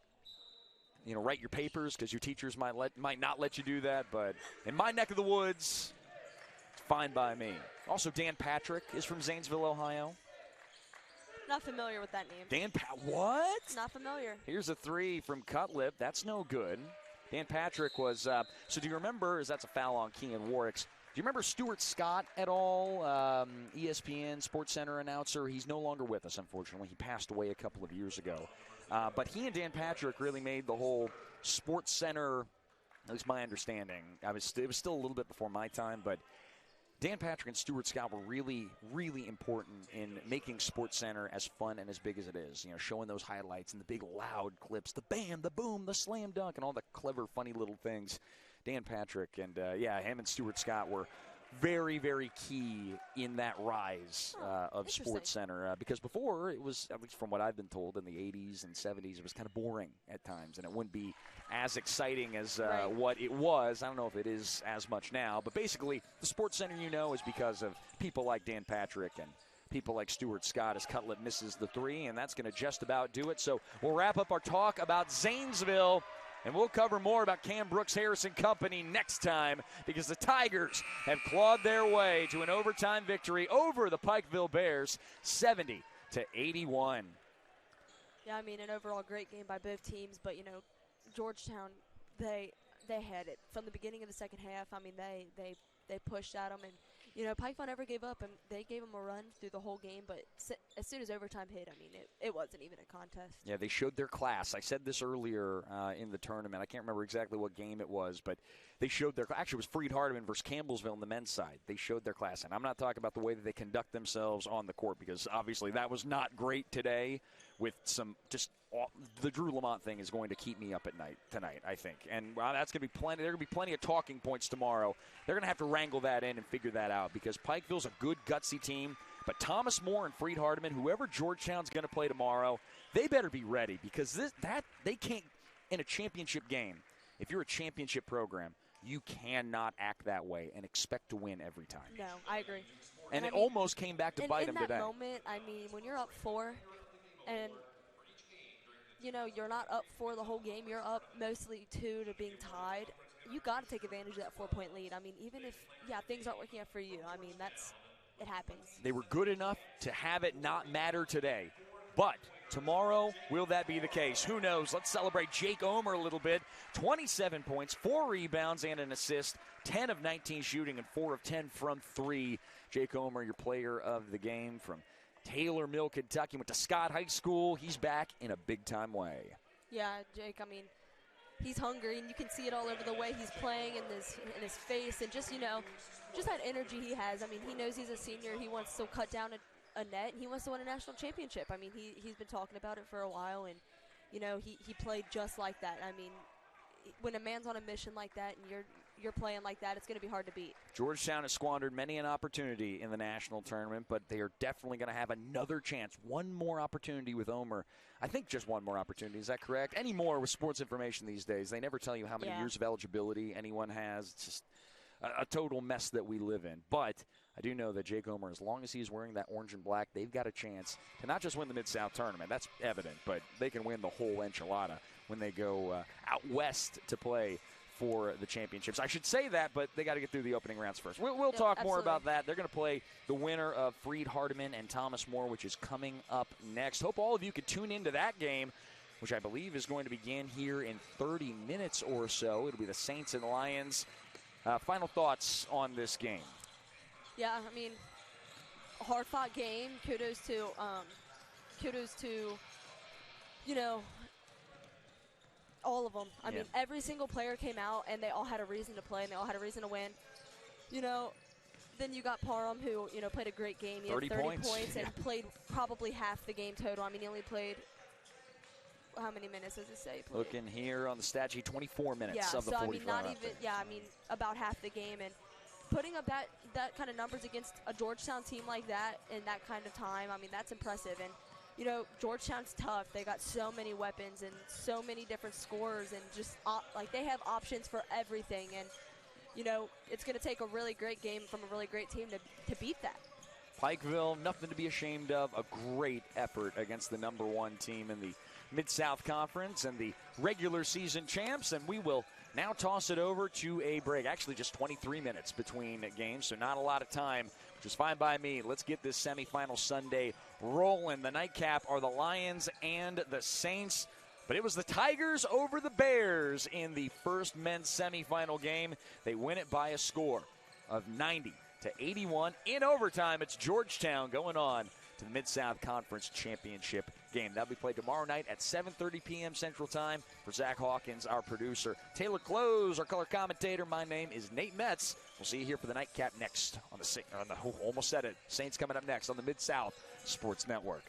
write your papers because your teachers might not let you do that, but in my neck of the woods, it's fine by me. Also, Dan Patrick is from Zanesville, Ohio. Not familiar with that name. What? Not familiar. Here's a 3 from Cutlip. That's no good. Dan Patrick was, so do you remember, that's a foul on Kean Warwick's. Do you remember Stuart Scott at all? ESPN SportsCenter announcer. He's no longer with us, unfortunately. He passed away a couple of years ago. But he and Dan Patrick really made the whole SportsCenter, at least my understanding. It was still a little bit before my time, but Dan Patrick and Stuart Scott were really, really important in making SportsCenter as fun and as big as it is. Showing those highlights and the big loud clips, the bam, the boom, the slam dunk, and all the clever, funny little things. Dan Patrick and, him and Stuart Scott were very, very key in that rise of SportsCenter. Because before, it was, at least from what I've been told, in the 80s and 70s, it was kind of boring at times, and it wouldn't be as exciting as what it was. I don't know if it is as much now, but basically, the SportsCenter is because of people like Dan Patrick and people like Stuart Scott as Cutlip misses the 3, and that's going to just about do it. So we'll wrap up our talk about Zanesville, and we'll cover more about Cam Brooks-Harris and company next time, because the Tigers have clawed their way to an overtime victory over the Pikeville Bears, 70-81. Yeah, I mean, an overall great game by both teams, but, Georgetown they had it from the beginning of the second half. I mean, they pushed at them, and Pikeville never gave up, and they gave them a run through the whole game. But as soon as overtime hit, I mean, it wasn't even a contest. Yeah, they showed their class. I said this earlier in the tournament. I can't remember exactly what game it was, but they showed their class. Actually, it was Freed Hardeman versus Campbellsville on the men's side. They showed their class, and I'm not talking about the way that they conduct themselves on the court, because obviously that was not great today. With some the Drew Lamont thing is going to keep me up at night tonight, I think. And that's going to be plenty. There are going to be plenty of talking points tomorrow. They're going to have to wrangle that in and figure that out, because Pikeville's a good, gutsy team. But Thomas More and Freed Hardeman, whoever Georgetown's going to play tomorrow, they better be ready, because they can't, in a championship game, if you're a championship program, you cannot act that way and expect to win every time. No, I agree. And it almost came back to bite them today. In that moment, I mean, when you're up 4 and you're not up 4 the whole game, you're up mostly 2 to being tied, you got to take advantage of that 4-point lead. I mean, even if things aren't working out for you, I mean, it happens. They were good enough to have it not matter today. But tomorrow, will that be the case? Who knows? Let's celebrate Jake Omer a little bit. 27 points, 4 rebounds, and an assist. 10 of 19 shooting and 4 of 10 from 3. Jake Omer, your player of the game from Taylor Mill, Kentucky. Went to Scott High School. He's back in a big-time way. Yeah, Jake, I mean, he's hungry, and you can see it all over the way he's playing in his face, and just that energy he has. I mean, he knows he's a senior. He wants to cut down a net, and he wants to win a national championship. I mean, he's been talking about it for a while, and he played just like that. I mean, when a man's on a mission like that and you're playing like that, it's going to be hard to beat. Georgetown has squandered many an opportunity in the national tournament, but they are definitely going to have another chance. One more opportunity with Omer. I think just one more opportunity. Is that correct? Any more with sports information these days? They never tell you how many years of eligibility anyone has. It's just a total mess that we live in. But I do know that Jake Omer, as long as he's wearing that orange and black, they've got a chance to not just win the Mid-South tournament. That's evident, but they can win the whole enchilada when they go out west to play for the championships. I should say that, but they got to get through the opening rounds first. We'll talk more about that. They're going to play the winner of Freed Hardeman and Thomas More, which is coming up next. Hope all of you could tune into that game, which I believe is going to begin here in 30 minutes or so. It'll be the Saints and Lions. Final thoughts on this game? Yeah, I mean, a hard-fought game. Kudos to all of them. I mean, every single player came out, and they all had a reason to play, and they all had a reason to win. Then you got Parham, who, played a great game. He had 30 points and played probably half the game total. I mean, he only played, how many minutes does it say? Looking here on the stat sheet, 24 minutes of the 45. I mean, not even, about half the game. And putting up that kind of numbers against a Georgetown team like that in that kind of time, I mean, that's impressive. And Georgetown's tough. They got so many weapons and so many different scorers, and just they have options for everything. And it's going to take a really great game from a really great team to beat that. Pikeville, nothing to be ashamed of. A great effort against the number 1 team in the Mid-South Conference and the regular season champs. And we will now toss it over to a break. Actually, just 23 minutes between games, so not a lot of time, which is fine by me. Let's get this semifinal Sunday rolling. The nightcap are the Lions and the Saints, but it was the Tigers over the Bears in the first men's semifinal game. They win it by a score of 90-81. In overtime, it's Georgetown going on to the Mid-South Conference Championship game. That'll be played tomorrow night at 7:30 p.m. Central Time. For Zach Hawkins, our producer, Taylor Close, our color commentator, my name is Nate Metz. We'll see you here for the nightcap next on the almost said it. Saints coming up next on the Mid-South Sports Network.